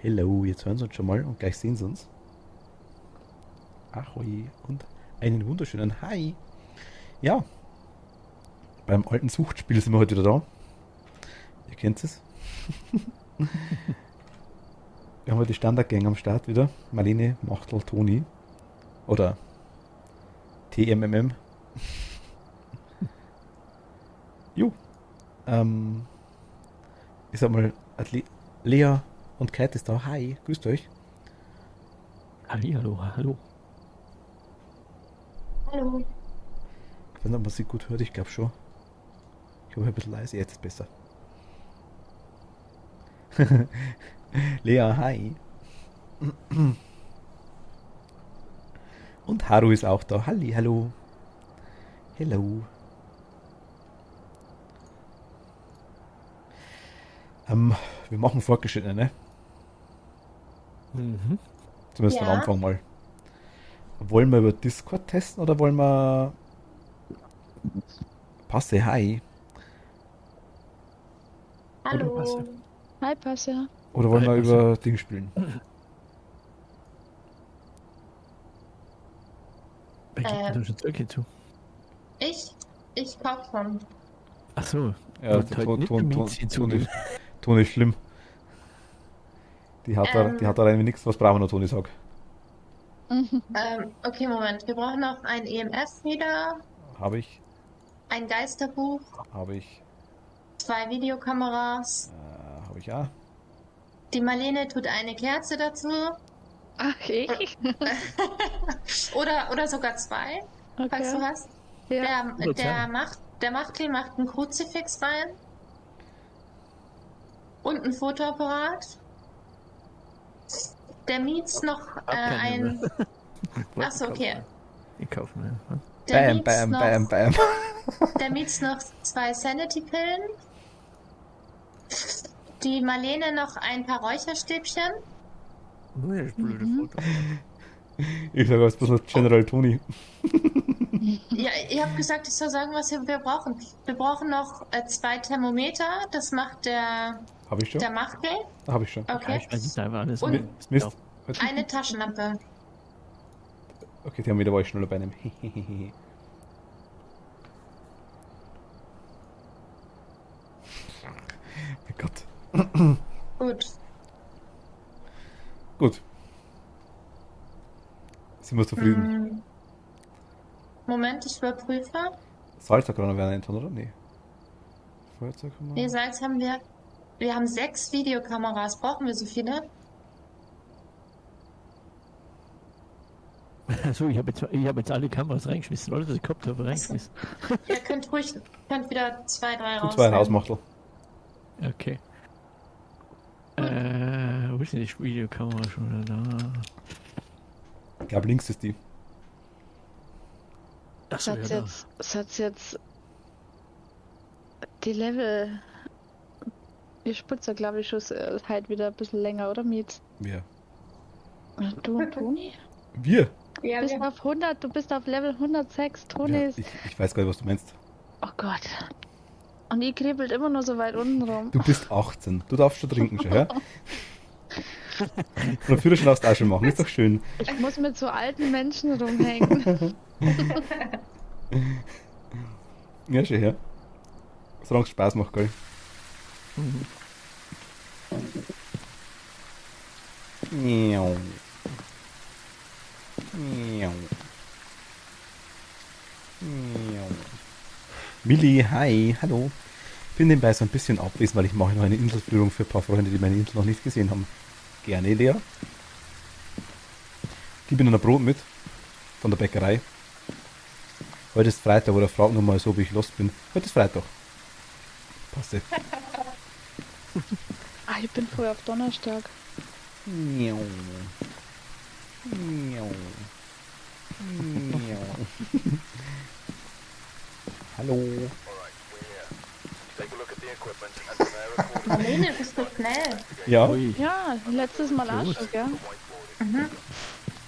Hello, jetzt hören sie uns schon mal und gleich sehen sie uns. Ahoi und einen wunderschönen Hi. Ja, beim alten Suchtspiel sind wir heute wieder da. Ihr kennt es. Wir haben heute die Standardgang am Start wieder. Marlene, Machtel, Toni. Oder TMMM. Jo. Ich sag mal, Lea und Kat ist da. Hi, grüßt euch. Hallo, hallo. Hallo. Ich weiß nicht, ob man sie gut hört, ich glaube schon. Ich habe ein bisschen leise, jetzt ist besser. Lea, hi. Und Haru ist auch da. Halli, hallo. Hello. Wir machen fortgeschrittene, ne? Mhm. Zumindest am Ja. Anfang mal. Wollen wir über Discord testen oder wollen wir... Passe, hi. Hallo. Hi, Pascha. Oder wollen Hi, wir Passe. über Ding spielen? Wer gibt denn da schon Zeug zu? Ich kauf schon. Ach so. Ja, Und heute nicht mit Ton hinzugeben. ist schlimm. Die hat da rein wie nichts. Was brauchen wir noch, Toni, sag. Okay, Moment. Wir brauchen noch ein EMF wieder, Habe ich, ein Geisterbuch, habe ich, 2 Videokameras. habe ich ja. Die Marlene tut eine Kerze dazu. Ach, ich? Oder sogar 2, falls du Okay. hast. Ja. Der Machtel macht ein Kruzifix rein. Und ein Fotoapparat. Der Mietz noch ein... Achso, okay. Ich kaufe mir. Der Bam, Mietz bam, noch... bam, bam. Der Mietz noch 2 Sanity-Pillen. Die Marlene noch ein paar Räucherstäbchen. Das blöde Foto. Ich sage als bisschen General Toni. Ja, ihr habt gesagt, ich soll sagen, was wir brauchen. Wir brauchen noch 2 Thermometer. Das macht der Habe ich schon? Machtel. Habe ich schon. Okay. Ich weiß, da war alles Und- mit. Mist. Eine Taschenlampe. Okay, die haben wieder war ich schneller bei einem. Mein Gott. Gut. Gut. Sind wir zufrieden? Moment, ich überprüfe. Salzakronen werden entern, oder? Nee. Feuerzeug haben wir. Nee, Salz haben wir. Wir haben 6 Videokameras. Brauchen wir so viele? Achso, ich hab jetzt alle Kameras reingeschmissen, oder? Das ich gehabt habe, reingeschmissen. Ihr könnt wieder 2, 3 Tu raus. 2 Hausmachtel. Okay. Wo ist denn die Videokamera schon wieder da? Ich glaube, links ist die. Achso, ja, da. Satz jetzt die Level. Ihr Spitzer, glaube ich, ist halt wieder ein bisschen länger, oder Mietz? Wir. Du und Toni? Wir? Ja, Du bist auf 100, du bist auf Level 106. Toni Ja, ist. ich weiß gar nicht, was du meinst. Oh Gott. Und ihr kribbelt immer nur so weit unten rum. Du bist 18. Du darfst schon trinken, schon, ja? Und Führerschein darfst du auch schon machen. Ist doch schön. Ich muss mit so alten Menschen rumhängen. Ja, schon her. Solange es Spaß macht, gell? Miau. Miau. Miau. Milli, hi, hallo. Bin nebenbei so ein bisschen abwesend, weil ich mache noch eine Inselführung für ein paar Freunde, die meine Insel noch nicht gesehen haben. Gerne, Lea. Gib ihnen ein Brot mit von der Bäckerei. Heute ist Freitag, oder frag nur mal so, ob ich lost bin. Heute ist Freitag. Passt. Ah, ich bin vorher auf Donnerstag. Miau. Miau. Miau. Hallo. Marlene, bist du schnell? Ja, Ui. Ja, letztes Mal auch Gut. schon, gell?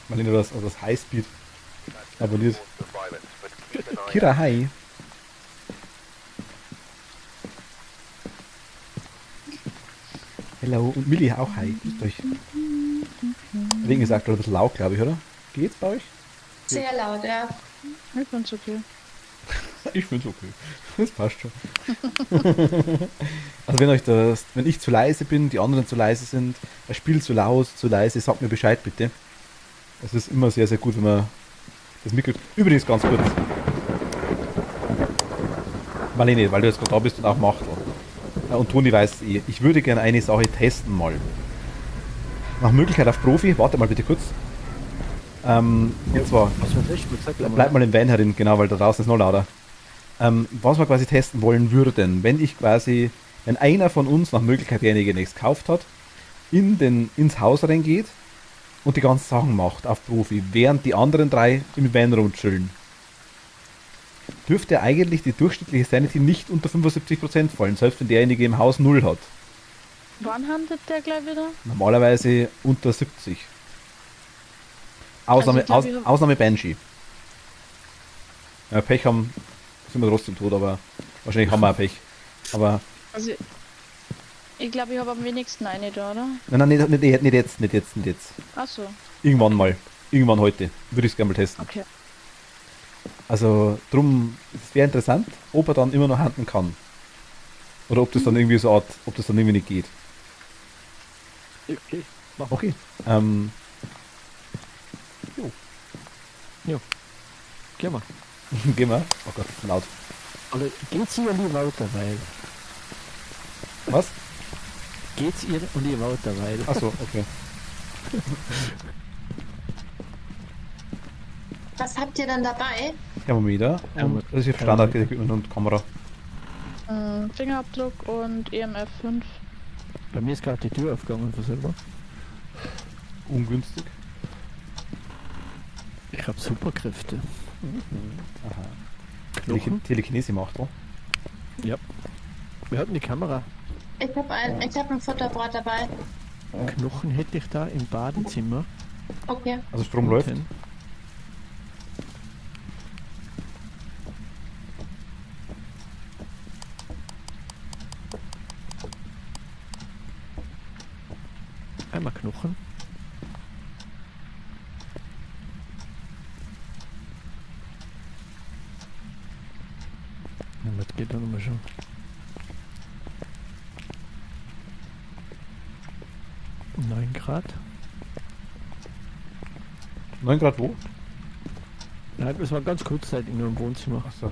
Marlene, das Highspeed abonniert. Kira, hi. Hello. Und Milli auch hi. Grüßt euch. Wegen gesagt, ein bisschen laut, glaube ich, oder? Geht's bei euch? Sehr laut, ja. Ich find's okay. Ich find's okay. Das passt schon. Also wenn ich zu leise bin, die anderen zu leise sind, das Spiel zu laut, zu leise, sagt mir Bescheid bitte. Es ist immer sehr, sehr gut, wenn man das mitkriegt. Übrigens ganz kurz. Marlene, weil du jetzt gerade da bist und auch Machtel. Und Toni weiß es eh. Ich würde gerne eine Sache testen mal. Nach Möglichkeit auf Profi. Warte mal bitte kurz. Und zwar, Was für ich gesagt bleib mal im Van herin, genau, weil da draußen ist noch lauter. Was wir quasi testen wollen würden, wenn einer von uns, nach Möglichkeit derjenige, der nichts gekauft hat, ins Haus reingeht und die ganzen Sachen macht auf Profi, während die anderen drei im Van rumchillen, dürfte eigentlich die durchschnittliche Sanity nicht unter 75% fallen, selbst wenn derjenige im Haus 0 hat. Wann handelt der gleich wieder? Normalerweise unter 70. Ausnahme, Also ich glaub, ich hab- Ausnahme Banshee. Ja, Pech haben, sind wir trotzdem tot, aber wahrscheinlich haben wir auch Pech. Aber, Also, ich glaube, ich habe am wenigsten eine da, oder? nein, nicht jetzt. Achso, Irgendwann mal. Irgendwann heute. Würde ich es gerne mal testen. okay. Also, drum, es wäre interessant, ob er dann immer noch handeln kann. Oder ob das dann irgendwie so Art, ob das dann irgendwie nicht geht. Okay, mach. Okay. Geh mal. Gehen wir. Oh Gott, laut. Also, geht's ihr und ihr wollt dabei? Was? Geht's ihr und ihr wollt dabei? Achso, okay. Was habt ihr denn dabei? Thermometer. Und das ist jetzt Standard-Equipment und Kamera. Fingerabdruck und EMF 5. Bei mir ist gerade die Tür aufgegangen von selber. Ungünstig. Ich habe Superkräfte. Aha. Knochen? Telekinese macht er. Ja. Wir hatten die Kamera. Ich hab ein Futterbrot dabei. Knochen hätte ich da im Badezimmer. Okay. Also Strom läuft. Unten. Einmal Knochen. Ja, das geht dann immer schon. Neun Grad. 9 Grad wo? Nein, das war ganz kurzzeitig nur im Wohnzimmer. Achso.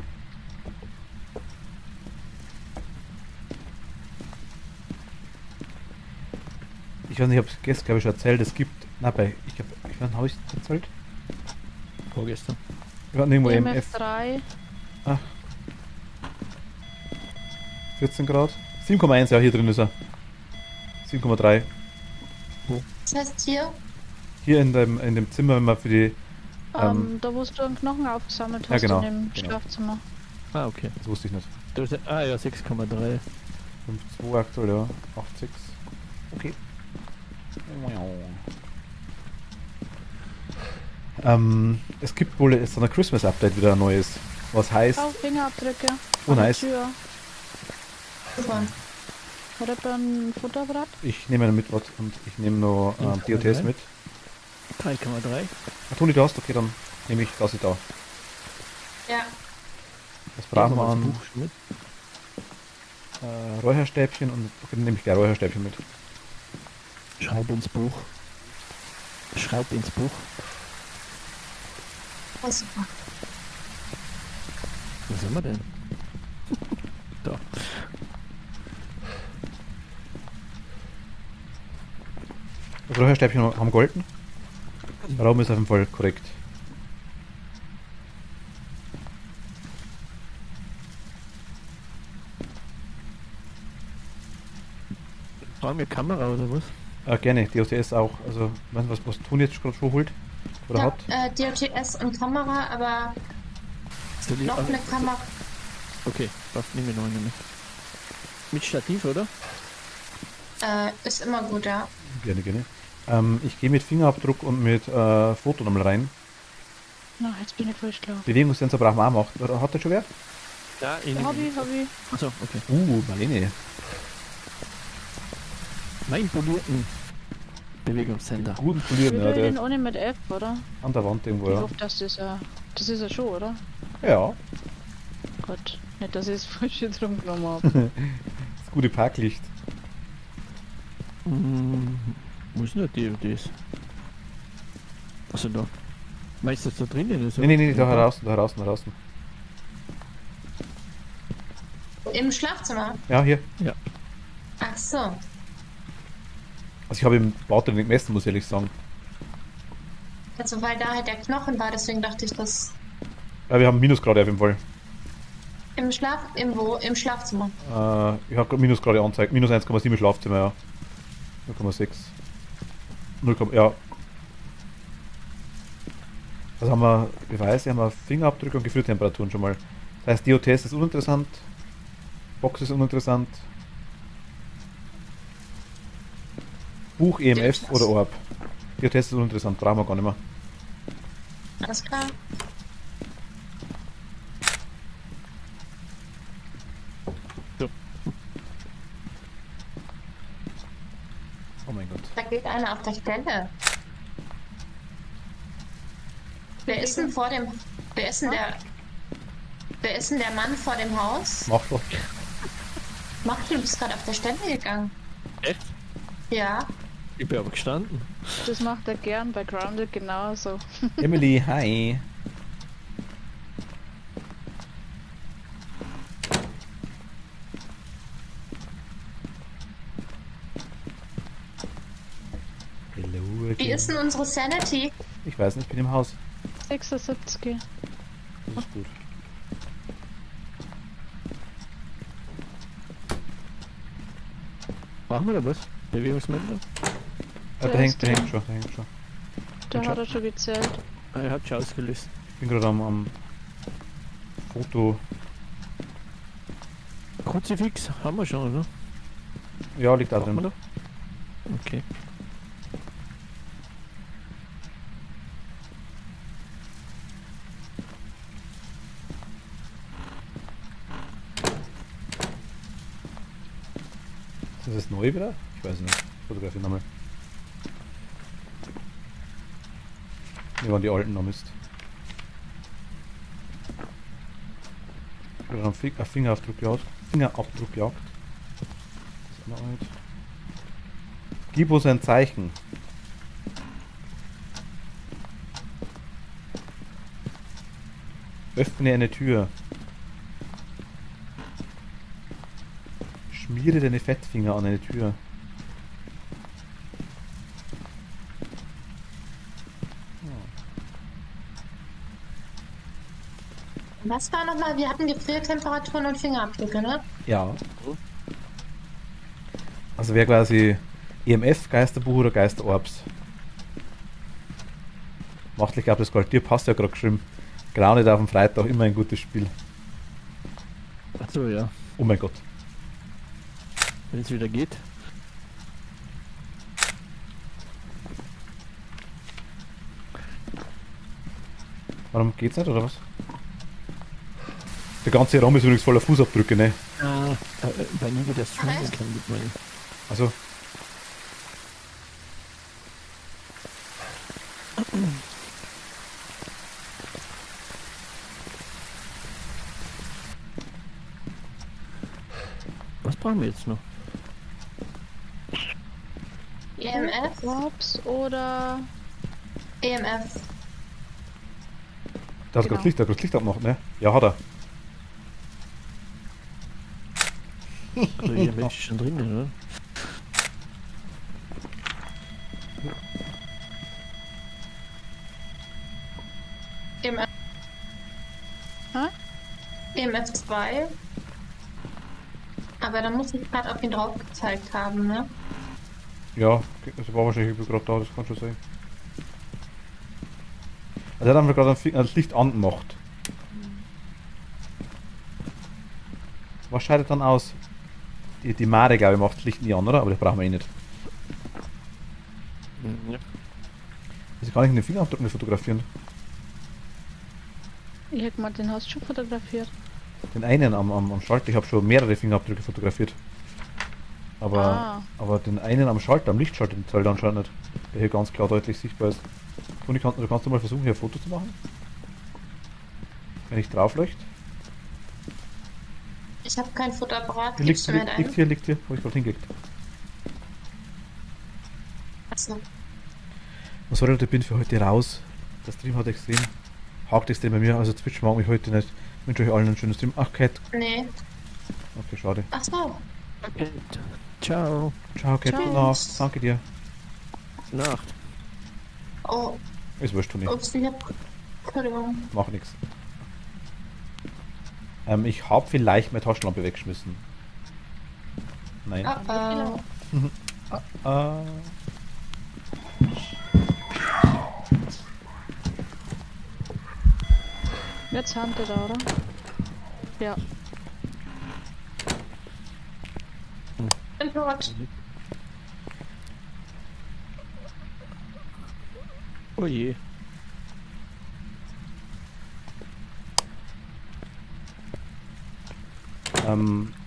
Ich weiß nicht, ich habe es gestern, glaube ich, schon erzählt. Es gibt. Habe ich es erzählt? Vorgestern. Wir hatten irgendwo EMF MF 3. 14 Grad. 7,1, ja, hier drin ist er. 7,3. Das heißt hier, Hier in dem Zimmer, wenn man für die. Da wo du einen Knochen aufgesammelt Ja, hast genau, in dem genau. Schlafzimmer. Ah, okay. Das wusste ich nicht. Da ist, ja 6,3. 5,2 aktuell, ja. 8,6. Okay. Es gibt wohl jetzt so ein Christmas-Update wieder ein neues. Was heißt. Auch Fingerabdrücke. Oh, an der nice. Tür. super. Hat er ein Futterbrot? Ich nehme einen mit was und ich nehme noch DOTS mit. 3,3. Ah, Toni, du hast, okay, dann nehme ich das da. Ja. Was brauchen wir Buch an mit. Räucherstäbchen und okay, dann nehme ich gleich Räucherstäbchen mit. Schreib ins Buch. Schreib ins Buch. Oh, super. Wo sind wir denn? Da. Das Räucherstäbchen haben golden. Der Raum ist auf jeden Fall korrekt. Brauchen wir Kamera oder was? Gerne, DOTS auch. Also, ich weiß nicht, was Toni jetzt gerade schon holt. Oder Ja, hat. DOTS und Kamera, aber Soll ich- noch eine Kamera. Okay, das nehmen wir noch eine mit. Mit Stativ, oder? Ist immer gut, ja. Gerne, gerne. Ich gehe mit Fingerabdruck und mit Foto nochmal rein. Na, jetzt bin ich voll schlau. Bewegungssensor brauchen wir auch machen. Oder hat der schon wer? Ja, Hobby. Achso, okay. Marlene. Mein polierten Bewegungssender. Guten Polieren, ja, Ja, der den ist ohne mit F, oder? an der Wand irgendwo, Ich ja. hoffe, das ist ja. Das ist ja schon, oder? Ja, Gott. Nicht, dass ich es falsch drum genommen habe. das gute Parklicht. Wo ist denn der das? Also da. Meinst du das da drinnen? Ist, Nee, da heraus, da heraus. Im Schlafzimmer. Ja, hier. Ach so. Also ich habe im Bautraining nicht gemessen, muss ich ehrlich sagen. Also weil da halt der Knochen war, deswegen dachte ich, dass Ja, wir haben Minusgrade auf jeden Fall. im Im Schlafzimmer. Ich habe Minusgrade angezeigt. Minus 1,7 im Schlafzimmer, ja. 0,6. 0, ja. Also haben wir Beweise, haben wir Fingerabdrücke und Gefühltemperaturen schon mal. Das heißt, DOTS ist uninteressant. Box ist uninteressant. Buch, EMF oder Orb. DOTS ist uninteressant, brauchen wir gar nicht mehr. Alles klar. Oh mein Gott. Da geht einer auf der Stelle. Wer ist denn vor dem. Wer ist denn der. Wer ist denn der Mann vor dem Haus? Mach doch. Macht du bist gerade auf der Stelle gegangen. Echt? Ja. Ich bin aber gestanden. Das macht er gern bei Grounded genauso. Emily, hi. Hello again. Wie ist denn unsere Sanity? Ich weiß nicht, ich bin im Haus. 76. Das ist gut. Machen wir da was? Bewegungsmelder? Der hängt schon, Da hat er schon gezählt. Ah, er hat schon ausgelöst. Ich bin gerade am Foto. Kruzifix haben wir schon, oder? Ja, liegt da Brauchen wir drin. da? Okay. Ist das neu wieder? Ich weiß nicht. Fotografie nochmal. Ne, waren die alten noch Mist. Oder ein Fingerabdruck jagt. Fingerabdruck jagt. Das ist noch alt. Gib uns ein Zeichen. Öffne eine Tür. Schmiere deine Fettfinger an eine Tür. Was war nochmal? Wir hatten Gefriertemperaturen und Fingerabdrücke, ne? Ja. Also wäre quasi EMF, Geisterbuch oder Geisterorbs. Macht, ich glaube, das Gold dir passt ja gerade geschrieben. Genau nicht auf dem Freitag, immer ein gutes Spiel. Achso, ja. Oh mein Gott. Wenn es wieder geht. Warum geht's nicht, oder was? Der ganze Raum ist übrigens voller Fußabdrücke, ne? Weil nie wieder streamen kann mit meinen. Also, Was brauchen wir jetzt noch? EMF? Orbs oder. EMF. da hat Genau. gerade das Licht abgemacht, ne? Ja, hat er. Also hier Mensch schon drinnen, oder? EMF. Hä? EMF 2. Aber da muss ich gerade auf ihn drauf gezeigt haben, ne? Ja, das war wahrscheinlich gerade da, das kann schon sein. Also er hat einfach gerade das Licht angemacht. Was scheidet dann aus? Die Mare, glaube ich, macht das Licht nie an, oder? Aber das brauchen wir eh nicht. Ja. Also kann ich den Fingerabdruck nicht fotografieren. Ich hätte mal den hast du schon fotografiert. Den einen am Schalter, ich habe schon mehrere Fingerabdrücke fotografiert. Aber den einen am Schalter, am Lichtschalter, den zählt anscheinend nicht. Der hier ganz klar deutlich sichtbar ist. Toni, kannst du mal versuchen, hier ein Foto zu machen? Wenn ich drauf leuchte? Ich habe kein Fotoapparat. Liegt, Gibst du mir liegt, einen? liegt hier, habe ich gerade hingelegt. Achso. Was soll ich bin für heute raus? Der Stream hat extrem, hakt extrem bei mir, also Twitch mag mich heute nicht. Ich wünsche euch allen einen schönen Stream. Ach, Cat. Nee. Okay, schade. Achso. Okay. Ciao. Ciao, Cat. Ciao. Gute Nacht. Danke dir. Nacht. Oh, Ist wurscht, Toni. ups, ich hab. Entschuldigung. Mach nix. Ich habe vielleicht meine Taschenlampe weggeschmissen. Nein. Oh. Jetzt haben wir da, oder? Ja. Bin tot. Oh je.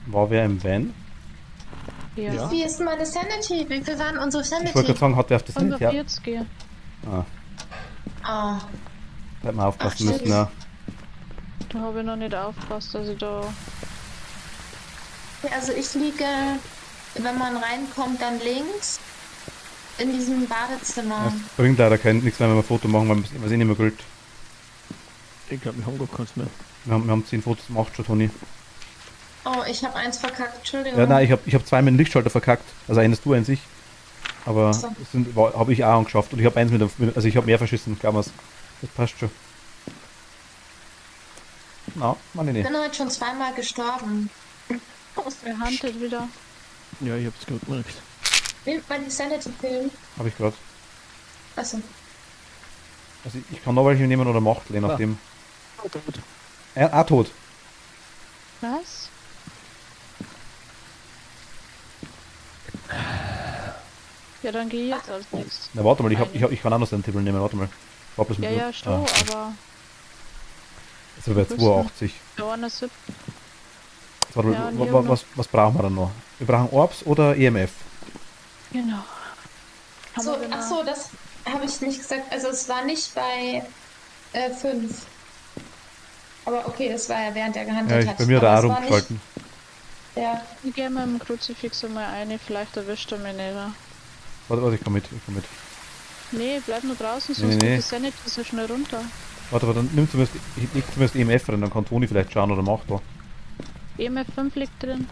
War wer im Van? Ja. Ja. Wie ist meine Sanity? Wie viel waren unsere Ich wollte Sanity? gerade sagen, hat der auf das Handy? Ja. 140. Ah, Oh. da hätten wir aufpassen Ach, müssen, shit. ja. Da habe ich noch nicht aufgepasst, dass ich da. Also ich liege, wenn man reinkommt, dann links in diesem Badezimmer. Es bringt leider nichts mehr, wenn wir ein Foto machen, weil wir sehen nicht mehr Geld. Ich glaube, wir haben gar keins mehr. Wir haben 10 Fotos gemacht schon, Toni. Oh, ich habe eins verkackt. Entschuldigung. Ja, nein, ich hab zweimal den Lichtschalter verkackt. Also eines du, eins ich. Aber So. habe ich auch angeschafft. Und ich habe eins also ich habe mehr verschissen, glauben wir's. Das passt schon. Na, meine Ich nicht. bin heute schon zweimal gestorben. Er handelt wieder. Ja, ich hab's gerade gemerkt. Nimmt man die Sanity-Pillen? Habe ich gerade. Achso. Also ich kann noch welche nehmen oder macht, je nachdem. Tot. Was? Ja, dann geh ich jetzt als nächstes. Na warte mal, ich kann auch noch so einen Tippel nehmen, warte mal. War bloß Ja, mit- ja, schon, aber Das ist aber 82. da einer Sipp. Warte mal, Ja, und hier was brauchen wir dann noch? Wir brauchen Orbs oder EMF? Genau. Haben So, wir genau. achso, das habe ich nicht gesagt. Also es war nicht bei 5. Aber okay, das war ja während der Ja, gehandelt hat. bei mir da Aber auch es war nicht- rumgeschalten. Ja. Ich gehe mit dem Kruzifix einmal rein, vielleicht erwischt er mich nicht. Warte, ich komm mit. Nee, bleib nur draußen, Nee, sonst nee. geht das ja nicht so schnell runter. Warte, dann leg zumindest EMF rein, dann kann Toni vielleicht schauen oder macht da. EMF 5 liegt drin.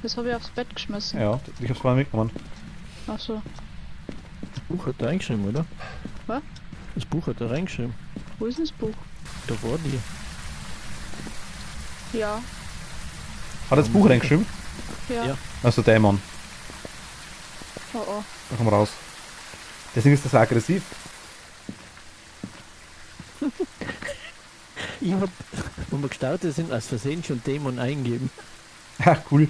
Das habe ich aufs Bett geschmissen. Ja, ich hab's vorhin mitgenommen. Achso. Das Buch hat er reingeschrieben, oder? Was? Das Buch hat er reingeschrieben. Wo ist denn das Buch? Da war die. Ja. Hat er das Buch reingeschrieben? Ja. Ja. Also Dämon. Oh oh. Da kommen wir raus. Deswegen ist das so aggressiv. Ich hab, wenn wir gestartet sind, als Versehen schon Dämon eingeben. Ja, cool.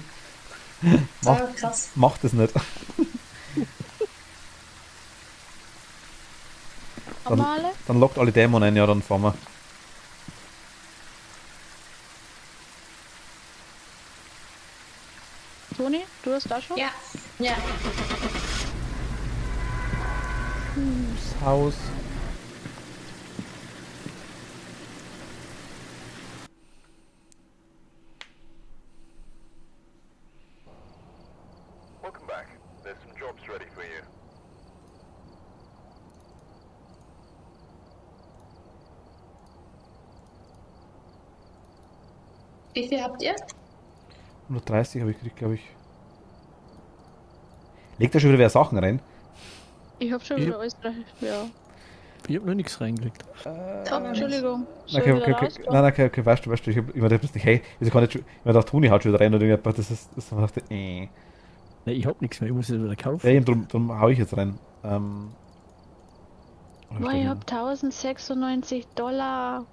So, krass. Macht es nicht. Haben wir alle? Dann lockt alle Dämonen ein, ja, dann fahren wir. Toni, du hast da schon? Ja, ja. Das Haus. Welcome back. There's some jobs ready for you. Wie viel habt ihr? 130 habe ich gekriegt, glaube ich. Legt da schon wieder wer Sachen rein? Ich hab schon Ja. wieder alles drei. Ja. Ich hab noch nichts reingelegt. Oh, Entschuldigung. Soll Okay, ich wieder raus? okay, weißt du, ich hab immer plötzlich, hey, wieso kann ich schon, ich dachte, Toni haut schon wieder rein und irgendwas, das war dachte, Nein, ich hab nichts mehr, ich muss es wieder kaufen. Ja, eben drum hau ich jetzt rein. Boah, ich hab 1096 $.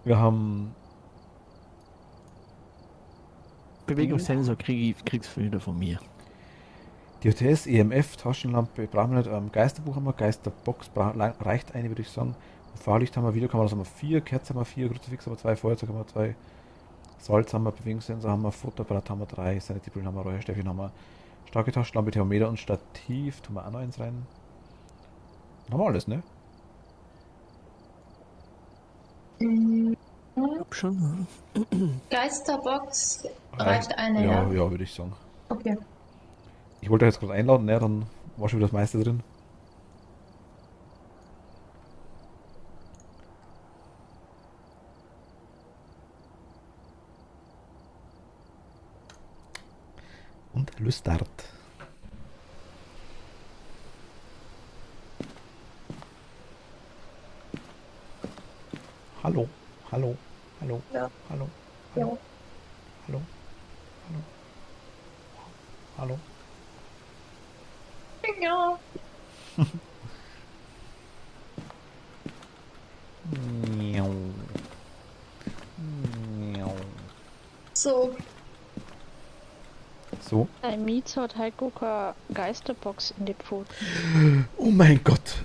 Wir haben, Bewegungssensor kriegst du wieder von mir. DOTS, EMF, Taschenlampe, brauchen wir nicht, Geisterbuch haben wir, Geisterbox reicht eine, würde ich sagen. Fahrlicht haben wir, Videokamera haben wir 4, Kerze haben wir 4, Kruzifix haben wir 2, Feuerzeug haben wir 2, Salz haben wir, Bewegungssensor haben wir, Fotoapparat haben wir 3, Sanity-Brillen haben wir, Räucherstäbchen haben wir, starke Taschenlampe, Thermometer und Stativ. Tun wir auch noch eins rein. Haben wir alles, ne? Hab schon. Geisterbox reicht eine, Ja, ja? ja, würde ich sagen. Okay. Ich wollte euch jetzt gerade einladen, ne? Dann war schon wieder das meiste drin. Und Lüstart. Hallo, hallo, hallo, Ja. hallo, Ja. hallo, hallo, hallo, hallo. Ja. Miau. Miau. So, So. Ein Mietz hat Heiko keine Geisterbox in die Pfoten. Oh mein Gott.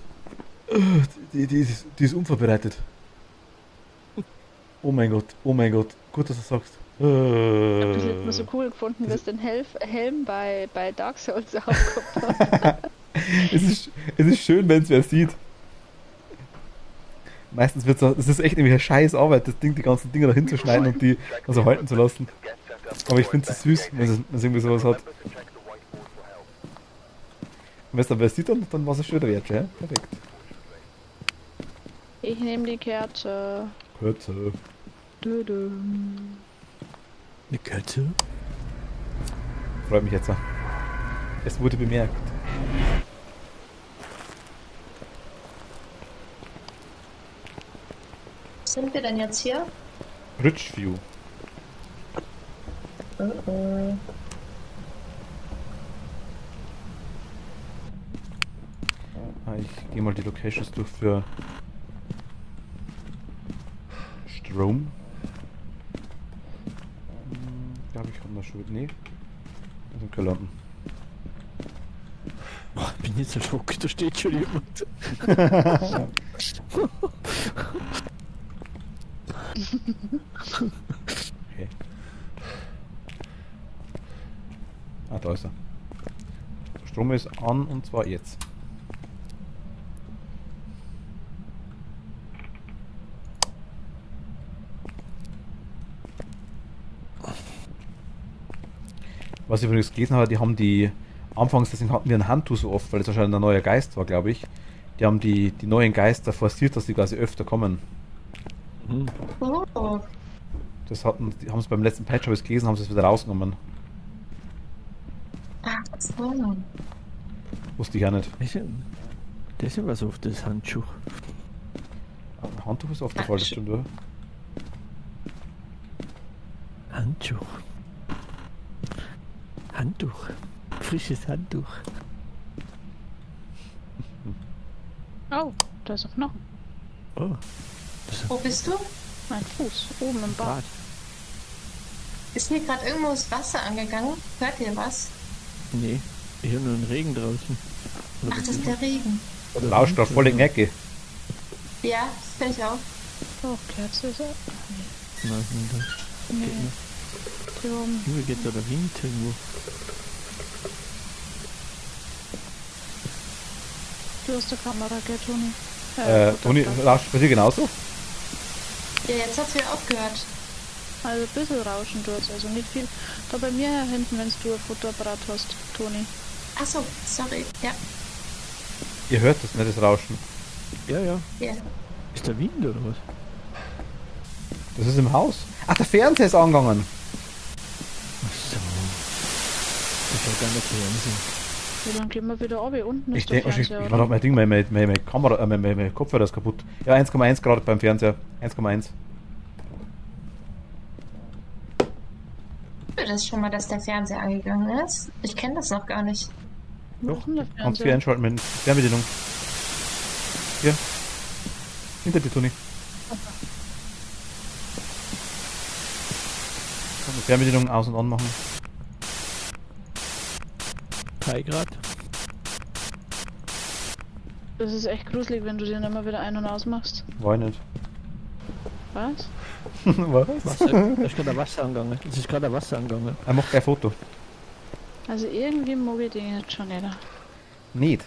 Die ist unvorbereitet. Oh mein Gott, oh mein Gott. Gut, dass du sagst. Ich hab das letzte Mal so cool gefunden, dass den Helm bei Dark Souls aufgekommen hat. Es ist schön, wenn es wer sieht. Meistens wird es ist echt irgendwie eine scheiß Arbeit, das Ding, die ganzen Dinge da hinzuschneiden und die also halten zu lassen. Aber ich finde es süß, wenn es irgendwie sowas hat. Und wenn es dann wer sieht, dann war es schön wert, ja? Perfekt. Ich nehme die Kerze. Kürze. Dö. Eine Katze? Freut mich jetzt. Es wurde bemerkt. sind wir denn jetzt hier? Ridgeview. Ich gehe mal die Locations durch für Strom. Glaube ich, haben wir schon. Nee. Das sind keine Lampen. Boah, ich bin jetzt erschrocken, da steht schon jemand. Okay. Ah, da ist er. Der Strom ist an und zwar jetzt. Was ich übrigens gelesen habe, die haben die anfangs, deswegen hatten wir ein Handtuch so oft, weil das wahrscheinlich ein neuer Geist war, glaube ich. Die haben die neuen Geister forciert, dass die quasi öfter kommen. Oh, Das die haben es beim letzten Patch, habe ich es gelesen, haben sie es wieder rausgenommen. ach so. Wusste ich ja nicht. Das ist ja was auf das Handschuh. Ein Handtuch ist oft der Fall, das stimmt, oder? Handschuh. Handtuch. Frisches Handtuch. Oh, da ist auch noch Oh, Wo bist du? mein Fuß. Oben im Bad. Bad. Ist hier gerade irgendwo das Wasser angegangen? Hört ihr was? Nee, ich habe nur einen Regen draußen. Oder Ach, das ist der Regen. Oder rauscht da voll in die Ecke. Ja, finde ich auch. Oh, Kerze ist er. Nein, da. Nee, hier oben. Irgendwie geht da der Wind irgendwo. Du hast die Kamera, gell, Toni? Toni, rauscht bei dir genauso? Ja, jetzt hat's wieder aufgehört. Also ein bisschen rauschen tut's, also nicht viel. Da bei mir hinten, wenn du ein Fotoapparat hast, Toni. Ach so, sorry. Ja, Ihr hört das nicht, das Rauschen. Ja, ja. ja. Ist der Wind oder was? Das ist im Haus. Ach, der Fernseher ist angegangen. Ach so. Das war gar nicht Fernsehen. Ja, dann gehen wir wieder runter. Unten Ich ist der denke, ich Fernseher, war oder? mein Ding, meine Kamera, mein Kopfhörer ist kaputt. Ja, 1,1 gerade beim Fernseher. 1,1. Das ist schon mal, dass der Fernseher angegangen ist. Ich kenne das noch gar nicht. Wo ist denn der Kannst du Fernseher? einschalten mit Fernbedienung. Hier. Hinter dir, Toni. Kann die Fernbedienung aus- und anmachen. 3 Grad. Das ist echt gruselig, wenn du den immer wieder ein- und ausmachst. War ich nicht. Was? Was? Wasser, da ist gerade ein Wasser angegangen. Es ist gerade ein Wasser angegangen. Er macht kein Foto. Also irgendwie mag ich den jetzt schon nicht. Nicht.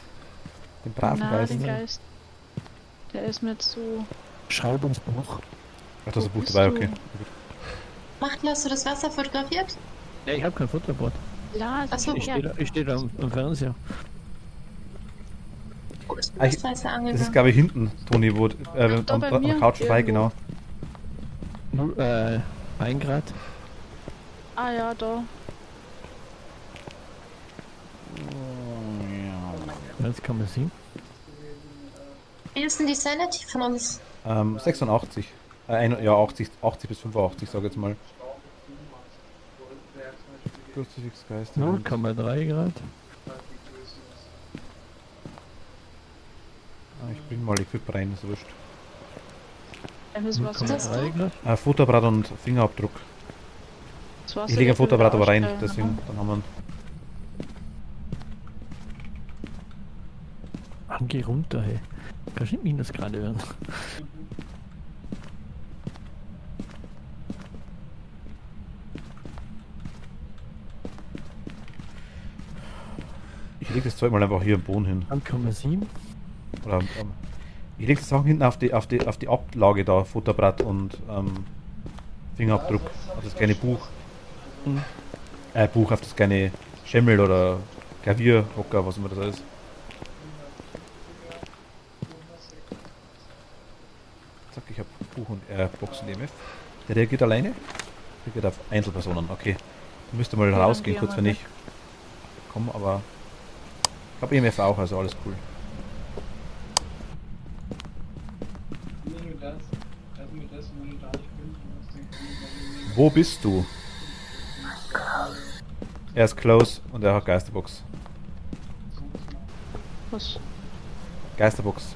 Den braven Nein, Geist. den Geist. Der ist mir zu. Schraub ins Buch. Ach, da ist ein Wo Buch bist dabei, du? okay. Machtl, hast du das Wasser fotografiert? Ja, ich habe kein Fotoapparat. Lars, Achso, Ich ja. stehe da am Fernseher. Wo ist Ah, das ich- weiße Das ist, angegangen? glaube ich, hinten, Toni, wo Da bei am mir Couch vorbei, irgendwo. genau. 1 Grad. Ah ja, da. Jetzt kann man sehen. Wie ist denn die Sanity von uns? 86. Ja, 80 bis 85, sag ich jetzt mal. Kruzifixgeist. 0,3 Grad. Ich bring mal Equip rein, ist wurscht. Was hast 0,3 du? Grad. Fotoapparat und Fingerabdruck. Das war's Ich lege ein Fotoapparat aber rein, ausstellen, deswegen, dann haben wir ihn. Geh runter, hey. Kannst nicht Minusgrade werden. Ich lege das Zeug mal einfach hier im Boden hin. 1,7. Oder, ich lege die Sachen hinten auf die Ablage da, Fotoapparat und Fingerabdruck, auf das kleine Buch. Mhm. Buch, auf das kleine Schemmel oder Klavierhocker, was immer das ist. Zack, ich habe Buch und Box und EMF. Der reagiert alleine? Reagiert auf Einzelpersonen, okay. Müsste mal Ja, rausgehen, gehen kurz wir wenn weg. ich komme, aber ich habe EMF auch, also alles cool. Wo bist du? Er ist close und er hat Geisterbox. Was? Geisterbox.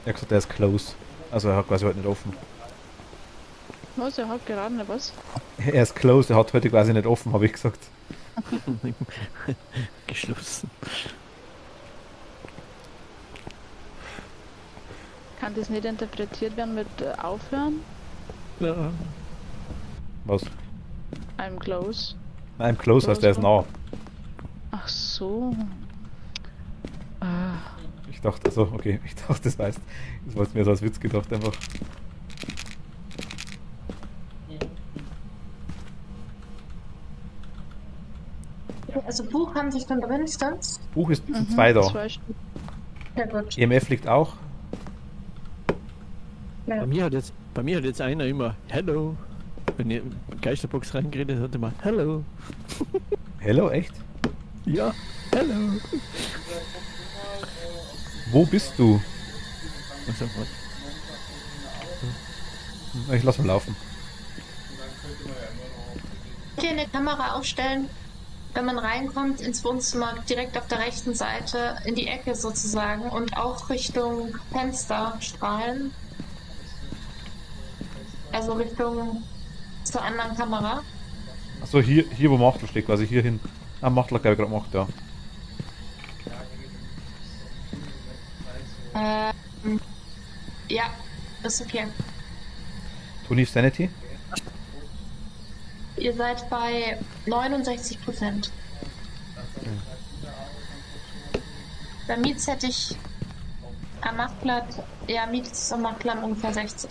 Er hat gesagt, er ist close. Also er hat quasi heute nicht offen. Was? Er hat gerade nicht was? Er ist close, er hat heute quasi nicht offen, habe ich gesagt. Geschlossen. Kann das nicht interpretiert werden mit aufhören? Ja. Was? I'm close. Nein, close heißt, er ist nah. Ach so. Ah, Ich dachte, also, okay, ich dachte, das heißt. Das war jetzt mir so als Witz gedacht, einfach. Also Buch haben sich schon drin, stimmt's? Buch ist sind zwei da. 2 Stück. Ja gut. EMF liegt auch. Bei mir hat jetzt einer immer Hello. Wenn ihr in die Geisterbox reingeredet hat, immer Hello. Hello, echt? Ja, Hello. Wo bist du? Also, was? Ich lass mal laufen. Hier eine Kamera aufstellen, wenn man reinkommt ins Wohnzimmer, direkt auf der rechten Seite, in die Ecke sozusagen und auch Richtung Fenster strahlen. Also Richtung zur anderen Kamera. Achso, hier wo Machtel steht, quasi hier hin. Ah, Machtel hat glaube ich gerade gemacht, ja. Ja, ist okay. Tony Sanity? Ihr seid bei 69%. Bei Mietz hätte ich am Machtblatt, ja, Mietz ist am Machtblatt ungefähr 60.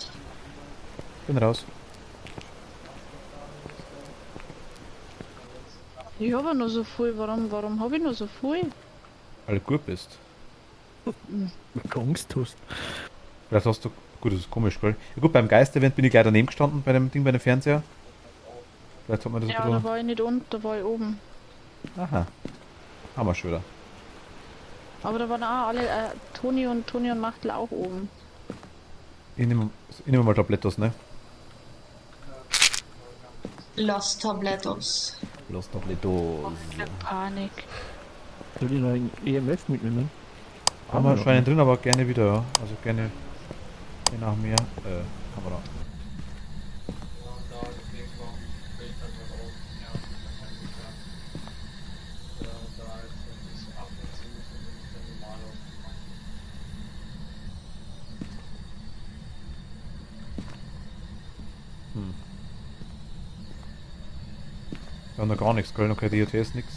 Bin raus. Ich habe nur so viel. Warum habe ich nur so viel? Weil du gut bist. Angst hast. Vielleicht hast du. Gut, das ist komisch, gell? Ja, gut, beim Geist-Event bin ich gleich daneben gestanden, bei dem Ding, bei dem Fernseher. Vielleicht hat man das ein Ja, da bisschen. war ich nicht unten, da war ich oben. Aha. Haben wir schon wieder. Aber da waren auch alle, Toni und Machtl auch oben. Ich nehme mal Tablettos, ne? Los Tablettos. Los Tablettos. Panik. Soll ich noch ein EMF mitnehmen? Haben wir schon einen drin, aber gerne wieder, ja. Also gerne nach mehr. Kamera. Wir haben noch gar nichts, gell? Noch kein DOTS, nix.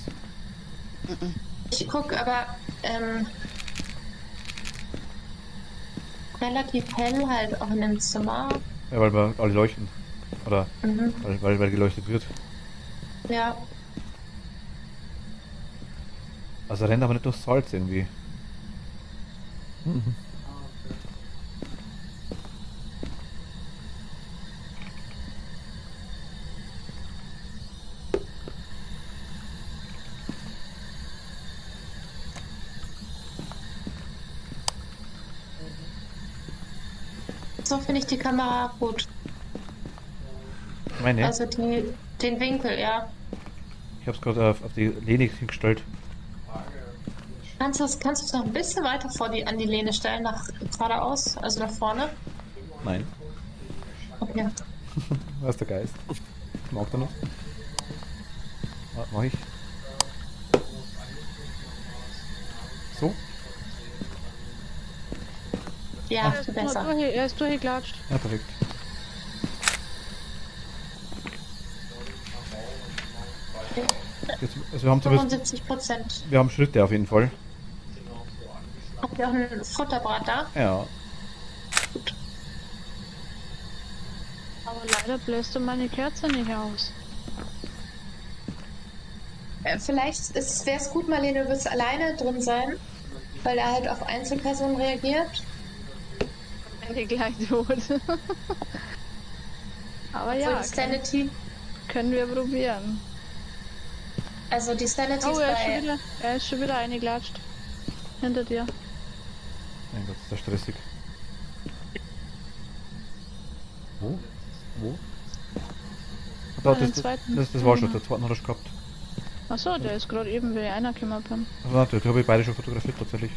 Ich gucke aber relativ hell halt auch in dem Zimmer. Ja, weil wir alle leuchten. Oder Mhm. weil geleuchtet wird. Ja. Also rennt aber nicht durchs Salz irgendwie. Mhm. So finde ich die Kamera gut. Meine, Also den Winkel, ja. ich hab's gerade auf die Lehne hingestellt. Kannst du es noch ein bisschen weiter an die Lehne stellen, nach geradeaus, also nach vorne? Nein, Okay. was ist der Geist? Mag der noch? Mach ich. So? Ja, Er ist, besser. er ist durchgeklatscht. Ja, perfekt. Jetzt, also wir haben zumindest, 75%. wir haben Schritte auf jeden Fall. Habt ihr auch ein Futterbrot da? Ja. Aber leider bläst du meine Kerze nicht aus. Vielleicht wäre es gut, Marlene, du wirst alleine drin sein, weil er halt auf Einzelpersonen reagiert. Wenn die gleich tot. Aber Obwohl ja, die Sanity, können wir probieren. also die Sanity Oh, ist bei... er ist schon wieder eingeklatscht. Hinter dir. Mein Gott, ist das stressig. Wo? Wo? Da, den zweiten. das war schon, der zweiten hat er schon gehabt. Achso, der ist gerade eben wie einer gekommen. Also natürlich, die habe ich beide schon fotografiert tatsächlich.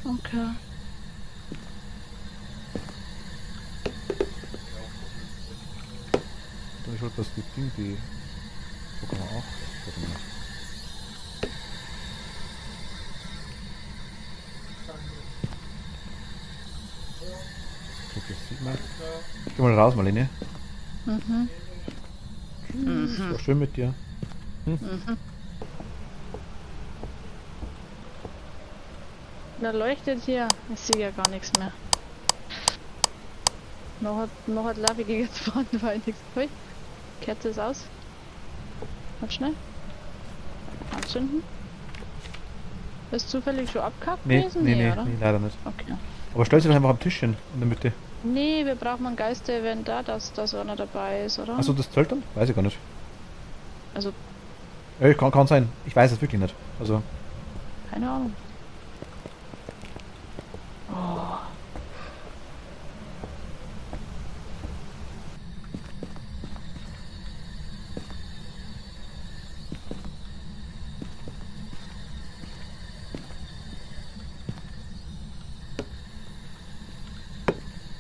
Okay. Und ich wollte das Ding, die... Wo kann man auch? Warte mal. So, das sieht man. Ich geh mal raus, Marlene. Mhm. Tschüss, war schön mit dir. Da leuchtet hier. Ich sehe ja gar nichts mehr. Noch hat Lavi jetzt vorne, weil nichts durch. Kerze ist aus. Halt schnell. Anzünden. Ist zufällig schon abgekackt Nee, gewesen? nee, oder? leider nicht. Okay. Aber stell sie doch einfach am Tisch hin, in der Mitte. Nee, wir brauchen einen Geister-Event da, dass einer dabei ist, oder? Achso, das zählt dann? Weiß ich gar nicht. Also, Ja, kann sein. Ich weiß es wirklich nicht. Also, keine Ahnung. Oh.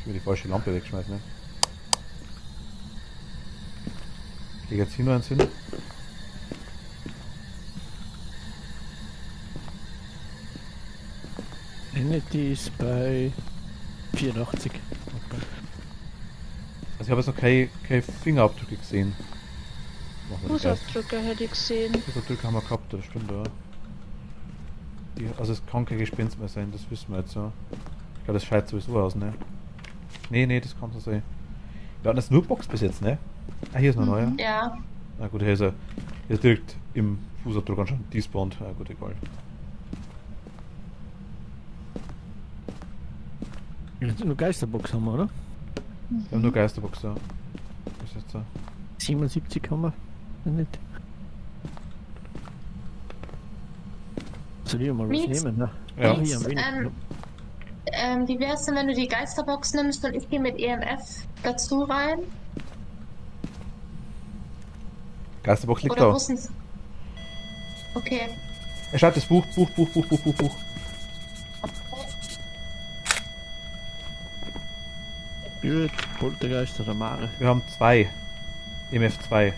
ich will die falsche Lampe wegschmeißen. Ne? Ich lege jetzt hier nur eins hin. Sanity ist bei 84. Also ich habe jetzt noch keine Fingerabdrücke gesehen. Machen wir die Geist. Fußabdrücke hätte ich gesehen. Fußabdrücke haben wir gehabt, das stimmt, ja. Also es kann kein Gespenst mehr sein, das wissen wir jetzt, ja. Ich glaube, das scheint sowieso aus, ne? Nee, das kann so sein. Wir hatten jetzt nur Box bis jetzt, ne? Ah, hier ist noch neuer. Ja, Na gut, hier ist er. Hier ist direkt im Fußabdruck anscheinend despawned. Ah gut, egal. Nur Geisterbox haben wir, oder? Wir haben nur Geisterbox, ja. Was ist jetzt da? 77 haben wir. Nicht. Soll ich mal was Mietz. nehmen? Ne? Ja. Hier am wenig. wie wär's denn, wenn du die Geisterbox nimmst und ich gehe mit EMF dazu rein? Geisterbox liegt Oder da. wussten Okay. Er schreibt das Buch. Gut, Poltergeist oder Mare. Wir haben 2. MF2.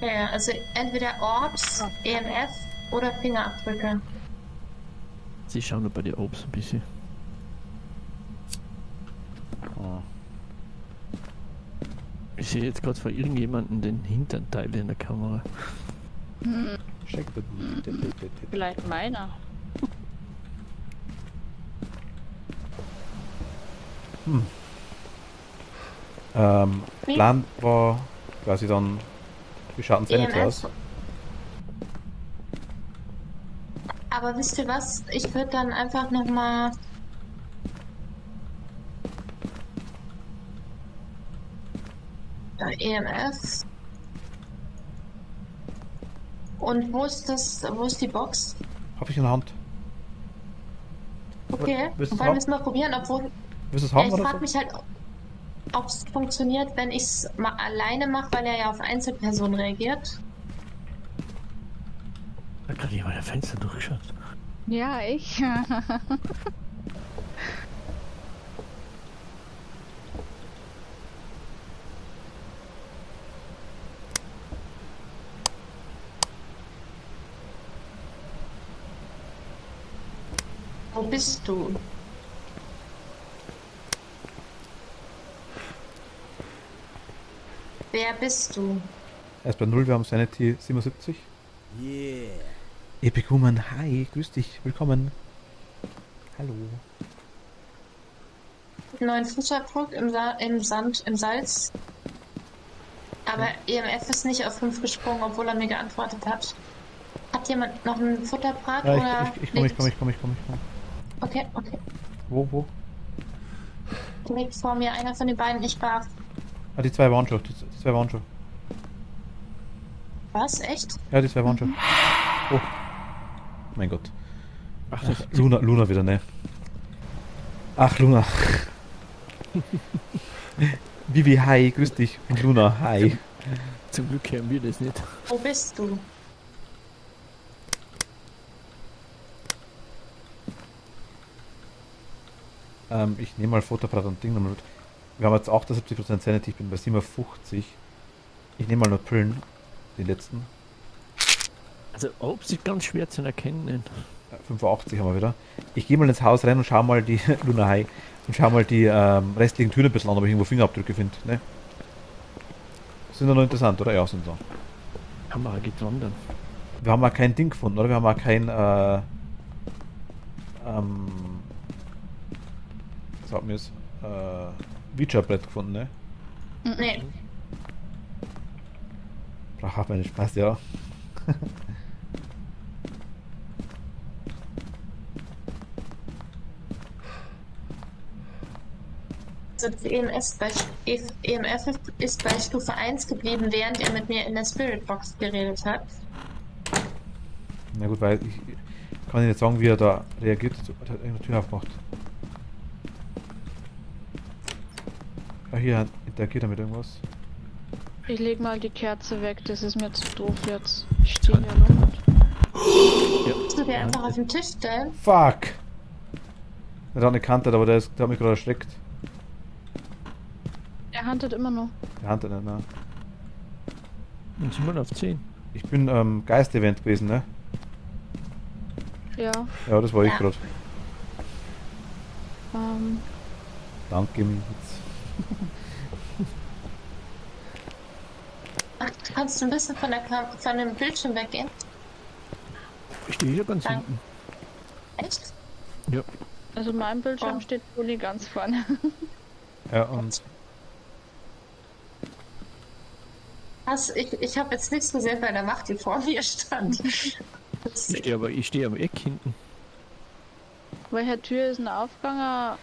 Ja, also entweder Orbs, EMF oder Fingerabdrücke. Sie schauen nur bei den Obst ein bisschen. Oh. Ich Ich sehe jetzt gerade von irgendjemandem den hinteren Teil in der Kamera. Check the Vielleicht meiner. Plan war quasi dann, wie schaut denn Sanity aus? Aber wisst ihr was? Ich würde dann einfach nochmal. EMF. Und wo ist die Box? Hab ich in der Hand. Okay, Willst du's wollen wir haben? es mal probieren, obwohl. Willst du es Ja, haben ich oder frage so? mich halt, ob es funktioniert, wenn ich es mal alleine mache, weil er ja auf Einzelpersonen reagiert. Da hat gerade jemand ein Fenster durchgeschaut. Ja, ich. Wo bist du? Wer bist du? Er ist bei 0, wir haben Sanity 77. Yeah. Epic Woman, hi, grüß dich, willkommen. Hallo. Einen neuen Fußabdruck im Sand, im Salz. Aber EMF ist nicht auf 5 gesprungen, obwohl er mir geantwortet hat. Hat jemand noch einen Futterbrat oder? Ja, ich komm. Okay. Wo? Direkt vor mir, einer von den beiden, ich darf. Ah, die zwei waren schon, die zwei waren schon. Was? Echt? Ja, die zwei waren schon. Oh. Mein Gott. Ach, das Luna wieder, ne? Ach, Luna. Vivi, hi, grüß dich. Und Luna, hi. zum Glück hören wir das nicht. Wo bist du? Ich nehme mal Fotoapparat und Ding nochmal mit. Wir haben jetzt 78% Sanity, ich bin bei 57. Ich nehme mal nur Pillen, die letzten. Also ob sie ganz schwer zu erkennen. Ne? 85 haben wir wieder. Ich gehe mal ins Haus rein und schau mal die Luna High und schau mal die restlichen Türen ein bisschen an, ob ich irgendwo Fingerabdrücke finde. Ne? Sind ja noch interessant, oder? Ja, sind so. Kamera geht wandern. Wir haben auch kein Ding gefunden, oder? Wir haben auch kein sag mir es, Ouija-Brett gefunden, ne? Nee. Braucht meine Spaß, ja. Also das EMF ist bei Stufe 1 geblieben, während er mit mir in der Spiritbox geredet hat. Na gut, weil ich kann Ihnen nicht sagen, wie er da reagiert. Er hat irgendeine Tür aufgemacht. Ah, hier interagiert er mit irgendwas. Ich leg mal die Kerze weg, das ist mir zu doof jetzt. Ich stehe hier rum. Kannst du dir einfach auf den Tisch stellen? Fuck! Er hat eine Kante, aber der hat mich gerade erschreckt. Er handelt immer noch. Der Hand nicht, ne? Und sind wir auf 10. Ich bin Geist-Event gewesen, ne? Ja. Ja, das war ich Ja. gerade. Danke, Mitz. Ach, kannst du ein bisschen von dem Bildschirm weggehen? Ich stehe hier ganz Danke. hinten. Echt? Ja. Also mein Bildschirm Oh. steht Uli ganz vorne. Ja, und Ich habe jetzt nichts gesehen bei der Macht, die vor mir stand. Ich stehe am Eck hinten. Welche Tür ist ein Aufganger?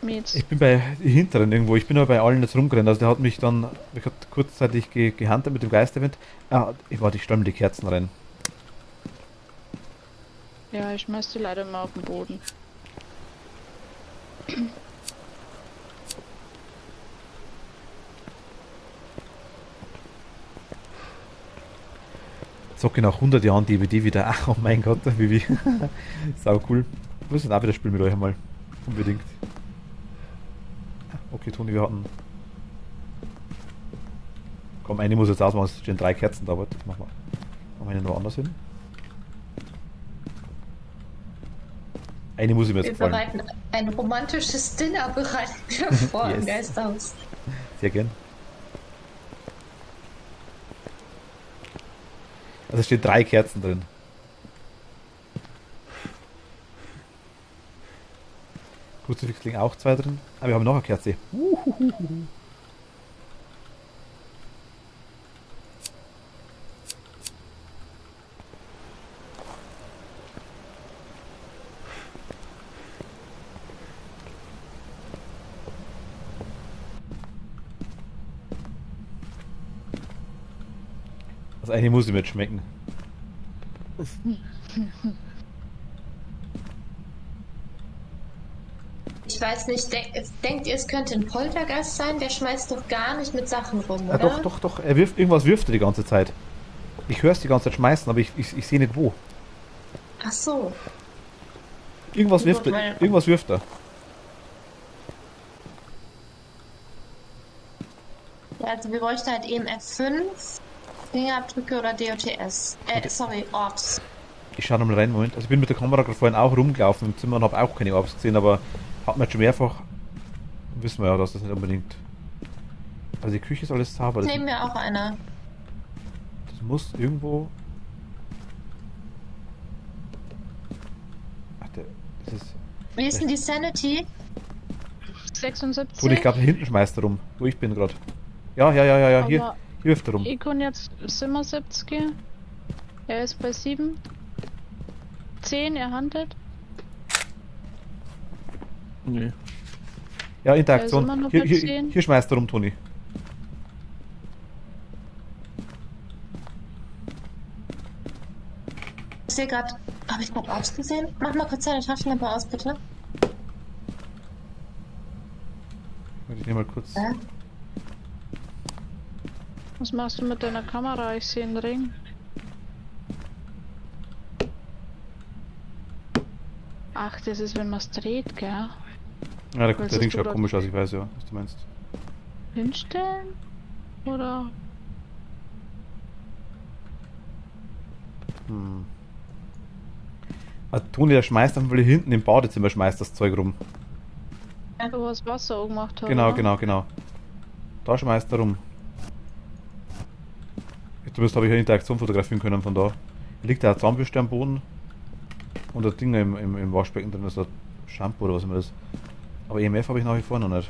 Mit. ich bin bei hinteren irgendwo. Ich bin aber bei allen jetzt rumgerannt. Also der hat mich dann, ich habe kurzzeitig gehandelt mit dem Geist-Event. Ah, ich stelle mir die Kerzen rein. Ja, ich schmeiß die leider mal auf den Boden. Zocke nach 100 Jahren DVD wieder. Ach, oh mein Gott, wie. Sau cool. Ich muss dann auch wieder spielen mit euch einmal. Unbedingt. Okay, Toni, wir hatten. Komm, eine muss jetzt ausmachen, es stehen 3 Kerzen da, warte, machen wir eine noch anders hin. Eine muss ich mir jetzt Wir gefallen. bereiten ein romantisches Dinner bereiten wir vor im Yes. Geisterhaus. Sehr gern. Also es stehen 3 Kerzen drin. Kruzifix liegen auch 2 drin. Aber wir haben noch eine Kerze. Also eine muss ich mir jetzt schmecken. Ich weiß nicht, denkt ihr, es könnte ein Poltergeist sein? Der schmeißt doch gar nicht mit Sachen rum, Ja, oder? doch. Irgendwas wirft er die ganze Zeit. Ich höre es die ganze Zeit schmeißen, aber ich sehe nicht wo. Ach so. Irgendwas wirft Gut, er. weil- Irgendwas wirft er. Ja, also wir bräuchten halt EMF 5, Fingerabdrücke oder DOTS. Sorry, Orbs. Ich schaue nochmal rein, Moment. Also ich bin mit der Kamera gerade vorhin auch rumgelaufen im Zimmer und habe auch keine Orbs gesehen, aber hat man jetzt schon mehrfach. Wissen wir ja, dass das nicht unbedingt. Also die Küche ist alles sauber. Das, Nehmen wir auch einer. das muss irgendwo. Ach, das ist. Wie ist denn die Sanity? 76. Gut, ich glaube, da hinten schmeißt er rum, wo ich bin gerade. Ja. Hier Aber wirft er rum. ich kann jetzt 77. Er ist bei 7. 10, er handelt. Nee. Ja, Interaktion. immer noch Hier, bei hier, 10. hier schmeißt er rum, Toni. Ich sehe gerade. Habe ich gerade Orbs gesehen? Mach mal kurz deine Taschenlampe aus, bitte. Ich nehme mal kurz. Was machst du mit deiner Kamera? Ich sehe einen Ring. Ach, das ist, wenn man es dreht, gell? Ja, der Was Ring hast du schaut da? komisch aus, ich weiß ja, was du meinst. Hinstellen? Oder? Also Toni, der schmeißt einfach, weil er hinten im Badezimmer schmeißt das Zeug rum. Wo das Wasser angemacht hat. Genau, oder? genau. Da schmeißt er rum. Zumindest habe ich eine Interaktion fotografieren können von da. Hier liegt da ein Zahnbürste am Boden und das Ding im Waschbecken drin ist ein Shampoo oder was immer das ist. Aber EMF habe ich nach wie vor noch nicht.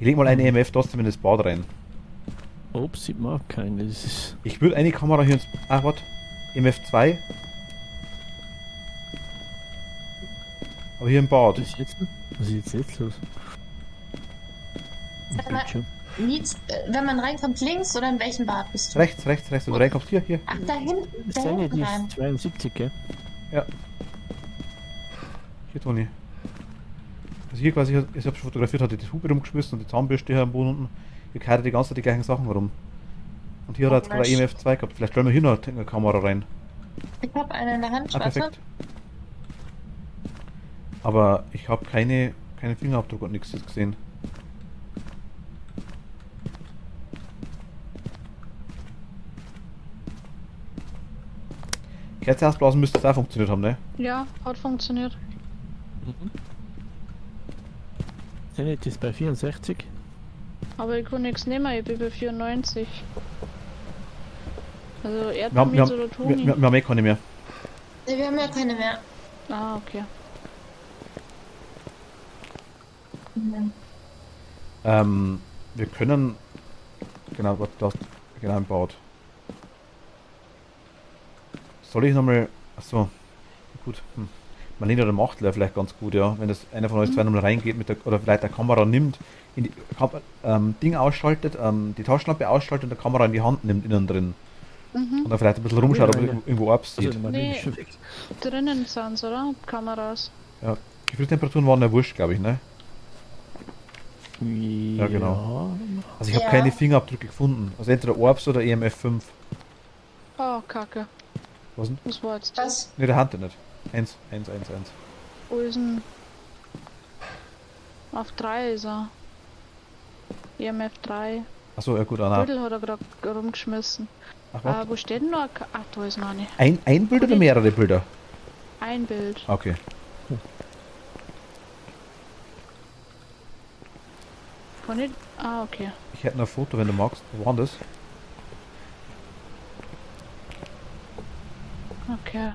Ich leg mal eine EMF trotzdem in das Bad rein. Ups, sieht man auch keine. Das ist. Ich würde eine Kamera hier ins... Ah, warte. EMF 2. Aber hier im Bad. Was ist jetzt los? Sag mal, Bildschirm. wenn man reinkommt, links oder in welchem Bad bist du? Rechts. Wenn du reinkommst, hier. Ach, da hinten. Da Seine, hinten die rein. ist 72, gell? Ja. Hier, Toni. Also hier quasi, ich habe schon fotografiert, hatte die Tube rumgeschmissen und die Zahnbürste hier am Boden unten. Hier kehren die ganze Zeit die gleichen Sachen rum. Und hier hat er jetzt gerade Mensch. EMF 2 gehabt. Vielleicht stellen wir hier noch eine Kamera rein. Ich habe eine in der Hand, Ah, warte. perfekt. Aber ich habe keinen Fingerabdruck und nichts gesehen. Kerze ausblasen müsste es auch funktioniert haben, ne? Ja, hat funktioniert. Seine ist bei 64. Aber ich kann nichts nehmen, ich bin bei 94. Also Wir haben, Erdbeermilch oder Toni? wir haben eh keine mehr. Nee, wir haben ja keine mehr. Ah, okay. Wir können... Genau, warte, du hast... Genau, im Bad. Soll ich nochmal... Achso. Gut. Marlene oder Macht wäre vielleicht ganz gut, ja. Wenn das einer von euch zwei nochmal reingeht mit der... Oder vielleicht der Kamera nimmt, in die, Ding ausschaltet, die Taschenlampe ausschaltet und der Kamera in die Hand nimmt innen drin. Mhm. Und dann vielleicht ein bisschen rumschaut, ob er Ja. irgendwo Orbs Also, sieht. man Nee. ist schon weg. Drinnen sind's, oder? Kameras. Ja. Gefühlstemperaturen waren ja wurscht, glaube ich, ne? Ja, genau. Also ich habe Ja. keine Fingerabdrücke gefunden. Also entweder Orbs oder EMF 5. Oh, Kacke. Was denn? Was war jetzt Was? Ne, der Hand nicht. 1. Wo ist denn? Auf 3 ist er. EMF 3. Achso, ja gut, Anna. Büttel hat er gerade rumgeschmissen. Ach, was? Wo steht denn noch? Ach, da ist noch nicht. Ein Bild oder mehrere Bilder? Ein Bild. Okay. Kann ich? Ah, okay. Ich hätte noch ein Foto, wenn du magst. Wo war das? Okay.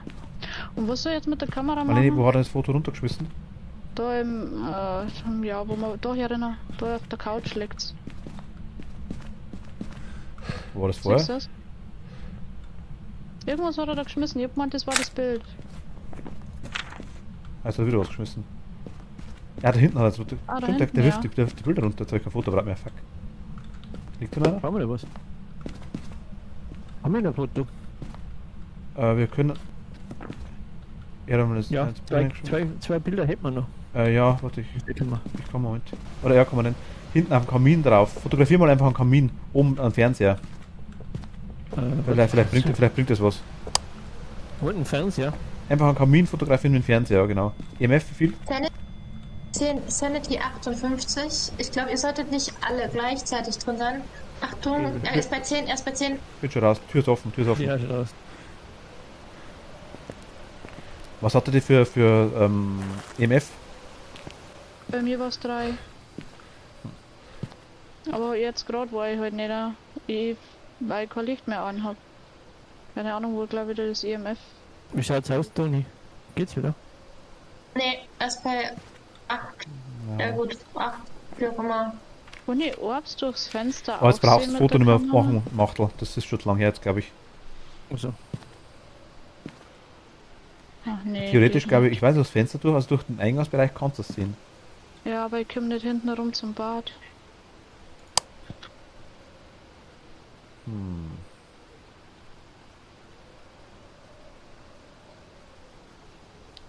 Und was soll ich jetzt mit der Kamera Marlene, machen? wo hat er das Foto runtergeschmissen? Da ja, wo man, da erinnern, da auf der Couch liegt's. Wo war das Siehst du vorher? das? Irgendwas hat er da geschmissen. Ich hab gemeint, das war das Bild. Also wieder was geschmissen. Ja, da hinten hat er es runter. Ah, da Stimmt, hinten, der ja. wirft die Bilder runter, jetzt habe ich kein Fotoapparat mehr, fuck. Liegt da noch einer? Haben wir da was? Haben wir noch ein Foto? Wir können... Ja, dann haben wir das... Ja, eins reingeschrieben. zwei Bilder hätten wir noch. Ja, warte, Die können wir. ich komme Moment. Oder ja, kann man denn... Hinten auf dem Kamin drauf. Fotografier mal einfach einen Kamin oben am Fernseher. Vielleicht bringt das was. Und ein Fernseher. Einfach einen Kamin fotografieren mit dem Fernseher, ja, genau. EMF, wie viel? Sanity 58. Ich glaube, ihr solltet nicht alle gleichzeitig drin sein. Achtung, er ist bei 10, erst bei 10. Bin schon raus. Tür ist offen, Tür ist offen. Ja, schon raus. Was hattet ihr für EMF? Bei mir war es 3. Aber jetzt gerade war ich halt nicht da. Weil ich kein Licht mehr anhab. Keine Ahnung, wo glaube ich das EMF. Wie schaut's aus, Toni? Geht's wieder? Nee, erst bei 8. Ja gut, 8, 4, Wenn ich Orbs durchs Fenster Aber jetzt brauchst du das aufsehe Foto mit nicht der mehr Kamera. machen, Machtel. Das ist schon zu lange her jetzt, glaube ich. Also. Ach, nee, Theoretisch geht glaube nicht. ich weiß das Fenster durch, also durch den Eingangsbereich kannst du es sehen. Ja, aber ich komme nicht hinten rum zum Bad.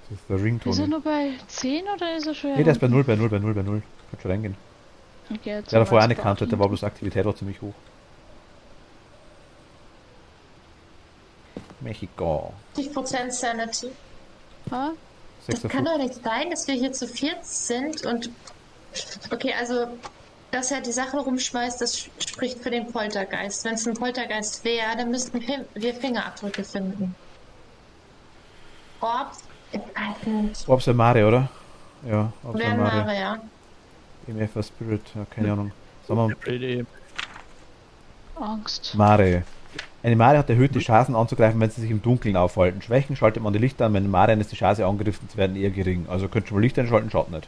Das ist der Ist er Rington. nur bei 10 oder ist er schon? Nee, der ist bei 0, bei 0, bei 0, bei 0. Kann schon reingehen. Okay, jetzt Der hat vorher mal eine ins Kante, Bad der war bloß Aktivität war ziemlich hoch. Mexiko. 50% Sanity. Ha? Das 6 kann doch nicht sein, dass wir hier zu viert sind und... Okay, also, dass er die Sachen rumschmeißt, das spricht für den Poltergeist. Wenn es ein Poltergeist wäre, dann müssten wir Fingerabdrücke finden. Orbs, ich weiß nicht. Orbs Mare, oder? Ja, Orbs Wer Mare. Mare, ja. EMF Spirit, ja, keine Ahnung. Sagen wir Blöde. Angst. Mare. Eine Mare hat erhöhte Chancen anzugreifen, wenn sie sich im Dunkeln aufhalten. Schwächen schaltet man die Lichter an, wenn eine Mare ist die Chance angegriffen zu werden eher gering. Also könnt schon mal Lichter einschalten, schaut nicht.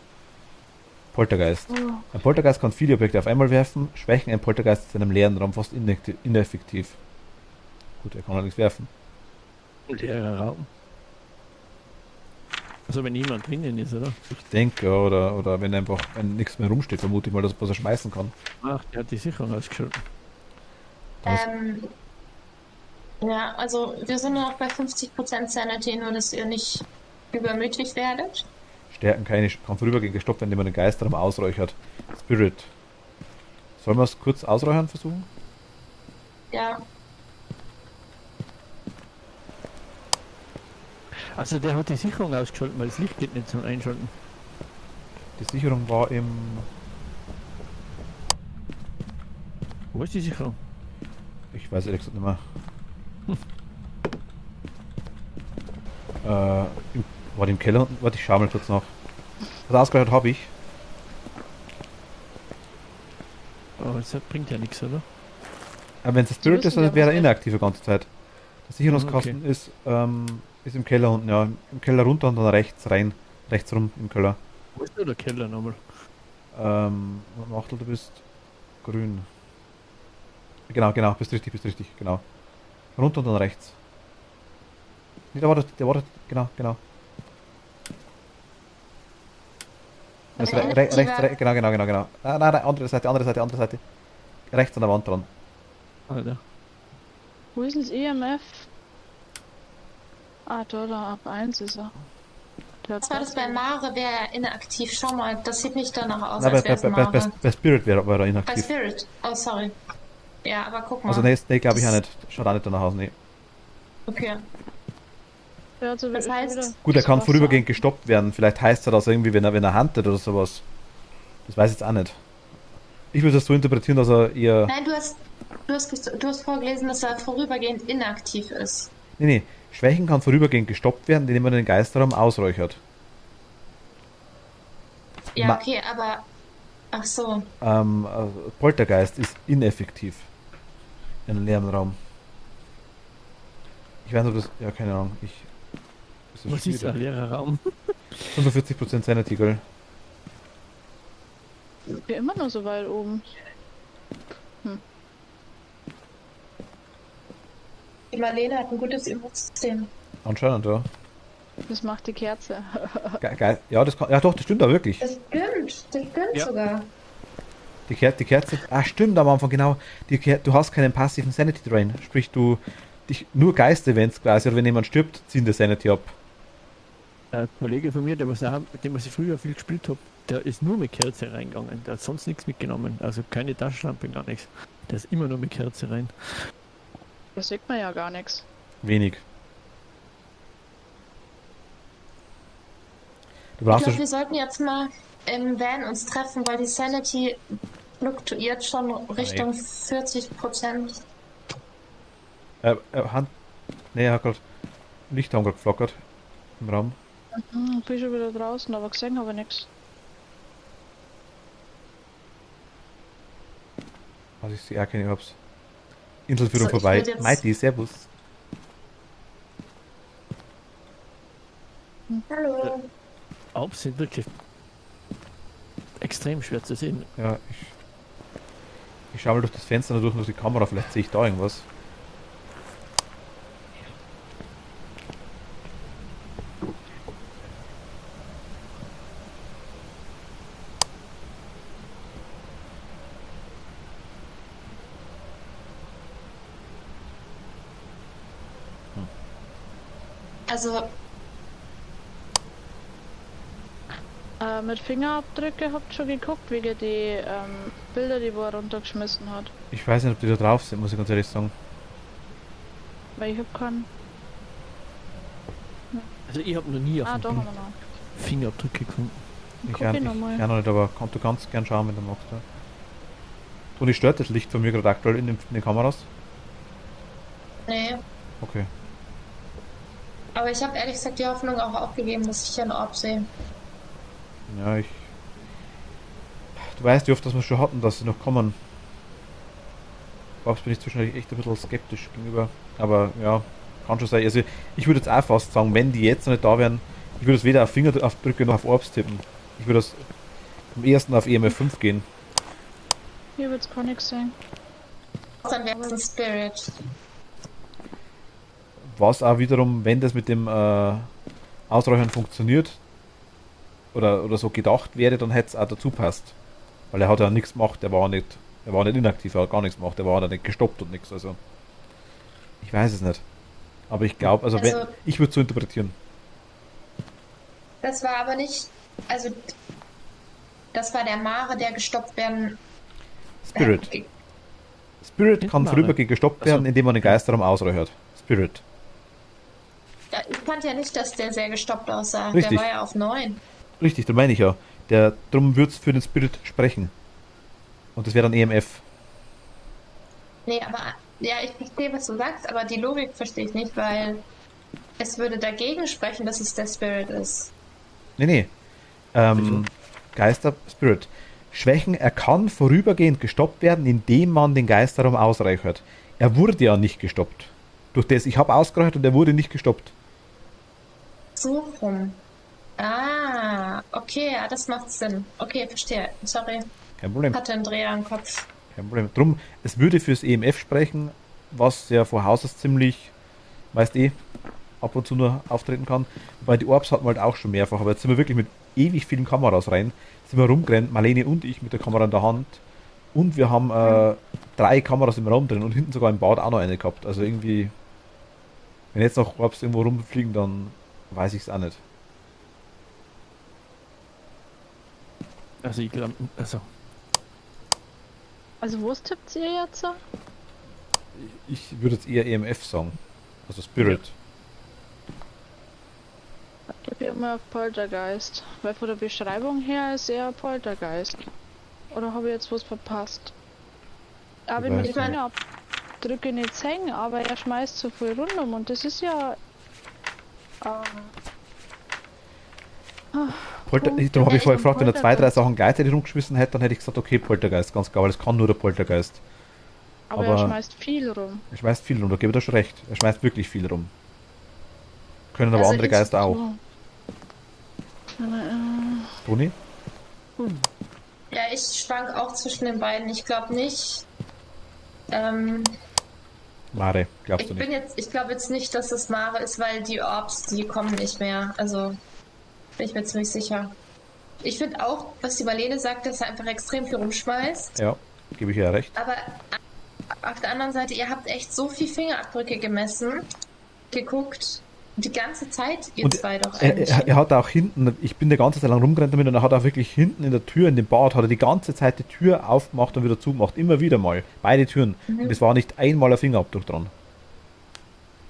Poltergeist. Oh. Ein Poltergeist kann viele Objekte auf einmal werfen. Schwächen ein Poltergeist ist in einem leeren Raum fast ineffektiv. Gut, er kann allerdings werfen. Leerer Raum. Also wenn niemand drinnen ist, oder? Ich denke, ja, oder wenn einfach wenn nichts mehr rumsteht, vermute ich mal, dass was er schmeißen kann. Ach, der hat die Sicherung ausgeschaltet. Das- Ja, also wir sind nur noch bei 50% Sanity, nur dass ihr nicht übermütig werdet. Stärken kann vorübergehend gestoppt werden, indem man den Geisterraum ausräuchert. Spirit. Sollen wir es kurz ausräuchern versuchen? Ja, Also der hat die Sicherung ausgeschaltet, weil das Licht geht nicht zum Einschalten. Die Sicherung war im... Wo ist die Sicherung? Ich weiß ehrlich gesagt nicht mehr. War die im Keller unten? Warte, ich schau mal kurz nach. Also ausgeräuchert habe ich. Aber das bringt ja nichts, oder? Aber wenn es Spirit ist, wissen dann ja, wäre was er inaktiv die ganze Zeit. Der Sicherungskasten Okay. ist im Keller unten, ja. Im Keller runter und dann rechts rein. Rechts rum im Keller. Wo ist der Keller nochmal? Machtel, du bist grün. Genau, bist richtig, genau. Runter und dann rechts. Nee, der war das, genau. Das Aber rechts, aktiver- genau. Nein, andere Seite. Rechts an der Wand dran. Ah, da. Wo ist denn das EMF? Ah, da, ab 1 ist er. Der hat was war das bei Mare? Wäre er inaktiv? Schau mal, das sieht nicht danach aus, Nein, als wäre es Mare. bei Spirit war er Bei inaktiv. Spirit. Oh, sorry. Ja, aber guck mal. Also nee glaube ich auch nicht. Schaut auch nicht danach aus, nee. Okay. Der hat so Das wieder- heißt- wieder Gut, er kann Wasser. vorübergehend gestoppt werden. Vielleicht heißt er das irgendwie, wenn er huntet oder sowas. Das weiß ich jetzt auch nicht. Ich würde das so interpretieren, dass er eher... Nein, du hast vorgelesen, dass er vorübergehend inaktiv ist. Nee. Schwächen kann vorübergehend gestoppt werden, indem man den Geisterraum ausräuchert. Ja, Ma- okay, aber... Ach so. Poltergeist ist ineffektiv. In einem leeren Raum. Ich weiß nicht, ob das. Ja, keine Ahnung. Ist das Was ist ein schwierig? leerer Raum? 45% Sanity, gell? Ja, immer noch so weit oben. Die Marlene hat ein gutes Immunsystem. Anscheinend, ja. Das macht die Kerze. Geil. Ja, das kann. Ja, doch, das stimmt auch wirklich. Das stimmt Ja. sogar. Die Kerze. Ah, stimmt am Anfang, genau. Du hast keinen passiven Sanity Drain. Sprich, nur Geist-Events quasi, oder wenn jemand stirbt, ziehen die Sanity ab. Ein Kollege von mir, mit dem was ich früher viel gespielt habe, der ist nur mit Kerze reingegangen. Der hat sonst nichts mitgenommen. Also keine Taschenlampe, gar nichts. Der ist immer nur mit Kerze rein. Da sieht man ja gar nichts. Wenig. Du Ich brauchst glaube, ja. wir sollten jetzt mal im Van uns treffen, weil die Sanity fluktuiert schon Richtung 40%. Hand. Nee, er hat gerade. Licht haben gerade geflackert. Im Raum. Bin schon wieder draußen, aber gesehen habe ich nichts. Also ich sehe auch keine Ups. Inselführung So, ich vorbei. würd jetzt- Mighty, servus. Hallo. Alps sind wirklich extrem schwer zu sehen. Ja, ich schaue mal durch das Fenster durch die Kamera, vielleicht sehe ich da irgendwas. Also, Mit Fingerabdrücke habt ihr schon geguckt, wegen die Bilder, die wo er runtergeschmissen hat. Ich weiß nicht, ob die da drauf sind, muss ich ganz ehrlich sagen. Weil ich hab keinen. Also ich habe noch nie auf Ah, dem da haben Bild wir noch. Fingerabdrücke gefunden. Guck ich noch mal. Ja, noch nicht, aber du kannst gern schauen, wenn du magst. Ja. Toni, stört das Licht von mir gerade aktuell in den Kameras? nee. Okay. Aber ich habe ehrlich gesagt die Hoffnung auch aufgegeben, dass ich einen Orb sehe. Ja, Du weißt, wie oft das wir schon hatten, dass sie noch kommen. Orbs bin ich zwischendurch echt ein bisschen skeptisch gegenüber. Aber ja, kann schon sein. Also ich würde jetzt auch fast sagen, wenn die jetzt noch nicht da wären, ich würde es weder auf Fingerabdrücke noch auf Orbs tippen. Ich würde das am ersten auf EMF 5 gehen. Hier wird's gar nichts sehen. Dann wäre es ein Spirit. Was auch wiederum, wenn das mit dem Ausräuchern funktioniert oder so gedacht wäre, dann hätte es auch dazu passt. Weil er hat ja nichts gemacht, er war nicht inaktiv, er hat gar nichts gemacht, er war nicht gestoppt und nichts. Also ich weiß es nicht. Aber ich glaube, ich würde es so interpretieren. Das war aber nicht. Also, das war der Mare, der gestoppt werden. Spirit. Spirit kann Mare. vorübergehend gestoppt werden, indem man den Geisterraum ausräuchert. Spirit. Ja, ich fand ja nicht, dass der sehr gestoppt aussah. Richtig. Der war ja auf 9. Richtig, da meine ich ja. Drum würde es für den Spirit sprechen. Und das wäre dann EMF. Nee, aber. Ja, ich verstehe, was du sagst, aber die Logik verstehe ich nicht, weil es würde dagegen sprechen, dass es der Spirit ist. Nee. Geister, Spirit. Schwächen, er kann vorübergehend gestoppt werden, indem man den Geisterraum ausreichert. Er wurde ja nicht gestoppt. Durch das, ich habe ausgereicht und er wurde nicht gestoppt. So rum. Ah, okay, ja, das macht Sinn. Okay, verstehe. Sorry, Kein Problem. hatte einen Dreher im Kopf. Kein Problem. Drum, es würde fürs EMF sprechen, was ja vor Haus aus ziemlich, weißt ab und zu nur auftreten kann. Weil die Orbs hatten wir halt auch schon mehrfach, aber jetzt sind wir wirklich mit ewig vielen Kameras rein. Sind wir rumgerannt, Marlene und ich mit der Kamera in der Hand. Und wir haben 3 Kameras im Raum drin und hinten sogar im Bad auch noch eine gehabt. Also irgendwie, wenn jetzt noch Orbs irgendwo rumfliegen, dann weiß ich es auch nicht. Also ich glaube, Also was tippt ihr jetzt? Ich würde jetzt eher EMF sagen. Also Spirit. Ich gebe immer auf Poltergeist. Weil von der Beschreibung her ist er Poltergeist. Oder habe ich jetzt was verpasst? Aber ich weiß mit nicht. den Fingerabdrücke nicht hängen, aber er schmeißt so viel rundum und das ist ja. Darum habe ich vorher gefragt, wenn er 2, 3 Poltergeist. Sachen gleichzeitig rumgeschmissen hätte, dann hätte ich gesagt, okay, Poltergeist, ganz klar, weil das kann nur der Poltergeist. Aber Aber- er schmeißt viel rum. Er schmeißt viel rum, da gebe ich dir schon recht. Er schmeißt wirklich viel rum. Können aber Also andere ich- Geister auch. Toni? Ja, ich schwank auch zwischen den beiden. Ich glaube nicht. Ähm, Mare, glaubst du nicht? ich glaube jetzt nicht, dass es Mare ist, weil die Orbs, die kommen nicht mehr. Also bin ich mir ziemlich sicher. Ich finde auch, was die Marlene sagt, dass er einfach extrem viel rumschmeißt. Ja, gebe ich ja recht. Aber auf der anderen Seite, ihr habt echt so viel Fingerabdrücke gemessen, geguckt. Die ganze Zeit, ihr Und zwei doch er, eigentlich. er hat auch hinten, ich bin die ganze Zeit lang rumgerannt damit und er hat auch wirklich hinten in der Tür, in dem Bad, hat er die ganze Zeit die Tür aufgemacht und wieder zugemacht. Immer wieder mal. Beide Türen. Und es war nicht einmal ein Fingerabdruck dran.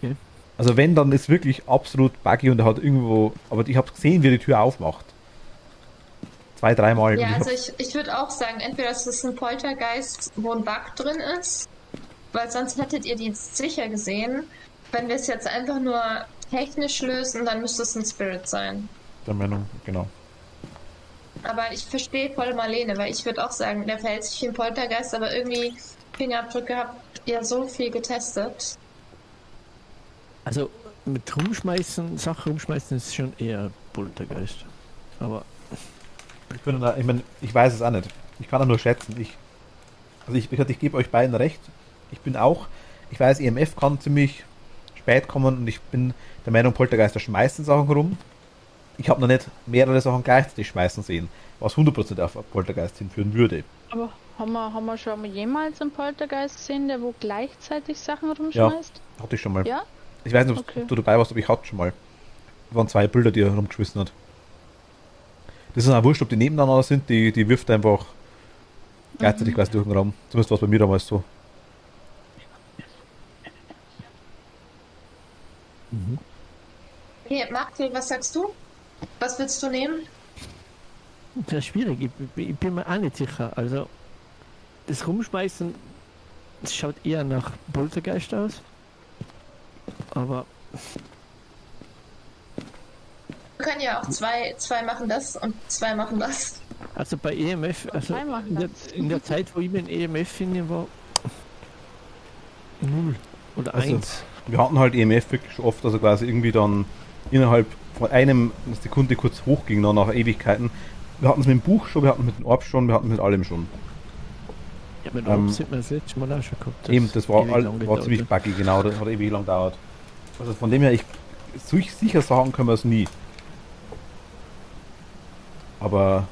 Okay. Also wenn, dann ist wirklich absolut buggy und er hat irgendwo, aber ich habe gesehen, wie er die Tür aufmacht. 2, 3 Mal. Ja, Und also ich ich würde auch sagen, entweder ist es ein Poltergeist, wo ein Bug drin ist, weil sonst hättet ihr die sicher gesehen. Wenn wir es jetzt einfach nur technisch lösen, dann müsste es ein Spirit sein. hab der Meinung, genau. Aber ich verstehe voll Marlene, weil ich würde auch sagen, der verhält sich wie ein Poltergeist, aber irgendwie Fingerabdrücke habt ihr so viel getestet. Also mit rumschmeißen, Sachen rumschmeißen ist schon eher Poltergeist. Aber Ich meine, ich weiß es auch nicht. Ich kann auch nur schätzen. Ich gebe euch beiden recht. Ich weiß, EMF kann ziemlich spät kommen und ich bin der Meinung, Poltergeister schmeißen Sachen rum. Ich habe noch nicht mehrere Sachen gleichzeitig schmeißen sehen, was 100% auf Poltergeist hinführen würde. Aber haben wir schon mal jemals einen Poltergeist gesehen, der wo gleichzeitig Sachen rumschmeißt? Hatte ich schon mal. Ja? Ich weiß nicht, ob Okay. du dabei warst, aber ich hatte schon mal. Das waren 2 Bilder, die er rumgeschmissen hat. Das ist auch wurscht, ob die nebeneinander sind, die wirft einfach gleichzeitig quasi durch den Raum. Zumindest war es bei mir damals so. Okay, Markel, was sagst du? Was willst du nehmen? das ist schwierig, ich bin mir auch nicht sicher. Also das Rumschmeißen, das schaut eher nach Poltergeist aus. Aber Wir können ja auch zwei machen das und 2 machen das. also bei EMF, also zwei machen das. in der Zeit, wo ich den EMF finde, war 0 oder Also, 1. wir hatten halt EMF wirklich schon oft, also quasi irgendwie dann innerhalb von einem Sekunde kurz hochging, dann nach Ewigkeiten. Wir hatten es mit dem Buch schon, wir hatten es mit dem Orb schon, wir hatten es mit allem schon. Ja, mit ähm, Orbs hat man das letzte Mal auch schon gehabt. Eben, das war, ewig lang war gedauert ziemlich hat. buggy, genau, das hat ewig lang gedauert. Also von dem her, sicher sagen können wir es nie. Aber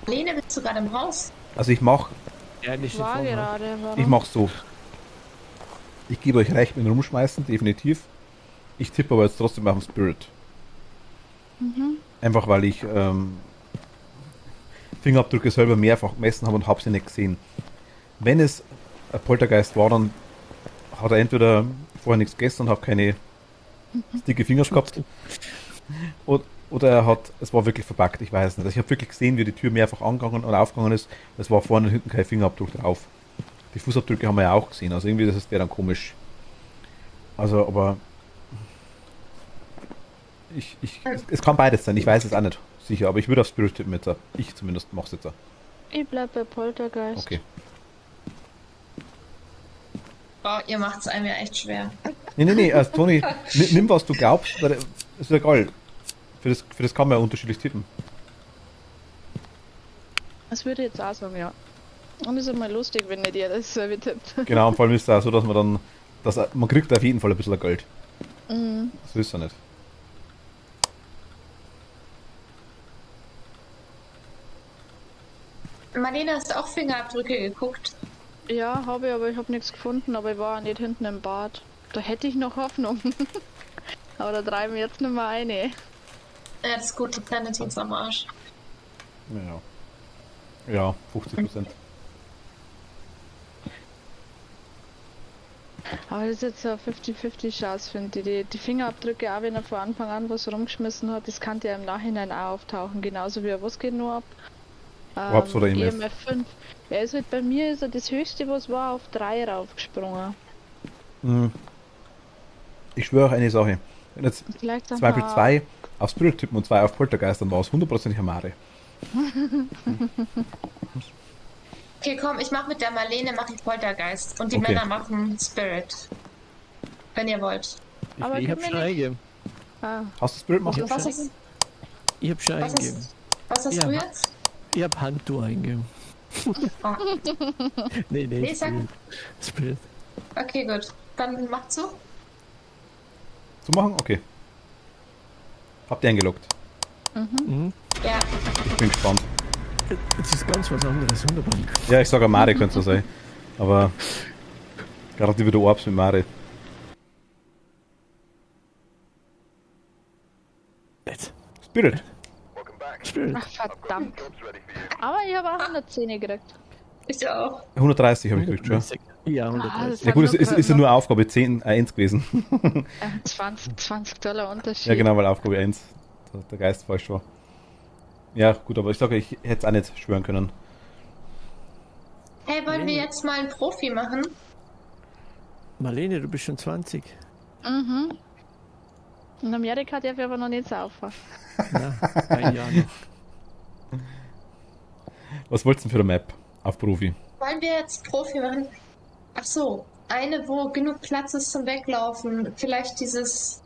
Marlene, bist du gerade im Haus? also ich mach Ehrliche War Vorhaut. gerade. Warum? Ich mach's so. Ich gebe euch recht mit dem Rumschmeißen, definitiv. Ich tippe aber jetzt trotzdem auf den Spirit. Einfach weil ich Fingerabdrücke selber mehrfach gemessen habe und habe sie nicht gesehen. Wenn es ein Poltergeist war, dann hat er entweder vorher nichts gegessen und hat keine dicke Finger gehabt. Oder es war wirklich verpackt, ich weiß nicht. Also ich habe wirklich gesehen, wie die Tür mehrfach angegangen und aufgegangen ist. Es war vorne und hinten kein Fingerabdruck drauf. Die Fußabdrücke haben wir ja auch gesehen, also irgendwie das wäre dann komisch. Also, aber es kann beides sein, ich weiß es auch nicht sicher, aber ich würde auf Spirit tippen jetzt. Ich zumindest mach's jetzt. Ich bleib bei Poltergeist. Okay. Oh, ihr macht es einem ja echt schwer. Nee, also Toni, nimm was du glaubst, weil ist egal. Für das kann man ja unterschiedlich tippen. Das würde ich jetzt auch sagen, ja. Und ist immer lustig, wenn nicht ihr das tippt. Genau, und vor allem ist es auch so, dass man dann, man kriegt auf jeden Fall ein bisschen Geld. Mhm. So ist es ja nicht. Marlene, hast du auch Fingerabdrücke geguckt? Ja, habe ich, aber ich habe nichts gefunden, aber ich war nicht hinten im Bad. Da hätte ich noch Hoffnung. Aber da treiben wir jetzt nicht mehr eine. Ja, das ist gut, die Planet ist am Arsch. Ja, 50%. Aber das ist jetzt so eine 50-50 Chance, finde ich. Die Fingerabdrücke, auch wenn er von Anfang an was rumgeschmissen hat, das kann ja im Nachhinein auch auftauchen. Genauso wie er was geht nur ab. Orbs oder EMF? EMF 5. Ja, ist halt bei mir ist er das höchste, was war, auf 3 raufgesprungen. Ich schwöre auch eine Sache. Wenn jetzt Vielleicht zum Beispiel 2 auf Spirit tippen und 2 auf Poltergeist, dann war es 100% Hamare. Okay, komm, ich mach mit der Marlene Poltergeist und die Okay. Männer machen Spirit. Wenn ihr wollt. Aber Ich hab gib schon mir nicht. eingegeben. Ah, Hast du Spirit machen? Ja. Was hast, Ich hab schon was eingegeben. was hast Ja, du ma- jetzt? Ich hab Handtuch eingegeben. Ah, Nee, Nee, sag- Spirit. Spirit. okay, gut. Dann mach zu. Zu machen? Okay. Habt ihr eingeloggt? Mhm. Ja. Ich bin gespannt. Jetzt ist ganz was anderes, wunderbar. Ja, ich sage Mare könnte es sein. Aber gerade wieder Orbs mit Mare. Jetzt. Spirit. Welcome back. Spirit. ach verdammt. Jobs ready for you. Aber ich habe auch 110 gekriegt. Ich auch. 130 habe ich gekriegt schon. Ja, Ah, 130. das Ja gut, es hat ist ja nur Aufgabe 10, 1 gewesen. 20 Dollar Unterschied. Ja genau, weil Aufgabe 1 der Geist falsch war. Ja gut, aber ich sage, ich hätte es auch nicht schwören können. Hey, wollen wir jetzt mal einen Profi machen? Marlene, du bist schon 20. Mhm. In Amerika darf ich aber noch nicht saufen. Ja, ein Jahr noch. Was wolltest du denn für eine Map auf Profi? Wollen wir jetzt Profi machen? Ach so, eine, wo genug Platz ist zum Weglaufen. Vielleicht dieses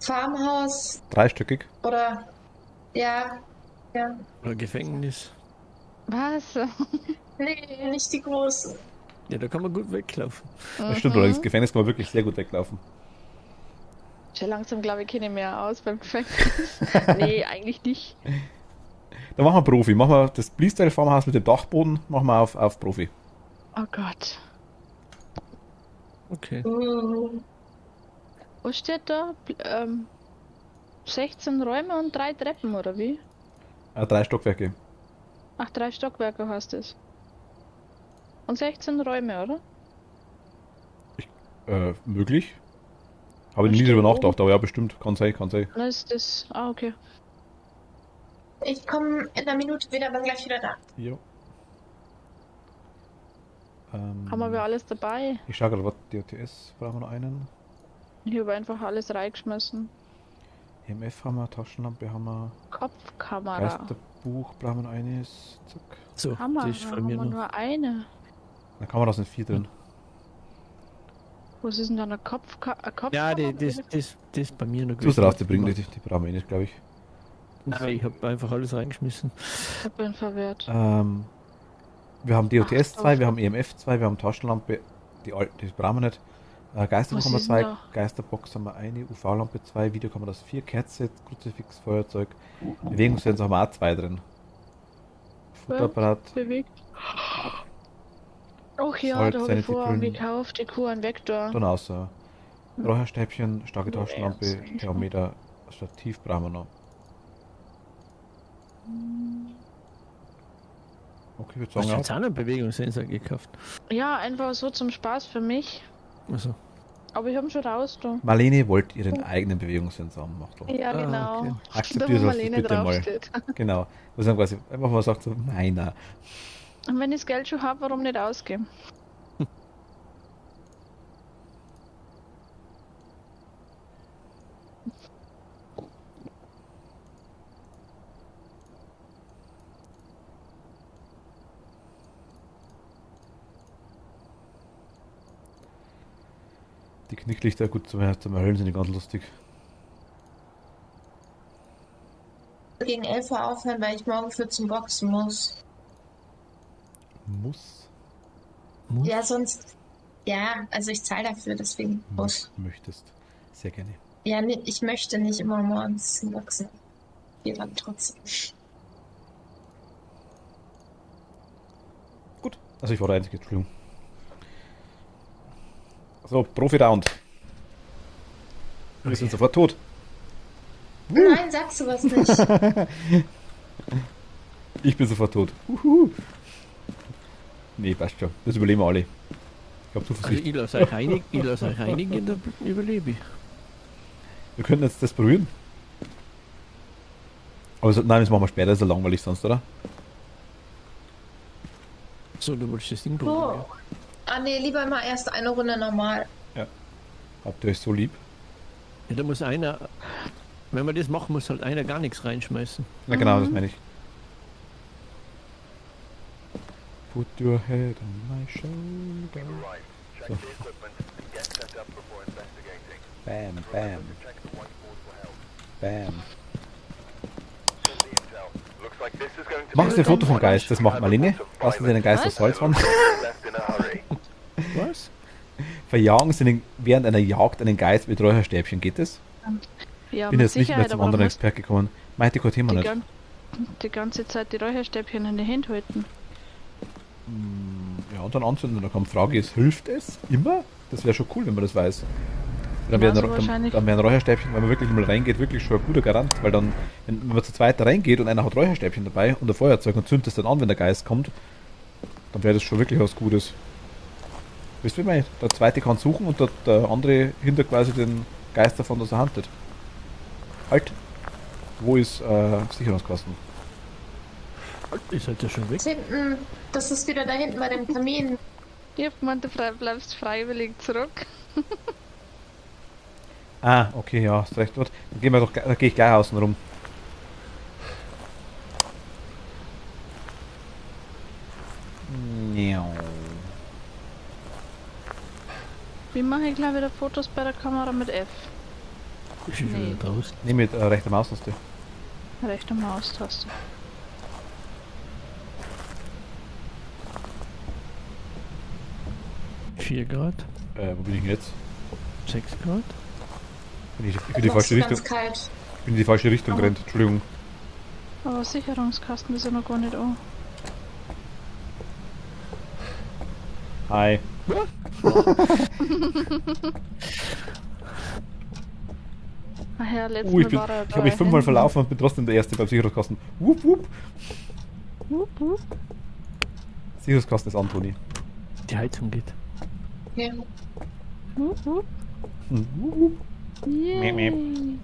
Farmhaus Dreistöckig? oder ja, ja. Oder Gefängnis. Was? Nee, nicht die große. Ja, da kann man gut weglaufen. Das stimmt, oder das Gefängnis kann man wirklich sehr gut weglaufen. Schon langsam glaube ich kenne ich mehr aus beim Gefängnis. Nee, eigentlich nicht. Dann machen wir Profi. Machen wir das Bleastyle Farmhaus mit dem Dachboden, machen wir auf Profi. Oh Gott. Okay. Was steht da? 16 Räume und 3 Treppen, oder wie? 3 Stockwerke. Ach, 3 Stockwerke hast es. Und 16 Räume, oder? Möglich. Habe ich nie Stimmt. drüber nachgedacht, aber ja, bestimmt. Kann sein, kann sein. Dann ist das. Ah, okay. Ich komme in einer Minute wieder, bin gleich wieder da. Ja. Haben wir alles dabei? Ich schaue gerade, was DOTS brauchen wir noch einen. Ich habe einfach alles reingeschmissen. EMF haben wir, Taschenlampe haben wir, Kopfkamera. Geisterbuch brauchen wir noch eines. Zack. So, Hammer, das ist da von haben mir wir noch. nur eine. Dann kann man das in 4 drin. Was ist denn da eine Kopfkamera? Ja, das ist bei mir noch So ist rauszubringen, die brauchen wir eh nicht, glaube ich. Nein, ich habe einfach alles reingeschmissen. Ich bin verwirrt. Wir haben DOTS Ach, 2, wir haben EMF 2, wir haben Taschenlampe, die alte, die brauchen wir nicht. Geisterbuch Was haben wir ist 2, denn da? Geisterbox haben wir eine, UV-Lampe 2, Videokamera 4, Kerze, Kruzifix, Feuerzeug, Bewegungssensor haben wir auch 2 drin. Futterapparat, Bewegt. Ach ja, Salz, da habe ich vorher Sanity-Pillen. gekauft, die Kuh ein Vektor. dann außer Räucherstäbchen, starke Ja, Taschenlampe, das ist Thermometer, Stativ brauchen wir noch. Okay, ich würde Hast sagen, du ja. jetzt auch einen Bewegungssensor gekauft? Ja, einfach so zum Spaß für mich. Also, Aber ich habe ihn schon raus, du. Marlene wollte ihren eigenen Bewegungssensor haben, macht doch. Ja, Ah, genau. okay. Da Akzeptiert wo das Marlene bitte mal. draufsteht. Genau. Was dann quasi einfach mal sagt so, meiner. Und wenn ich das Geld schon habe, warum nicht ausgeben? Die Knicklichter, gut, zum Erhöhen sind die ganz lustig. Gegen 11 Uhr aufhören, weil ich morgen für zum Boxen muss. Muss, Ja, sonst. Ja, also ich zahle dafür, deswegen muss. möchtest. Sehr gerne. Ja, nee, ich möchte nicht immer morgens zum Boxen. Wir dann trotzdem. Gut. Also ich war der Einzige, Entschuldigung. So, Profi-Round. Wir sind sofort tot. Nein, sagst du was nicht. Ich bin sofort tot. Uhu. Nee, passt schon. Das überleben wir alle. Ich glaube, also Zuversicht. ich lasse euch einigen, dann überlebe ich. Wir könnten jetzt das probieren. Aber so, nein, das machen wir später, das ist ja langweilig sonst, oder? So, du wolltest das Ding Oh. probieren. Ah, nee, lieber mal erst eine Runde normal. Habt ihr euch so lieb? Ja, da muss einer, wenn wir das machen, muss halt einer gar nichts reinschmeißen. Na genau, das meine ich. Put your head on my shoulder. Right. Check So. the equipment and get set up before investigating. Bam, bam, Check the whiteboard for help. bam. Send the intel. Looks like this is going to Machen be Sie ein Foto vom Geist, das macht Marlene. Lassen Sie den Geist aus Holz ran. left in a hurry. Was? Verjagen Sie während einer Jagd einen Geist mit Räucherstäbchen. Geht das? Ja, Bin mit jetzt nicht mehr Sicherheit, zum aber anderen du musst Expert gekommen. Meinte kein Thema die, nicht. die ganze Zeit die Räucherstäbchen in der Hand halten. Ja, und dann anzünden. Dann kommt die Frage, hilft es immer? Das wäre schon cool, wenn man das weiß. Dann Ja, wären, so wahrscheinlich. dann wären Räucherstäbchen, wenn man wirklich mal reingeht, wirklich schon ein guter Garant. Weil dann, wenn man zu zweit da reingeht und einer hat Räucherstäbchen dabei und ein Feuerzeug und zündet es dann an, wenn der Geist kommt, dann wäre das schon wirklich was Gutes. Wisst ihr, wie ich meine? Der zweite kann suchen und der andere hinter quasi den Geist davon, dass er handelt. Halt! Wo ist Sicherungskasten? Ist halt ja schon weg. Das hinten, das ist wieder da hinten bei dem Kamin. Ich hab gemeint, du bleibst freiwillig zurück. Ah, okay, ja, hast recht. Gut. Dann gehen wir doch, da gehe ich gleich außen rum. Miau. Wie mache ich gleich wieder Fotos bei der Kamera mit F? Ist schon Nee. wieder draußen. Nee, mit rechter Maustaste. Rechte Maustaste. Vier Grad, Wo bin ich denn jetzt? 6 Grad. Ich bin die Noch falsche so Richtung. ganz kalt. Ich bin in die falsche Richtung gerannt. Entschuldigung. Aber Sicherungskasten ist ja noch gar nicht an. Hi. Ach ja, letztes Ich Mal war er habe da mich 5-mal hinten. verlaufen und bin trotzdem der Erste beim Sicherungskasten. Wupp, wupp. Wupp, wupp. Sicherungskasten ist an, Toni. Die Heizung geht. Ja. Wupp, wupp. Wupp, wupp. Miep, miep. Yay.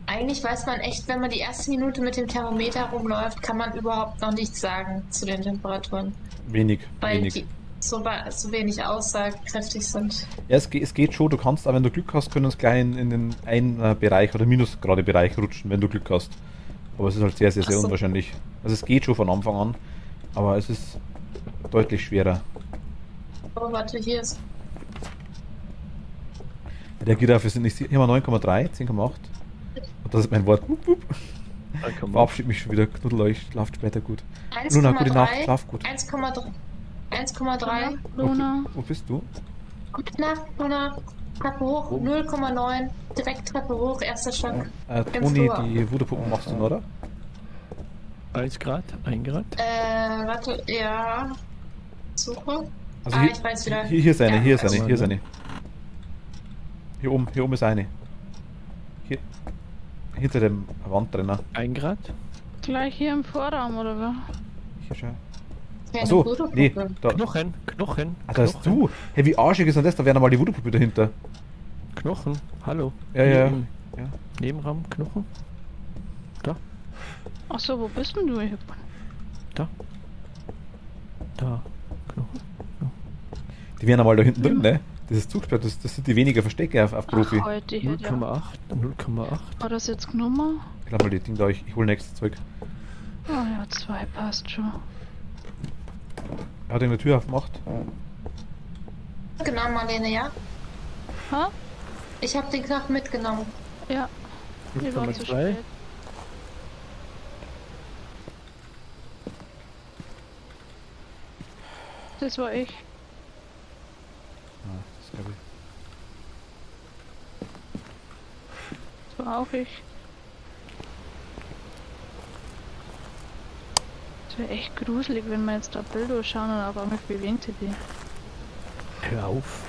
Eigentlich weiß man echt, wenn man die erste Minute mit dem Thermometer rumläuft, kann man überhaupt noch nichts sagen zu den Temperaturen. Wenig, Weil wenig. die so wenig aussagekräftig sind. Ja, es geht schon. Du kannst, aber wenn du Glück hast, können uns gleich in den einen Bereich oder Minusgrade-Bereich rutschen, wenn du Glück hast. Aber es ist halt sehr, sehr, sehr Ach so. unwahrscheinlich. Also es geht schon von Anfang an, aber es ist deutlich schwerer. Oh, warte, hier ist. Bei der Giraffe sind nicht... Hier haben wir 9,3, 10,8. Und das ist mein Wort. Wupp, wupp. Verabschied mich schon wieder. Knuddel euch. Schlaft später gut. Luna, gute Nacht. Schlaf gut. 1,3. 1,3. Luna. Wo bist du? Gute Nacht, Luna. Treppe hoch, 0,9. Direkt Treppe hoch, erster Stock. Toni, Flur. die Voodoo-Puppen machst du, oder? 1 Grad, 1 Grad. Warte, ja. Suche. Also Ich weiß wieder. Hier ist eine, Ja, hier ist also- eine, hier ist eine. Hier oben ist eine. Hier. Hinter dem Wandtrenner. 1 Grad. Gleich hier im Vorraum, oder was? Hier schau. Keine Achso, Voodoo-Puppe. nee, da. Knochen. Ah, da ist du. Hey, wie arschig ist denn das? Da wäre nochmal die Voodoo-Puppe dahinter. Knochen. Hallo. Ja, Hier ja. im Ja. Nebenraum, Knochen. Ach so, wo bist denn du? Ich hab- Da. Knochen. Die wären einmal da hinten drin, ne? Das ist zugesperrt, das sind die weniger Verstecke auf Profi. Ach, heute, ich hätte ja. 0,8. 0,8. War das jetzt genommen? Ich glaube mal die Ding da, ich hole nächstes Zeug. Oh ja, 2 passt schon. Er hat eine Tür aufgemacht. Genau, Marlene, ja? Ha? Ich habe den Knochen mitgenommen. Ja. Ich war zu 0,2. spät. Das war ich. Ah, das glaube ich. Das war auch ich. Das wäre echt gruselig, wenn wir jetzt da Bilder schauen und auf einmal bewegen sie die. Hör auf.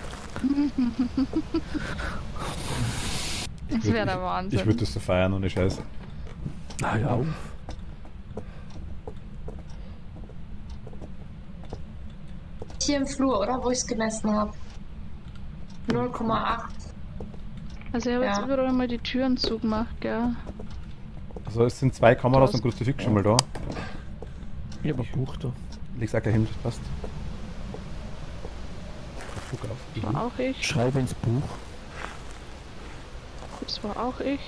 Das wäre der Wahnsinn. Ich würde das so feiern, ohne Scheiß. Hör auf. Hier im Flur, oder? Wo ich es gemessen habe. 0,8. Also ich habe jetzt Ja. überall mal die Türen zugemacht, gell? Also es sind 2 Kameras Das- und Kruzifix schon mal da. Ich hab ein Buch da. Leg's auch gleich hin, passt. Guck auf. Das war auch ich. Schreibe ins Buch. Das war auch ich.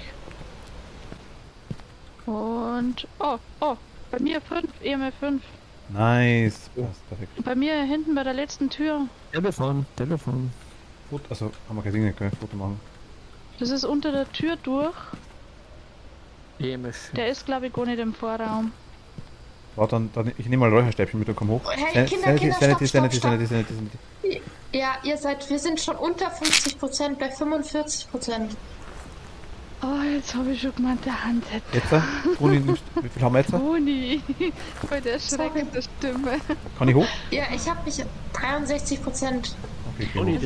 Und... Oh, bei mir 5, EMF 5. Nice. Passt, perfekt. Bei mir hinten bei der letzten Tür. Telefon. Foto, also haben wir kein Ding, können wir Foto machen. Das ist unter der Tür durch. EMF. Der ist, glaube ich, gar nicht im Vorraum. Warte, dann ich nehme mal ein Räucherstäbchen mit und komm hoch. Hey, Kinder, Sanity, stopp. Sanity. Ja, wir sind schon unter 50%, bei 45%. Oh, jetzt habe ich schon gemeint, der Hand hätte. Jetzt, Toni, wie viel haben wir jetzt? Toni, bei der schreckende Stimme. Kann ich hoch? Ja, ich habe mich 63%. Okay, ich geh Toni, hoch.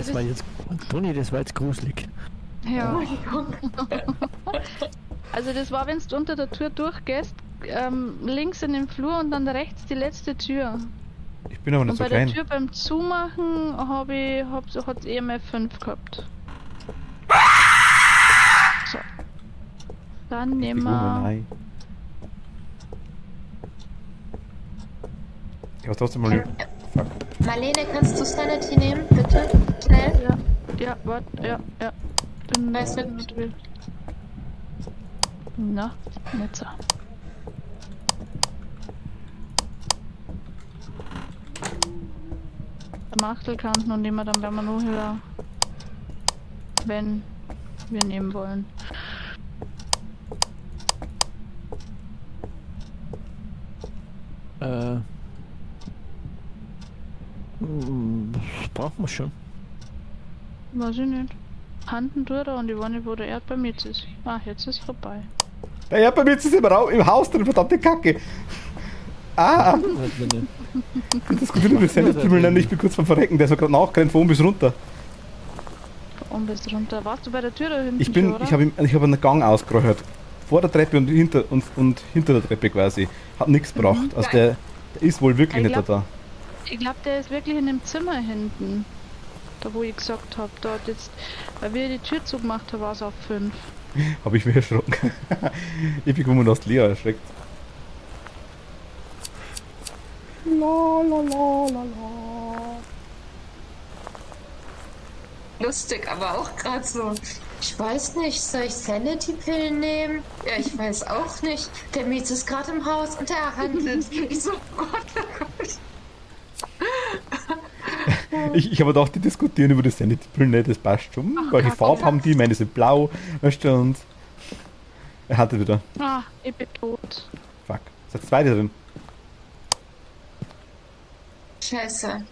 das war jetzt gruselig. Ja. Also das war, wenn du unter der Tür durchgehst, links in den Flur und dann rechts die letzte Tür. Ich bin aber nicht Und so bei der klein. Tür beim Zumachen hat's EMF 5 gehabt. So. Dann Die nehmen Blume, wir... nein. Ich hab's trotzdem mal lieb. Fuck. Marlene, kannst du Sanity nehmen, bitte? Schnell. Ja, warte, ja. Bin Weißt du- nicht will. Na, nicht so. Der Machtelkanten und nehmen wir dann, wenn wir nur höher, wenn wir nehmen wollen. Das brauchen wir schon. Weiß ich nicht. Handen tut er und ich weiß nicht, wo der Erdbeer jetzt ist. Ah, jetzt ist vorbei. Der Erdbeerwitz ist im Haus drin, verdammte Kacke. Ah, ich diskutiere über Sanity-Pimmel, ich bin kurz vom Verrecken, der ist gerade nachgerannt von oben bis runter. Von oben bis runter. Warst du bei der Tür da hinten Ich habe einen Gang ausgeräuchert. Vor der Treppe und hinter der Treppe quasi. Hat nichts gebracht. Also der ist wohl wirklich Ich nicht da. Ich glaube, der ist wirklich in dem Zimmer hinten. Da wo ich gesagt habe, dort jetzt, weil wir die Tür zugemacht haben, war es auf 5. Habe ich mich erschrocken. Ich bin gekommen und hast Lea erschreckt. Lustig, aber auch gerade so. Ich weiß nicht, soll ich Sanity-Pillen nehmen? Ja, ich weiß auch nicht. Der Mietz ist gerade im Haus und er handelt. Ich so, oh Gott. Ich habe gedacht, die diskutieren über das Sanity-Pillen nicht, das passt schon. Welche Farbe haben die? Meine sind blau. Weißt du, und er hatte wieder. Ah, ich bin tot. Fuck. Seid zwei drin. Scheiße.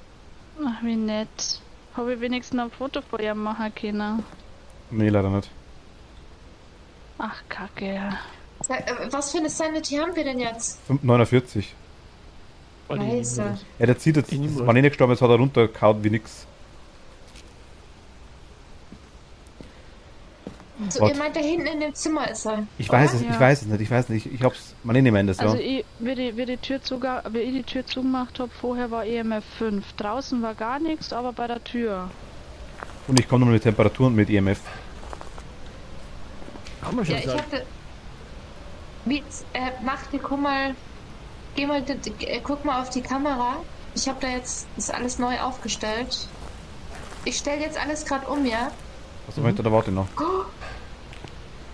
Ach, wie nett. Habe ich wenigstens ein Foto von ihr machen können. Nee, leider nicht. Ach, Kacke. Was für eine Sanity haben wir denn jetzt? 49. Scheiße. Ja, der zieht jetzt. Ich nehm Das mal. war nicht gestorben, jetzt hat er runtergehauen wie nix. So, Warte. ihr meint, da hinten in dem Zimmer ist er. Ich weiß es, Ja. ich weiß es nicht. Ich hab's. Marlene meint das, ja. Also, wie ich die Tür zugemacht habe, vorher war EMF 5. Draußen war gar nichts, aber bei der Tür. Und ich komme nur mit Temperatur und mit EMF. Kann man schon Ja, ich sagen. hatte. Mietz, guck mal auf die Kamera. Ich habe da jetzt das alles neu aufgestellt. Ich stelle jetzt alles gerade um, ja? Also weiter, da warte ich noch.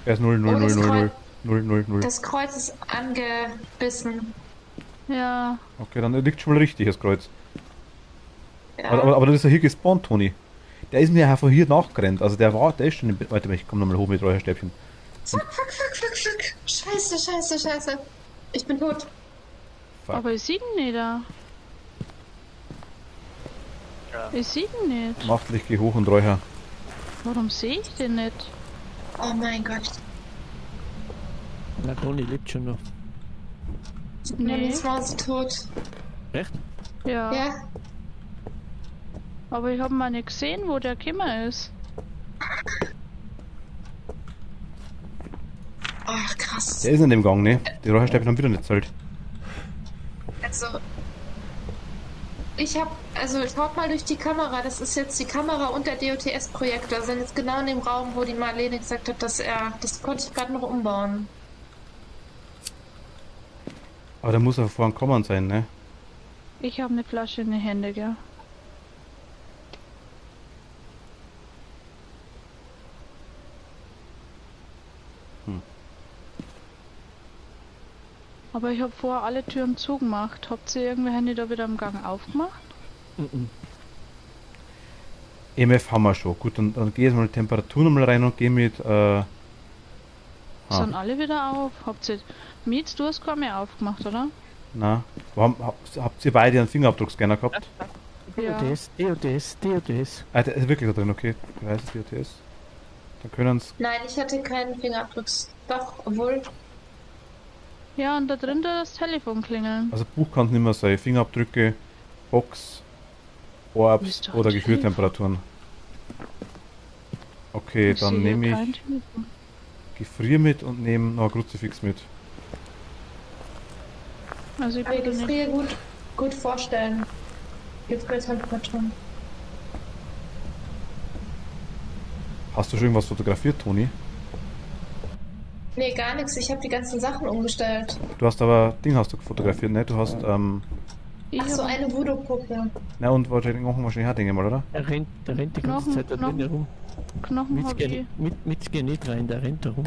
Er ist 0, 0, Oh, 0, das 0, 0, Kreuz- 0, 0, 0. Das Kreuz ist angebissen. Ja, Okay, dann liegt schon mal richtig, das Kreuz. Ja. Aber das ist ja hier gespawnt, Toni. Der ist mir ja von hier nachgerannt. Also der ist schon im Bett. Warte mal, ich komme nochmal hoch mit Räucherstäbchen. Fuck. Scheiße. Ich bin tot. Fuck. aber ich sehe ihn nicht da. Ich sehe ihn nicht. Machtlich, geh hoch und Räucher. Warum sehe ich den nicht? Oh mein Gott. Na, Toni lebt schon noch. Nee. Jetzt war sie tot. Echt? Ja. Ja. Aber ich habe mal nicht gesehen, wo der Kimmer ist. Ach, krass. Der ist in dem Gang, ne? Die Räucherstäbchen haben wieder nicht zählt. Also. Schaut mal durch die Kamera. Das ist jetzt die Kamera und der DOTS-Projektor. Sind jetzt genau in dem Raum, wo die Marlene gesagt hat, das konnte ich gerade noch umbauen. Aber da muss er vorhin kommen sein, ne? Ich habe eine Flasche in den Händen, gell? Aber ich habe vorher alle Türen zugemacht. Habt ihr irgendwelche da wieder im Gang aufgemacht? Mhm. EMF haben wir schon. Gut, dann gehe ich jetzt mal die Temperatur nochmal rein und gehe mit. Sind alle wieder auf? Habt ihr... Mietz, du hast kaum mehr aufgemacht, oder? Na, habt ihr beide einen Fingerabdruckscanner gehabt? Ja. DOTS. Ah, der ist wirklich da drin, okay. Ich weiß es, DOTS. Dann können es. Nein, ich hatte keinen Fingerabdrucks. Doch, obwohl. Ja, und da drin da das Telefon klingeln. Also Buch kann es nicht mehr sein. Fingerabdrücke, Box, Orbs Ist doch oder ein Geschwürtemperaturen. Okay, Ich dann sehe nehme kein ich Telefon. Gefrier mit und nehme noch ein Kruzifix mit. Also ich Ich kann mir bin nicht. Gefrier gut vorstellen. Gefriertemperaturen. Hast du schon irgendwas fotografiert, Toni? Nee, gar nichts. Ich habe die ganzen Sachen umgestellt. Du hast aber hast du fotografiert, ne? Du hast, Ich Ach so, hab- eine Voodoo-Puppe. na und wahrscheinlich auch Dinge mal, oder? Der rennt die ganze Knochen, Zeit da drin Knochen. herum. Knochen hab ich. Mitz geht nicht rein, der rennt da rum.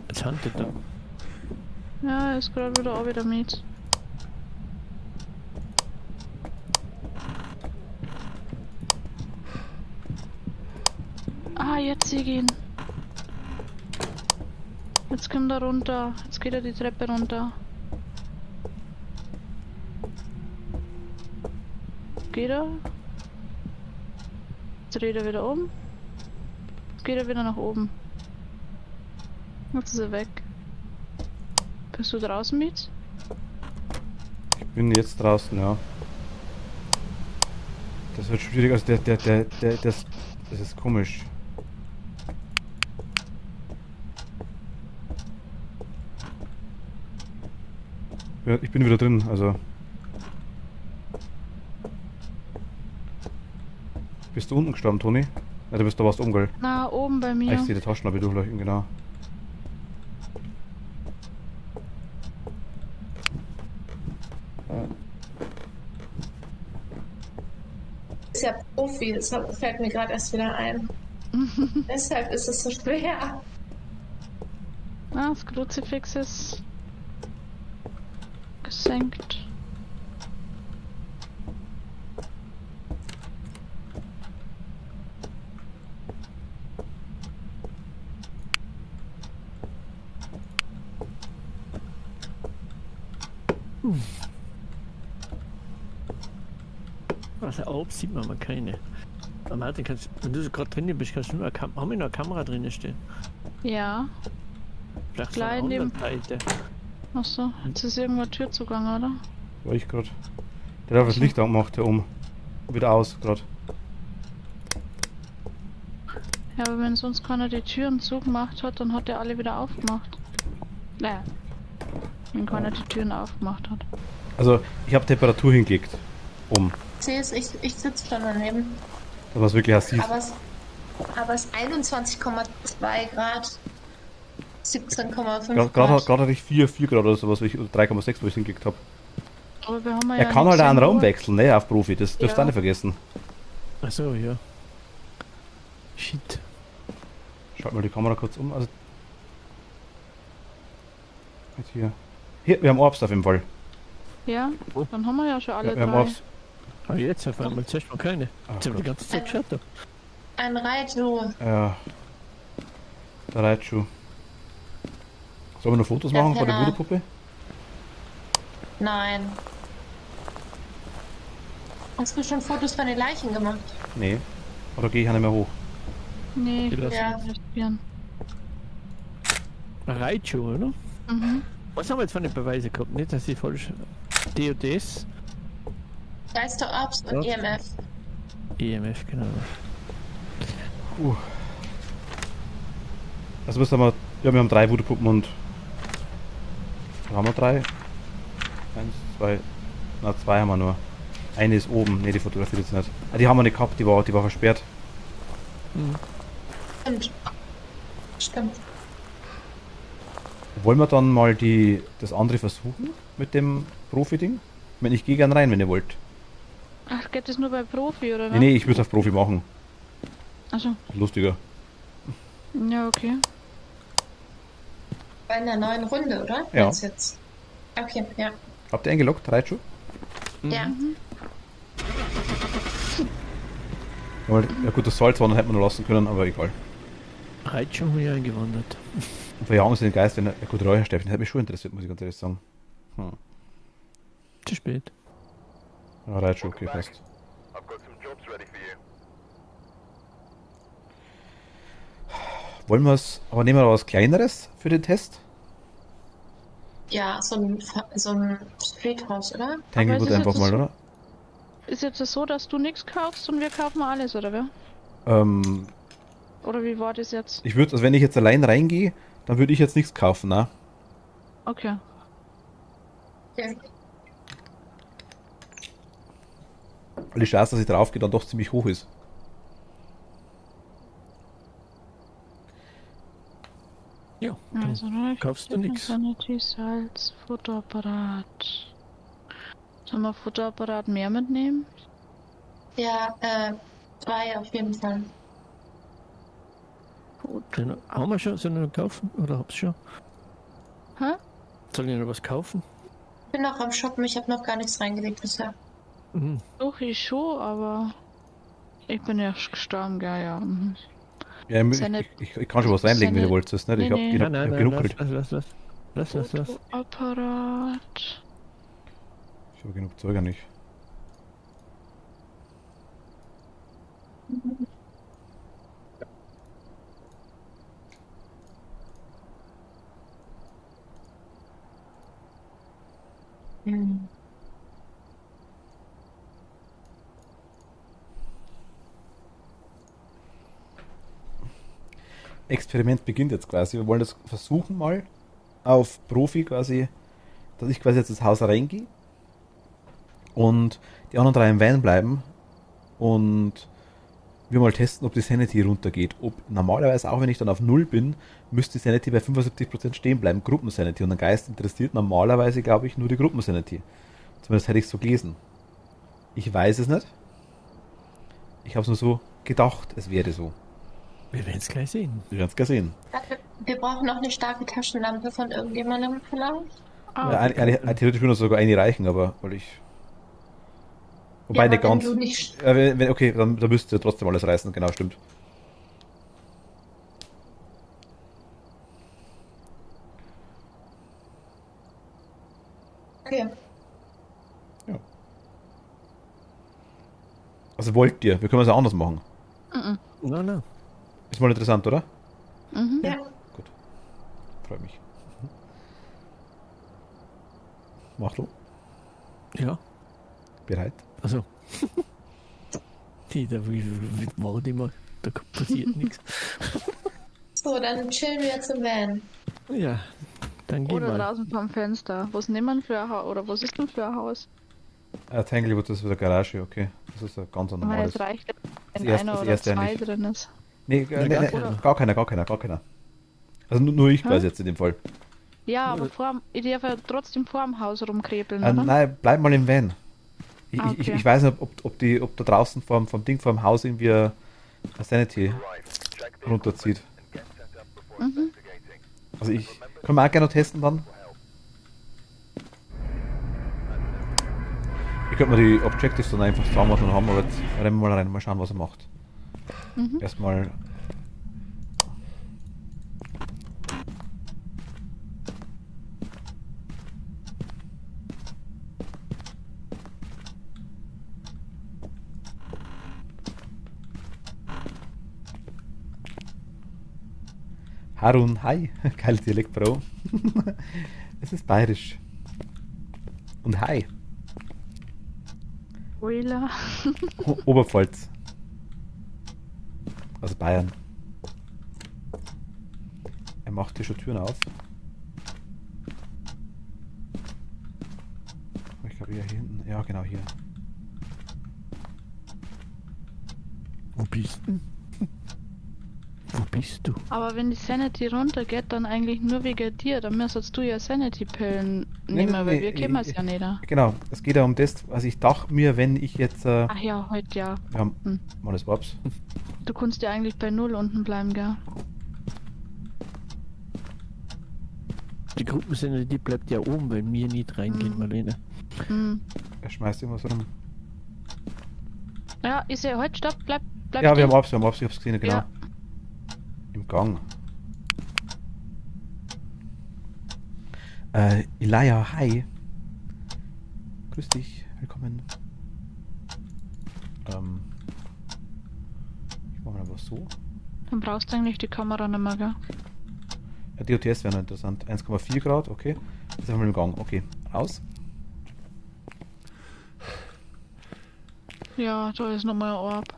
Jetzt handelt er. Ja, er ist gerade wieder auch wieder mit. Ah, jetzt sehe ich ihn. Jetzt kommt er runter. Jetzt geht er die Treppe runter. Geht er? Jetzt dreht er wieder um. Jetzt geht er wieder nach oben. Jetzt ist er weg. Bist du draußen mit? Ich bin jetzt draußen, ja. Das wird schwierig, also das ist komisch. Ja, ich bin wieder drin, also. Bist du unten gestorben, Toni? Ja, du bist da was oben, gell? Na, oben bei Ah, mir. ich sehe die Taschenlampe durchleuchten, genau. Ist ja Profi, das fällt mir gerade erst wieder ein. Deshalb ist es so schwer. Ah, das Kruzifix ist gesenkt. Also Orb sieht man mal keine. Aber Martin, wenn du so gerade drinnen bist, kannst du nur haben wir noch eine Kamera drinnen stehen. Ja. Vielleicht so Klein eine neben- andere Seite. Achso, jetzt ist irgendwo Tür zugange, oder? War ich gerade. Der hat das Licht angemacht, hier oben. Wieder aus, gerade. Ja, aber wenn sonst keiner die Türen zugemacht hat, dann hat er alle wieder aufgemacht. Naja. Wenn keiner die Türen aufgemacht hat. Also, ich habe Temperatur hingelegt. Sehe es, ich sitze schon daneben. Dass man es wirklich auch sieht. Aber es ist 21,2 Grad. 17,5 Gerade Grad. hatte ich 4 Grad oder sowas, oder 3,6, wo ich hingelegt habe. Aber wir haben ja Er kann halt nicht auch einen 10 Raum Uhr. wechseln, ne, auf Profi. Das dürft ihr Ja. auch nicht vergessen. Achso, ja. Shit. Schaut mal die Kamera kurz um. Also jetzt hier. Hier, wir haben Orbs auf jeden Fall. Ja, Oh. dann haben wir ja schon alle Ja, wir haben drei. Orbs. Aber jetzt auf einmal zuerst mal keine. Ach Jetzt haben wir die Gott. ganze Zeit geschaut. Da. Ein Raichu. Ja. Der Reitschuh. Sollen wir noch Fotos Ja, machen von der Penner. Voodoo-Puppe? Nein. Hast du schon Fotos von den Leichen gemacht? Nee. Oder gehe ich auch nicht mehr hoch? Nee, ich Die will lassen- Ja. nicht gern. Ein Raichu, oder? Mhm. Was haben wir jetzt für eine Beweise gehabt? Nicht, dass ich falsch. DOTS, Geisterorbs und Ja. EMF. EMF, genau. Also müssen wir. Ja, wir haben 3 Voodoo-Puppen und. Da haben wir 3. 1, 2. Na, 2 haben wir nur. Eine ist oben. Ne, die fotografiert jetzt nicht. Ah, die haben wir nicht gehabt, die war versperrt. Stimmt. Stimmt. Wollen wir dann mal das andere versuchen mit dem Profi-Ding? Ich meine, ich gehe gern rein, wenn ihr wollt. Ach, geht das nur bei Profi, oder? Nee, nee, ich würde es auf Profi machen. Also, Lustiger. ja, okay. Bei einer neuen Runde, oder? Ja. Meinst du jetzt? Okay, ja. Habt ihr eingeloggt, Raichu? Ja. Ja gut, das Salz hätte man nur lassen können, aber egal. Reitsch schon hier eingewandert. Und verjagen sie den Geist, wenn er. Ja gut, Räucherstäbchen, das hat mich schon interessiert, muss ich ganz ehrlich sagen. Zu spät. Ja, Raichu, okay, passt. I've got some jobs ready for you. Wollen wir es, aber nehmen wir was Kleineres für den Test? Ja, so ein Friedhaus, oder? Tanglewood es ist einfach jetzt mal, so- oder? Ist jetzt das so, dass du nichts kaufst und wir kaufen alles, oder wer? Oder wie war das jetzt? Ich würde, also wenn ich jetzt allein reingehe, dann würde ich jetzt nichts kaufen, ne? Okay. Okay. Weil die Chance, dass ich drauf gehe, dann doch ziemlich hoch ist. Ja, dann Also, ne, kaufst du nix. Sanity, Salz, Futterapparat. Sollen wir Futterapparat mehr mitnehmen? Ja, 2 auf jeden Fall. Gut. Den haben wir schon, sollen wir noch kaufen? Oder hab's schon? Hä? Soll ich noch was kaufen? Ich bin noch am Shoppen, ich habe noch gar nichts reingelegt bisher. Mhm. Doch, ich schon, aber ich bin erst gestorben, gell, ja. Mhm. Ja, ich kann schon was reinlegen, wenn ihr wollt. Das, nicht? Ich Nee, hab, nee. ich hab, Nein, ich hab nein, genug lass, Geld. lass. Fotoapparat. Ich habe genug Zeug nicht. Hm. Experiment beginnt jetzt quasi. Wir wollen das versuchen mal auf Profi quasi, dass ich quasi jetzt ins Haus reingehe und die anderen 3 im Van bleiben und wir mal testen, ob die Sanity runtergeht. Ob normalerweise, auch wenn ich dann auf 0 bin, müsste die Sanity bei 75% stehen bleiben, Gruppensanity. Und ein Geist interessiert normalerweise, glaube ich, nur die Gruppensanity. Zumindest hätte ich es so gelesen. Ich weiß es nicht. Ich habe es nur so gedacht, es wäre so. Wir werden es gleich sehen. Wir werden es gleich sehen. Wir brauchen noch eine starke Taschenlampe von irgendjemandem vielleicht. Ah, Ja, theoretisch würde sogar eine reichen, aber weil ich. Wobei Ja, nicht aber wenn ganz. du nicht- Okay, dann müsst ihr trotzdem alles reißen, genau, stimmt. Okay. Ja. Also wollt ihr, wir können es auch anders machen. Nein. Ist mal interessant, oder? Mhm. Ja. Gut. Freut mich. Mach du. Ja, Bereit? also. Da war immer, da passiert nichts. So, dann chillen wir jetzt im Van. Ja, dann geh Oder mal. draußen vom Fenster. Was nehmen wir für ein Haus? Oder was ist denn für ein Haus? Tanglewood, das ist wieder Garage, okay. Das ist ein ganz Weil normales. es reicht, wenn Das erste- einer das oder erste ja 2 nicht. drin ist. Nee, Ja, gar keiner. Also nur ich Hä? quasi jetzt in dem Fall. Ja, aber ich darf ja trotzdem vor dem Haus rumkrepeln, Äh, oder? nein, bleib mal im Van. Okay. Ich weiß nicht, ob da draußen vom Ding vor dem Haus irgendwie eine Sanity Right. Check the runterzieht. and get set up before Mhm. investigating. Also können wir auch gerne noch testen dann. Ich könnte mir die Objectives dann einfach sagen, was wir noch haben, aber jetzt rennen wir mal rein, mal schauen, was er macht. Mhm. Erstmal. Harun, hi, geil Dialekt, Bro. Es ist bayerisch. Und hi, Wheeler. Oberpfalz. Also Bayern. Er macht hier schon Türen auf. Ich glaube hier hinten. Ja, genau hier. Wo bist du? Wo bist du? Aber wenn die Sanity runtergeht, dann eigentlich nur wegen dir. Dann müsstest du ja Sanity-Pillen Nee, nehmen, nee, weil nee, wir kennen es ja nicht. Genau, es geht ja um das, also ich dachte mir, wenn ich jetzt. Ach ja, heute ja. Ja, Hm. mal das war's. Du kannst ja eigentlich bei 0 unten bleiben, gell? Die Gruppensense, die bleibt ja oben, weil wir nicht reingehen, Marlene. Hm. Er schmeißt irgendwas rum. Ja, ist er halt, stopp, bleib Ja, wir stehen. haben Orbs, ich hab's gesehen, genau. Ja. Im Gang. Elijah, hi. Grüß dich, willkommen. Ich mache mal was so. Dann brauchst du eigentlich die Kamera nicht mehr, gell? Ja, DOTS wäre noch interessant. 1,4 Grad, okay. Jetzt sind wir im Gang. Okay, raus. Ja, da ist nochmal ein Orb.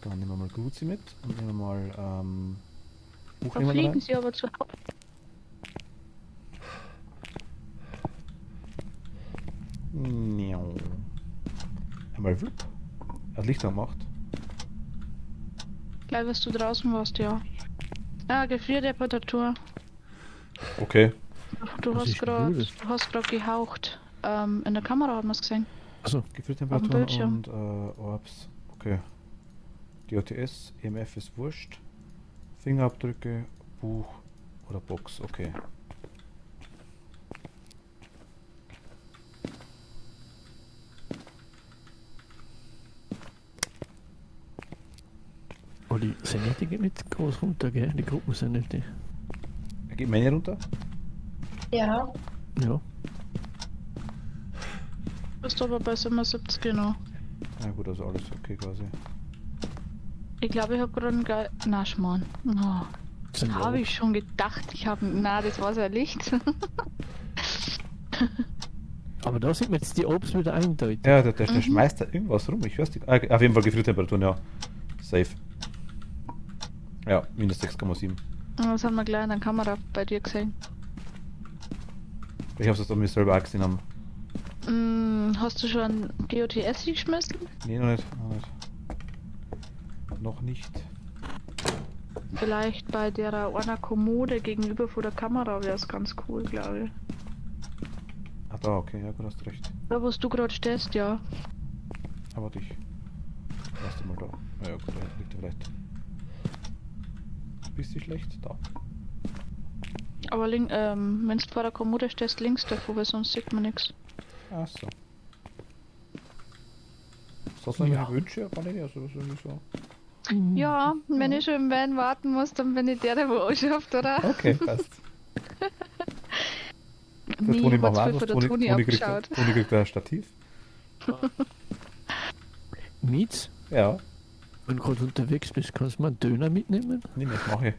Dann nehmen wir mal Gruzi mit und nehmen wir mal Da Buch nehmen wir fliegen rein. sie aber zu. Miau. Einmal Wlup. Er hat Licht gemacht. Gleich, was du draußen warst, ja. Ah, Gefriertemperatur. Okay. Du Was hast ist denn gerade das? gehaucht. In der Kamera hat man es gesehen. Also, Gefühltemperaturen Bildschirm. und Orbs. Okay. DOTS, EMF ist wurscht. Fingerabdrücke, Buch oder Box. Okay. oh, die Senete geht nicht groß runter, gell? Die Gruppensenete. Geht meine runter? Ja. Ja. Bist aber bei 77, genau. Ja gut, also alles okay quasi. Ich glaube, ich habe gerade einen geil. Na, Schmarrn. Oh, Sind habe wir ich schon gedacht. Ich habe. Na, das war so ein Licht. Aber da sieht man jetzt die Obst wieder eindeutig. Ja, der schmeißt da irgendwas rum. Ich weiß nicht. Auf jeden Fall Gefriertemperaturen, ja. Safe. Ja, minus 6,7. Das haben wir gleich in der Kamera bei dir gesehen. Ich hab's jetzt an mir selber auch gesehen haben. Hast du schon DOTS geschmissen? Nee, noch nicht. Noch nicht. Vielleicht bei der einer Kommode gegenüber vor der Kamera wäre es ganz cool, glaube ich. Ah, da, okay, ja gut, hast recht. Da, wo du gerade stehst, ja. Aber dich. Lass du mal da. Ja gut, da liegt er vielleicht. Bist du schlecht? Da. Aber wenn du vor der Kommode stehst, links davor, weil sonst sieht man nichts. Ach so. Sonst noch Ja. irgendwelche Wünsche? Kann ich nicht, also was irgendwie so. Ja, wenn ich schon im Van warten muss, dann bin ich der wo anschafft, oder? Okay, passt. Der Nie, Toni ich macht hab's auch voll was. von der Toni Kriegt, abgeschaut. Toni kriegt ein Stativ. Mietz, Ja. wenn du gerade unterwegs bist, kannst du mal einen Döner mitnehmen? Nee, das mache ich.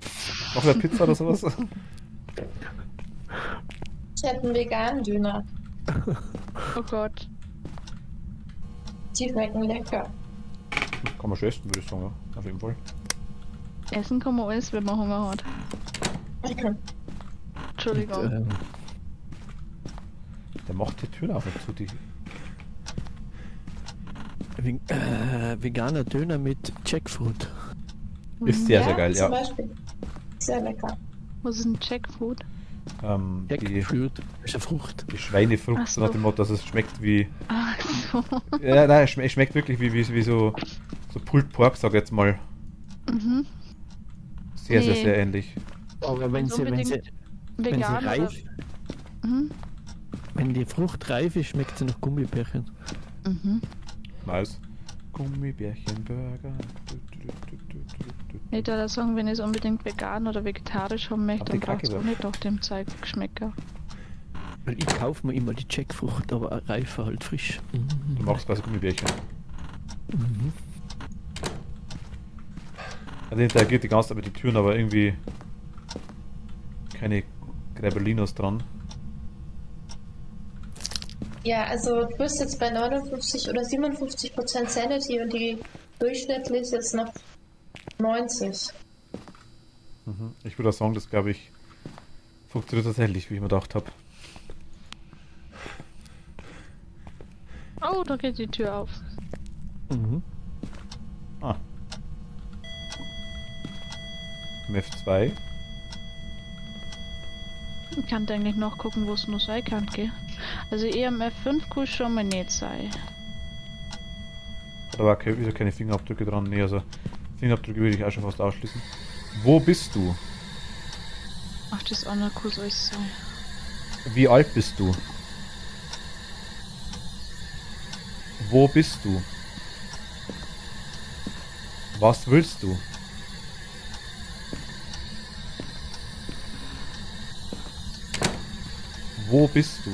Mach wieder Pizza oder sowas. Ich hätte einen veganen Döner. Oh Gott. Die schmecken lecker. Kann man schon essen, würde ich sagen, ja. Auf jeden Fall. Essen kann man alles, wenn man Hunger hat. Entschuldigung. Und, Der macht die Tür auf und zu. Die veganer Döner mit Jackfruit. ist sehr, sehr geil, Zum ja. Beispiel. Sehr lecker. Was ist ein Jackfood? Die, Jackfruit ist eine Frucht. die Schweinefrucht, Ach so so. nach dem Motto, dass es schmeckt wie. Ach so. Ja, nein, es schmeckt wirklich wie so Pulled Pork, sag ich jetzt mal. Mhm. Sehr, sehr, Nee. sehr ähnlich. Aber wenn sie Vegan oder... reif, Mhm. wenn die Frucht reif ist, schmeckt sie nach Gummibärchen. Mhm. Nice. Gummibärchenburger. Ich würde sagen, wenn ich es unbedingt vegan oder vegetarisch haben möchte, Aber dann die braucht es Kacke auch nicht nach dem Zeug Geschmäcker. Weil ich kaufe mir immer die Jackfrucht, aber reifer halt frisch. Mhm. Du machst quasi Gummibärchen. Mhm. Er interagiert die ganze Zeit mit den Türen, aber irgendwie keine Gräbelinos dran. Ja, also du bist jetzt bei 59 oder 57% Sanity und die durchschnittlich ist noch 90. Mhm. Ich würde auch sagen, das glaube ich funktioniert tatsächlich, wie ich mir gedacht habe. Oh, da geht die Tür auf. Mhm. Ah. MF2. Ich kann eigentlich nachgucken, wo es noch sein kann, gell? Also EMF 5 kann schon mal nicht sein. Hat aber auch wieder keine Fingerabdrücke dran. Nee, also Fingerabdrücke würde ich auch schon fast ausschließen. Wo bist du? Ach, das Anako soll es sein. Wie alt bist du? Wo bist du? Was willst du? Wo bist du?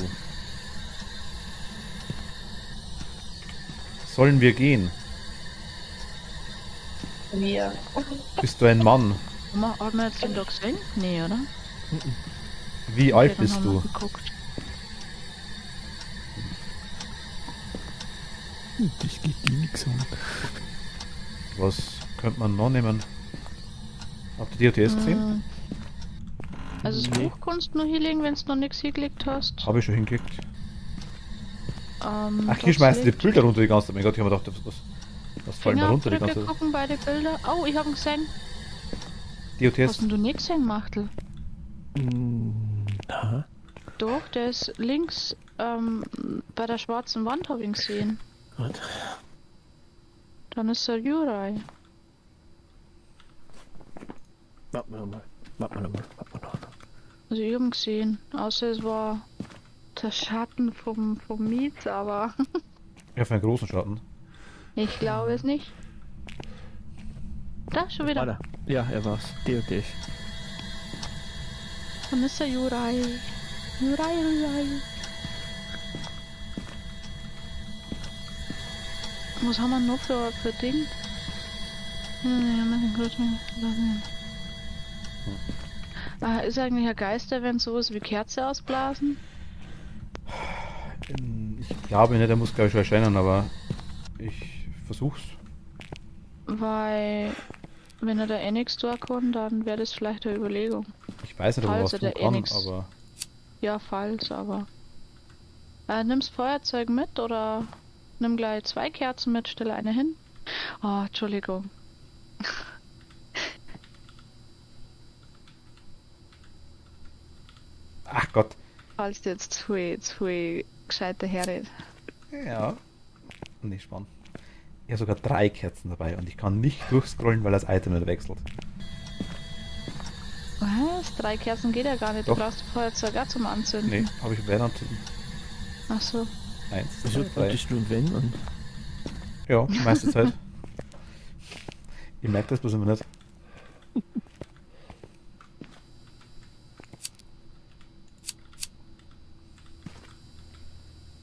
Sollen wir gehen? Wir. Bist du ein Mann? Haben wir jetzt den da gesehen? Nee, oder? Wie alt dann bist haben wir du? geguckt. Das geht die nix an. Was könnte man noch nehmen? Habt ihr DOTS gesehen? Also das Nee. Buch kannst du noch hinlegen, wenn du noch nichts hingelegt hast. Habe ich schon hingeklickt. Ach, Das hier schmeißen die liegt Bilder runter die ganze Zeit. Mein Gott, ich habe mir gedacht, was fallen da runter die ganze Fingerabdrücke Zeit? gucken bei den Bildern. Oh, ich hab ihn gesehen. Hast DOTS? denn du nicht gesehen, Machtel? Na, Doch, der ist links bei der schwarzen Wand, hab ich ihn gesehen. warte. Dann ist der Jurei. Warten wir nochmal. Warten wir nochmal. Also ich hab ihn gesehen. Außer es war der Schatten vom Miet, aber Ja, für einen großen Schatten. ich glaube es nicht. Da, schon wieder. Warte. Ja, er war's. DOTS. Dann ist der Jurei. Jurei. Was haben wir noch für Ding? Ist eigentlich ein Geisterevent sowas wie Kerze ausblasen? Ich glaube nicht, er muss glaube ich schon erscheinen, aber ich versuch's. Weil, wenn er da eh nichts tun kann, dann wäre das vielleicht eine Überlegung. Ich weiß nicht, ob er was Falls tun er da kann, nix- aber Ja, falls, aber. Nimm's Feuerzeug mit oder nimm gleich 2 Kerzen mit, stelle eine hin. Oh, Entschuldigung. ach Gott. Falls du jetzt zwei gescheite Herren. Ja. Nee, spannend. Ich habe sogar 3 Kerzen dabei und ich kann nicht durchscrollen, weil das Item nicht wechselt. Was? 3 Kerzen geht ja gar nicht. Doch. Du brauchst Feuerzeug auch zum Anzünden. Nee, habe ich während Ach so. 1, Wieso 2, 3. wolltest du und wenn? Und Ja, die meiste Zeit. Ich merke das bloß immer nicht.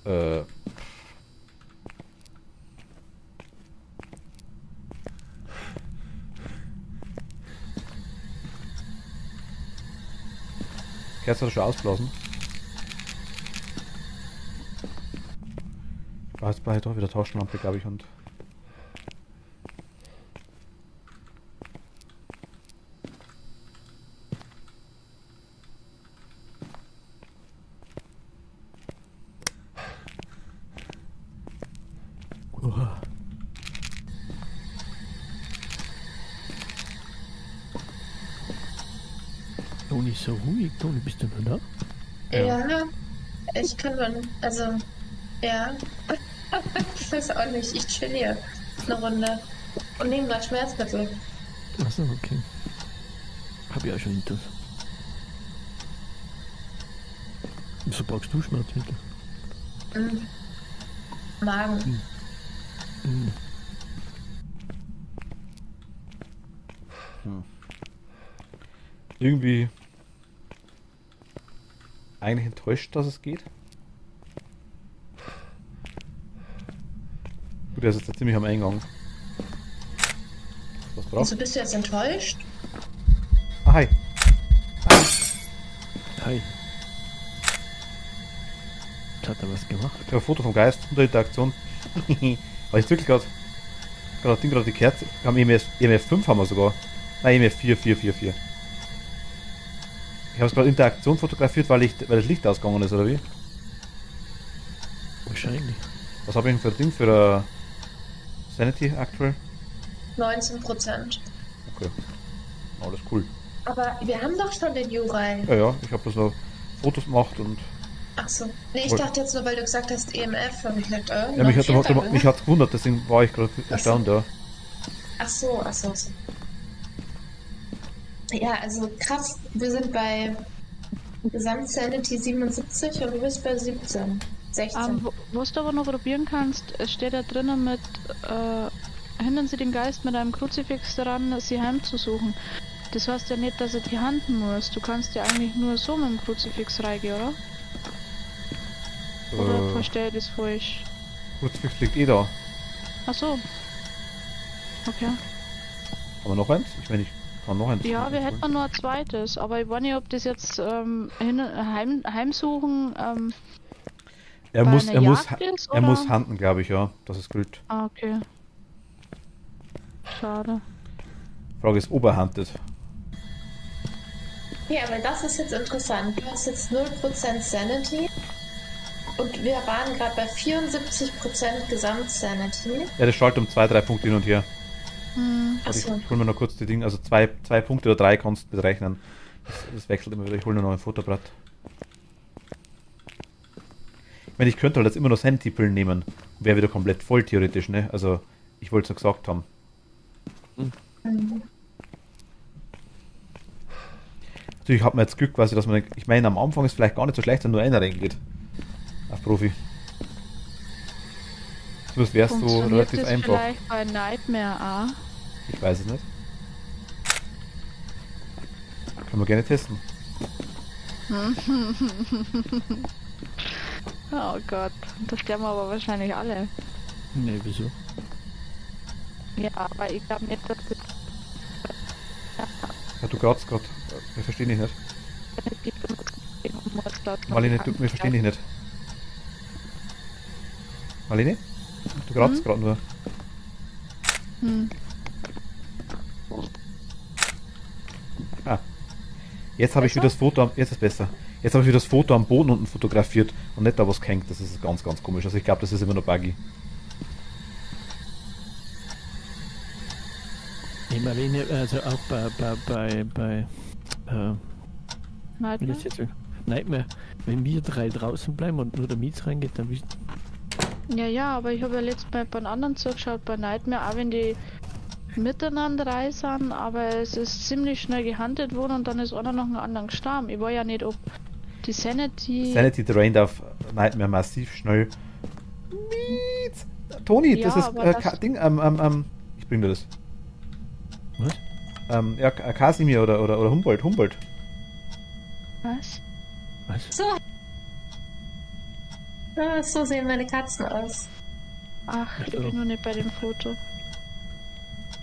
Äh. Kerze hat er schon ausblasen. War jetzt bei doch wieder Taschenlampe, glaube ich, und. Uah. Toni ist so ruhig. Toni, bist du noch da? Ja, ich kann dann, also, ja. Ich weiß auch nicht, ich chill hier eine Runde und nehme gerade Schmerzmittel. Achso, okay. Hab ich auch schon hinter. Wieso brauchst du Schmerzmittel? Magen. Hm. Irgendwie eigentlich enttäuscht, dass es geht. Gut, er ist jetzt ziemlich am Eingang. Was brauchst Wieso bist du jetzt enttäuscht? Ah, hi. Hi. Jetzt hat er was gemacht. Ich habe ein Foto vom Geist unter Interaktion. Aber ich wirklich gerade die Kerze. Wir haben EMF 5 haben wir sogar. Nein, EMF 4. Ich habe es gerade Interaktion fotografiert, weil das Licht ausgegangen ist, oder wie? Wahrscheinlich. Was habe ich denn für ein Ding für Sanity aktuell? 19%. Okay. Alles cool. Aber wir haben doch schon den Jurei. Ja, ich habe so Fotos gemacht und Ach so. Nee, ich Woll- dachte jetzt nur, weil du gesagt hast EMF und ich dachte, ja, mich noch hat gewundert, deswegen war ich gerade erstaunt, ja. Ach so. Ja, also krass, wir sind bei Gesamtsanity 77 und du bist bei 17. 16. Was du aber noch probieren kannst, es steht da drinnen mit, hindern Sie den Geist mit einem Kruzifix daran, sie heimzusuchen. Das heißt ja nicht, dass er die Hand muss. Du kannst ja eigentlich nur so mit dem Kruzifix reingehen, oder? Oder verstehe ich das falsch? Kurzfix liegt eh da. Ach so. Okay. Haben wir noch eins? Ich meine, ich kann noch eins. Ja, wir hätten nur ein zweites, aber ich weiß nicht, ob das jetzt heimsuchen Er bei muss, einer er muss, Jagd ist, er muss oder? handen, glaube ich, ja. Das ist gilt. Ah, okay. Schade. Frage ist, ob er handelt. Ja, aber das ist jetzt interessant. Du hast jetzt 0% Sanity und wir waren gerade bei 74% Gesamtsanity. Ja, das schaltet um 2-3 Punkte hin und her. Warte, Achso. ich hol mir noch kurz die Dinge. Also zwei Punkte oder 3 kannst du berechnen. Das wechselt immer wieder. Ich hole nur noch ein Fotobrett. Ich meine, ich könnte halt jetzt immer noch Sanity-Pillen nehmen. Wäre wieder komplett voll theoretisch, ne? Also, ich wollte es ja gesagt haben. Natürlich hat man jetzt Glück quasi, dass man, ich meine, am Anfang ist vielleicht gar nicht so schlecht, wenn nur einer reingeht. Auf Profi. Sonst wärst du Funktioniert relativ das einfach. vielleicht bei Nightmare auch? Ich weiß es nicht. Können wir gerne testen. Oh Gott, das sterben aber wahrscheinlich alle. Ne, wieso? Hm. Ja, aber ich glaube nicht, dass das Ja, du gratst gerade. Wir verstehen dich nicht. Marlene, wir verstehen dich nicht. Marlene? Du gratst gerade nur. Ah. Jetzt habe ich wieder das Foto jetzt ist besser. Jetzt habe ich wieder das Foto am Boden unten fotografiert und nicht da was hängt. Das ist ganz, ganz komisch. Also ich glaube, das ist immer noch buggy. Ich meine, also auch bei wie Nightmare? das jetzt so? Nightmare, wenn wir drei draußen bleiben und nur der Mietz reingeht, dann Ja, aber ich habe ja letztes Mal bei einem anderen zugeschaut, bei Nightmare, auch wenn die miteinander reisen, aber es ist ziemlich schnell gehandelt worden und dann ist einer noch einen anderen gestorben. Ich weiß ja nicht, ob die Sanity... Sanity drained auf Nightmare massiv schnell. Mietz! Toni, Ja, das ist aber das- Ding, ich bring dir das. was? Ja, Kasimir oder Humboldt. Was? Was? So. Ah, so sehen meine Katzen aus. Ach, ich bin noch nicht bei dem Foto.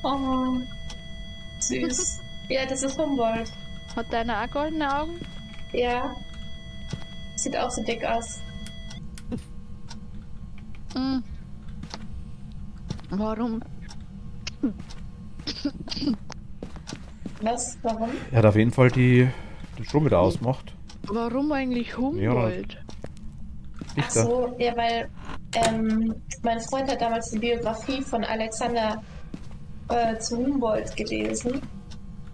Oh, süß. Ja, das ist Humboldt. Hat deiner auch goldene Augen? Ja. Sieht auch so dick aus. Mhm. Warum? Was? Warum? Er hat auf jeden Fall den Strom wieder ausgemacht. Warum eigentlich Humboldt? Ach Richter. so, ja, weil mein Freund hat damals die Biografie von Alexander zu Humboldt gelesen.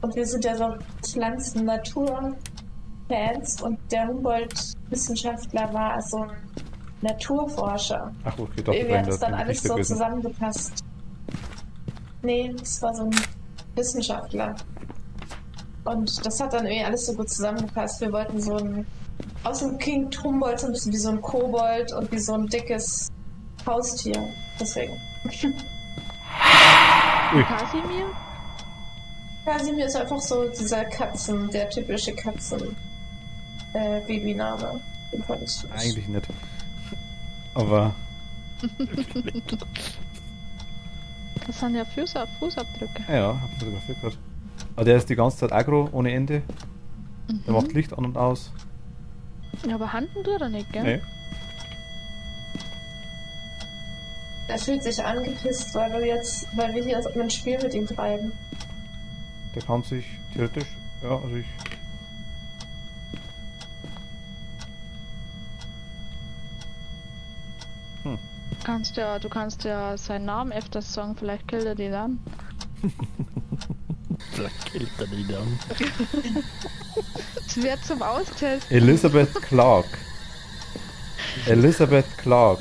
Und wir sind ja so Pflanzen-Natur-Fans und der Humboldt-Wissenschaftler war so ein Naturforscher. Ach, okay, doch, Irgendwie hat es dann bin alles Richter so gewesen. zusammengepasst. Nee, das war so ein Wissenschaftler. Und das hat dann irgendwie alles so gut zusammengepasst. Wir wollten so ein... Außerdem klingt Humboldt so ein bisschen wie so ein Kobold und wie so ein dickes Haustier. Deswegen. Ui. Kasimir? Kasimir ist einfach so der typische Babyname. Den fand ich süß. Eigentlich nicht. Aber Das sind ja Fußabdrücke. ja, hab fotografiert gerade. Aber der ist die ganze Zeit aggro, ohne Ende. Der macht Licht an und aus. Ja, aber Handen tut er nicht, gell? Nee. Er fühlt sich angepisst, weil wir hier ein Spiel mit ihm treiben. Der kann sich theoretisch, ja, also ich. Du kannst ja seinen Namen öfters sagen, vielleicht killt er die dann. Vielleicht killt er die dann. Es wird zum Austesten. Elizabeth Clark. Elizabeth Clark.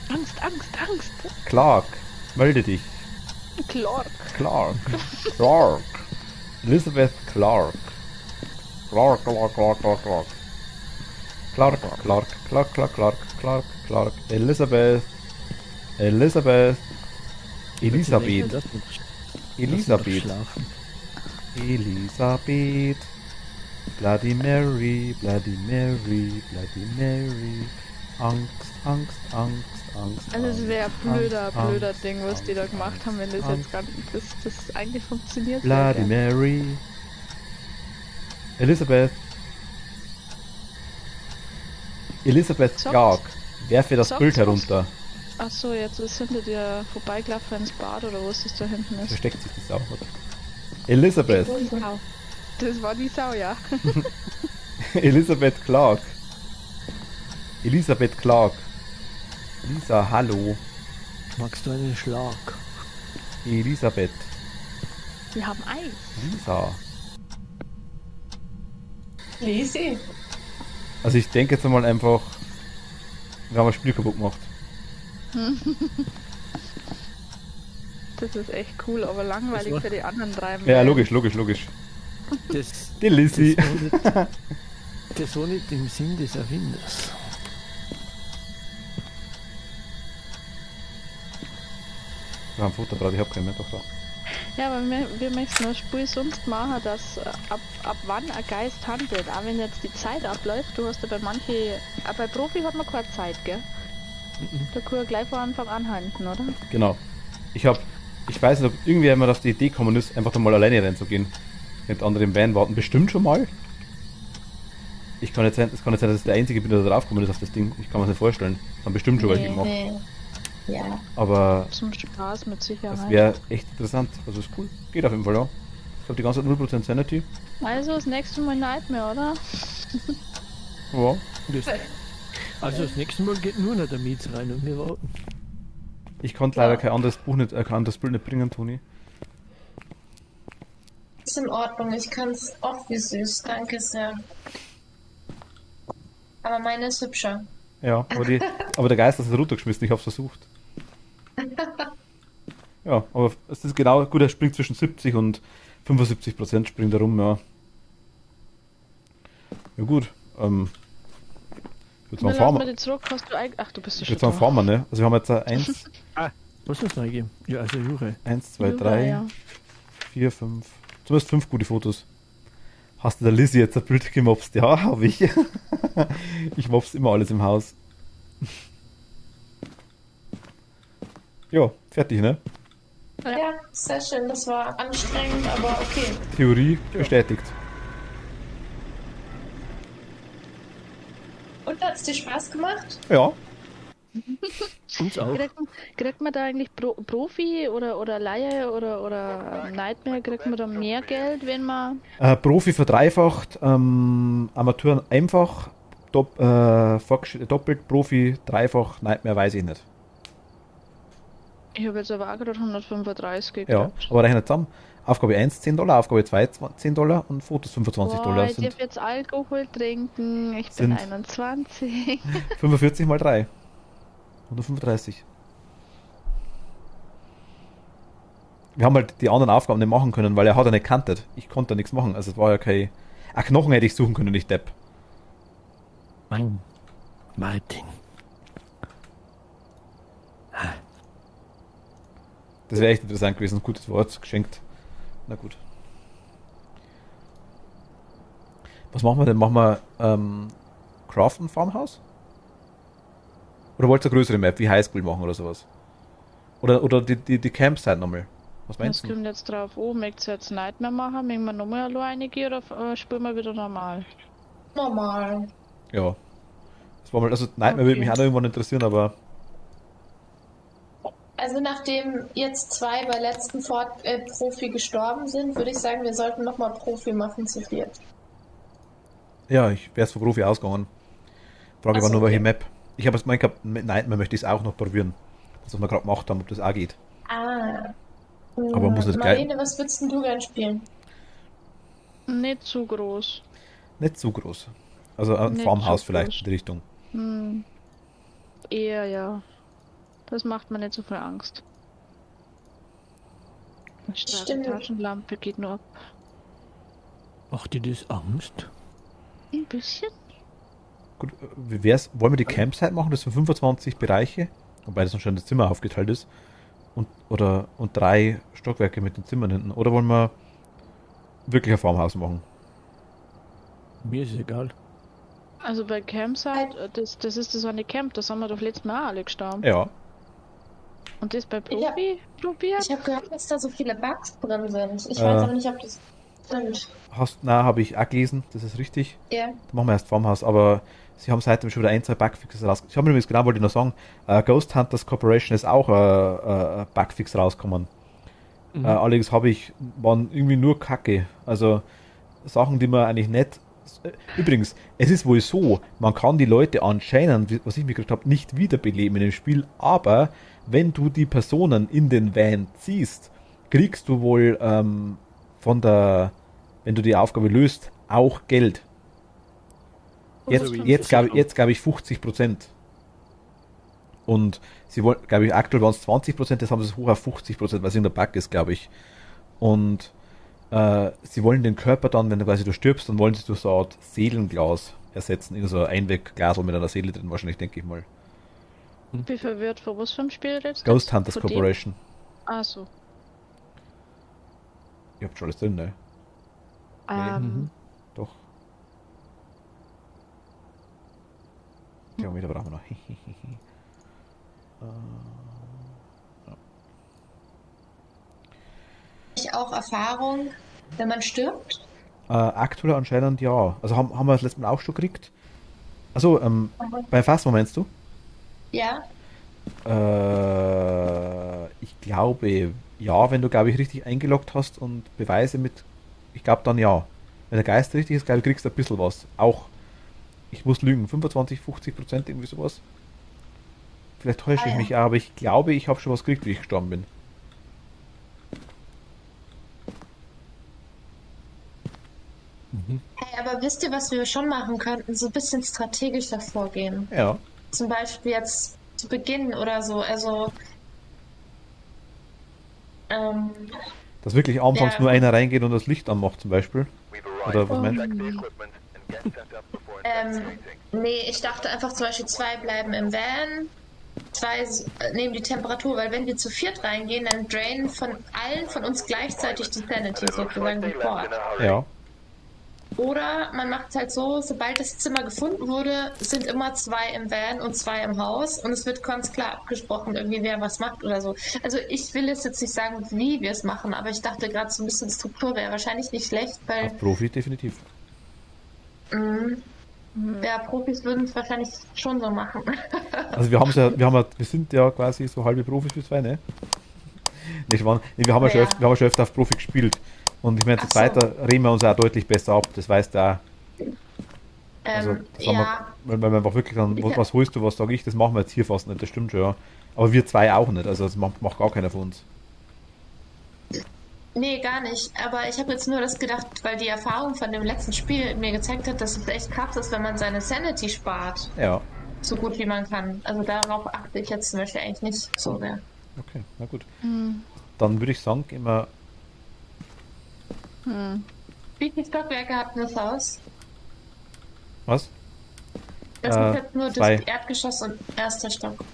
Angst. Clark. Melde dich. Clark. Clark. Clark. Elizabeth Clark. Clark, Clark, Clark, Clark, Clark. Clark, Clark, Clark, Clark, Clark, Clark, Clark. Elizabeth. Elisabeth. Elisabeth. Elisabeth. Schlafen. Elisabeth. Bloody Mary, Bloody Mary, Bloody Mary. Angst, Angst, Angst, Angst. Also es wäre ein blöder Angst, Ding, was die da gemacht haben, wenn das Angst. jetzt gar nicht, das eigentlich funktioniert. Bloody hätte. Mary. Elisabeth. Elisabeth Sag's. Clark. Werfe das Sag's Bild was. herunter. Ach so, jetzt sind die ja vorbeigelaufen ins Bad oder was das da hinten ist. Versteckt sich die Sau. Oder? Elisabeth. Sau. Das war die Sau, ja. Elisabeth Clark. Elisabeth Clark. Lisa, hallo. Magst du einen Schlag? Elisabeth. Wir haben Eis. Lisa. Easy. Also ich denke jetzt mal einfach, wir haben das Spiel kaputt gemacht. Das ist echt cool, aber langweilig Das war- für die anderen drei. Ja, logisch, logisch, logisch. Das, Die Lizzie. das war nicht im Sinn des Erfinders. Wir haben Foto ich habe keinen mehr doch da. Ja, aber wir möchten das Spiel sonst machen, dass ab wann ein Geist handelt. Auch wenn jetzt die Zeit abläuft, du hast ja bei manchen, auch bei Profi hat man keine Zeit, gell? Da kann er gleich von Anfang an handeln, oder? Genau. Ich weiß nicht, ob irgendwie einmal auf die Idee gekommen ist, einfach da mal alleine reinzugehen. Mit anderen im Van warten. Bestimmt schon mal. Es kann nicht sein, dass ich der Einzige bin, der da draufgekommen ist auf das Ding. Ich kann mir das nicht vorstellen. Das haben bestimmt schon welche gemacht. Ja. Aber Zum Spaß mit das Sicherheit. wäre echt interessant. Also ist cool. Geht auf jeden Fall, ja. Ich habe die ganze Zeit 0% Sanity. Also das nächste Mal Nightmare, oder? Ja. Also das nächste Mal geht nur noch der Mietz rein und wir warten. Ich konnte leider kein anderes Bild nicht bringen, Toni. Ist in Ordnung, ich kann es. Och, wie süß, danke sehr. Aber meine ist hübscher. Ja, aber der Geist hat es runtergeschmissen, ich hab's versucht. Ja, aber es ist genau, gut, er springt zwischen 70 und 75% springt er rum, ja. Ja gut, ich würde Dann sagen, lassen fahren wir wir. die zurück. Hast du Ach, du bist ja Ich schon würde sagen, da. fahren wir, ne? Also wir haben jetzt 1, Was soll es neu geben? Ja, also Jure. 1, 2, Jura, 3, ja. 4, 5, zumindest 5 gute Fotos. Hast du der Lizzie jetzt ein Bild gemobst? Ja, habe ich. Ich mobs immer alles im Haus. Ja, fertig, ne? Ja, sehr schön, das war anstrengend, aber okay. Theorie bestätigt. Und hat es dir Spaß gemacht? Ja, Uns auch. Kriegt man da eigentlich Profi oder Laie oder Nightmare, kriegt man da mehr Geld, wenn man... Profi verdreifacht, Amateur einfach, doppelt, Profi dreifach, Nightmare weiß ich nicht. Ich habe jetzt aber auch gerade 135 Ja, gekriegt. aber rechnen zusammen. Aufgabe 1 $10, Aufgabe 2 $10 und Fotos $25 Boah, ich sind darf jetzt Alkohol trinken, ich bin Sind- 21. 45 mal 3. 135. Wir haben halt die anderen Aufgaben nicht machen können, weil er hat ja nicht kantet. Ich konnte da nichts machen. Also es war ja kein... Ein Knochen hätte ich suchen können, nicht Depp. Mein Martin. Das wäre echt interessant gewesen. Ein gutes Wort geschenkt. Na gut. Was machen wir denn? Machen wir Crafton Farmhouse? Oder wollt ihr eine größere Map wie Highschool machen oder sowas? Oder die Campsite nochmal? Was Das meinst du? kommt jetzt drauf an, möchtest du jetzt Nightmare machen, möchten wir nochmal alleine gehen oder spielen wir wieder normal? Normal. Ja. Das war mal, also Nightmare würde mich auch noch irgendwann interessieren, aber Also nachdem jetzt 2 bei letzten Profi gestorben sind, würde ich sagen, wir sollten nochmal Profi machen zu viert. ja, ich wäre es von Profi ausgegangen. Frage Ach war so, nur, welche okay. Map. Ich habe es gemeint gehabt, mit Nightmare möchte ich es auch noch probieren. Das, was wir gerade gemacht haben, ob das auch geht. Ah. Aber muss nicht geil- Marlene, was würdest denn du gern spielen? Nicht zu groß. Nicht zu groß. Also ein Nicht Farmhaus zu vielleicht groß. in die Richtung. Eher ja. Das macht mir nicht so viel Angst. Die Stimmt. Taschenlampe geht nur ab. Macht dir das Angst? Ein bisschen? Gut, wie wär's? Wollen wir die Campsite machen? Das sind 25 Bereiche, wobei das anscheinend das Zimmer aufgeteilt ist. Und 3 Stockwerke mit den Zimmern hinten. Oder wollen wir wirklich ein Farmhaus machen? Mir ist es egal. Also bei Campsite, das ist das eine Camp, das haben wir doch letztes Mal auch alle gestorben. Ja. Und das bei Ich hab- Profi probiert? Ich habe gehört, dass da so viele Bugs drin sind. Ich weiß aber nicht, ob das stimmt. Habe ich auch gelesen, das ist richtig. Ja. Dann machen wir erst Farmhaus, aber sie haben seitdem schon wieder 1, 2 Bugfixes raus. Ich habe mir übrigens genau, wollte ich noch sagen, Ghost Hunters Corporation ist auch ein Bugfix rausgekommen. Allerdings waren irgendwie nur Kacke. Also Sachen, die man eigentlich nicht. Übrigens, es ist wohl so, man kann die Leute anscheinend, was ich mitgekriegt habe, nicht wiederbeleben in dem Spiel, aber wenn du die Personen in den Van ziehst, kriegst du wohl wenn du die Aufgabe löst, auch Geld. Jetzt glaube ich 50%. Und sie wollen, glaube ich, aktuell waren es 20%, das haben sie es hoch auf 50%, weil es irgendein Bug ist, glaube ich. Und sie wollen den Körper dann, wenn du stirbst, dann wollen sie durch so eine Art Seelenglas ersetzen. Irgend so ein Einwegglas mit einer Seele drin, wahrscheinlich, denke ich mal. Ich bin verwirrt, vor was für ein Spiel jetzt? Ghost Hunters Von dem? Corporation. Ah so. Ihr habt schon alles drin, ne? Doch. Kilometer brauchen wir noch. Ich auch Erfahrung, wenn man stirbt. Aktuell anscheinend ja. Also haben wir das letzte Mal auch schon gekriegt. Also bei Phasma meinst du? Ja. Ich glaube, ja, wenn du, glaube ich, richtig eingeloggt hast und Beweise mit, ich glaube dann ja. Wenn der Geist richtig ist, glaube ich, kriegst du ein bisschen was. Auch, ich muss lügen, 25-50%, irgendwie sowas. Vielleicht täusche ich mich auch, aber ich glaube, ich habe schon was gekriegt, wie ich gestorben bin. Hey, aber wisst ihr, was wir schon machen könnten? So ein bisschen strategischer vorgehen. Ja. Zum Beispiel jetzt zu Beginn oder so. Also, Dass wirklich anfangs Ja. nur einer reingeht und das Licht anmacht zum Beispiel. We've Oder arrived. was meinst Check the equipment and get set up before investigating. nee, ich dachte einfach zum Beispiel 2 bleiben im Van, 2 nehmen die Temperatur, weil wenn wir zu 4 reingehen, dann drainen von allen von uns gleichzeitig die Sanity It looks like sozusagen they sofort. left in a hurry. du? Ja. Oder man macht es halt so, sobald das Zimmer gefunden wurde, sind immer 2 im Van und 2 im Haus und es wird ganz klar abgesprochen, irgendwie wer was macht oder so. Also ich will jetzt nicht sagen, wie wir es machen, aber ich dachte gerade so ein bisschen Struktur wäre wahrscheinlich nicht schlecht, weil Als Profi definitiv. ja, Profis würden es wahrscheinlich schon so machen. Also wir sind ja quasi so halbe Profis wie 2, ne? Wir haben ja schon öfter auf Profi gespielt. Und ich meine, zu Ach so. zweiter reden wir uns auch deutlich besser ab, das weißt du auch. Also, das haben ja, weil wir einfach wirklich dann, Ja. was holst du, was sage ich, das machen wir jetzt hier fast nicht, das stimmt schon, ja. Aber wir 2 auch nicht, also das macht gar keiner von uns. nee, gar nicht. Aber ich habe jetzt nur das gedacht, weil die Erfahrung von dem letzten Spiel mir gezeigt hat, dass es echt krass ist, wenn man seine Sanity spart, Ja, so gut wie man kann. Also darauf achte ich jetzt zum Beispiel eigentlich nicht so sehr. okay, na gut. Dann würde ich sagen, gehen wir, Wie viele Stockwerke hat das Haus? was? Das ist jetzt nur 2. das Erdgeschoss und erster Stock.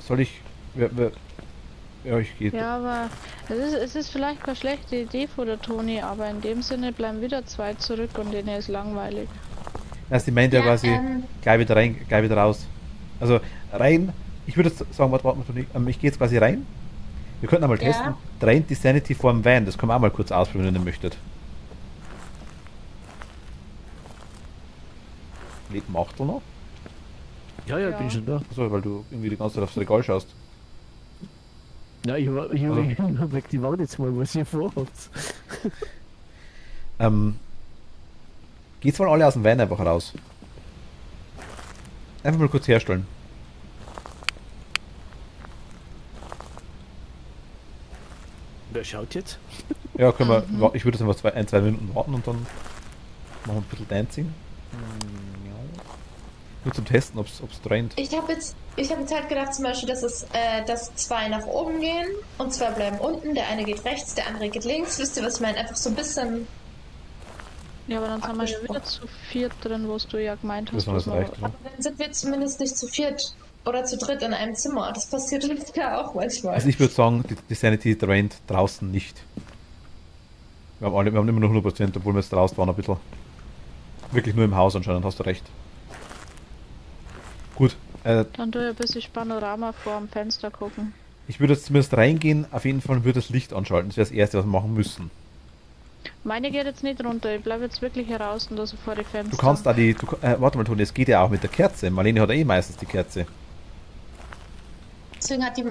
Soll ich, ja, ich gehe. Ja, aber es ist vielleicht keine schlechte Idee von der Toni, aber in dem Sinne bleiben wieder 2 zurück und denen ist langweilig. Also die meint ja Ja, quasi, gleich wieder rein, gleich wieder raus. Also rein, ich würde jetzt sagen, warte mal, Toni, ich gehe jetzt quasi rein. Wir könnten einmal Ja. testen, draint die Sanity vor dem Van, das können wir auch mal kurz ausprobieren, wenn ihr möchtet. Lebt Machtel noch? Ja, ich Ja. bin schon da. Achso, weil du irgendwie die ganze Zeit aufs Regal schaust. Ja, ich Also- weg, die warten jetzt mal, was ihr vorhabt. Geht's mal alle aus dem Van einfach raus. Einfach mal kurz herstellen. Wer schaut jetzt? Ja, können wir. Ich würde jetzt einfach 1-2 Minuten warten und dann machen wir ein bisschen Dancing. Ja. Nur zum Testen, ob's draint. Ich habe jetzt Ich habe jetzt halt gedacht zum Beispiel, dass 2 nach oben gehen und 2 bleiben unten. Der eine geht rechts, der andere geht links. Wisst ihr, was ich meine? Einfach so ein bisschen. Ja, aber dann sind wir ja Abgesprochen. wieder zu viert drin, was du ja gemeint Das hast. war was das wir- reicht, oder? Dann sind wir zumindest nicht zu viert oder zu dritt in einem Zimmer. Das passiert uns ja auch manchmal. Also ich würde sagen, die Sanity draint draußen nicht. Wir haben immer noch 100%, obwohl wir jetzt draußen waren ein bisschen. Wirklich nur im Haus anscheinend, hast du recht. Gut, Dann tu ich ein bisschen Panorama vor dem Fenster gucken. ich würde jetzt zumindest reingehen, auf jeden Fall würde das Licht anschalten. Das wäre das Erste, was wir machen müssen. Meine geht jetzt nicht runter, ich bleibe jetzt wirklich heraus und da so vor die Fenster. Du kannst da warte mal, Toni, es geht ja auch mit der Kerze. Marlene hat ja eh meistens die Kerze. Deswegen hat die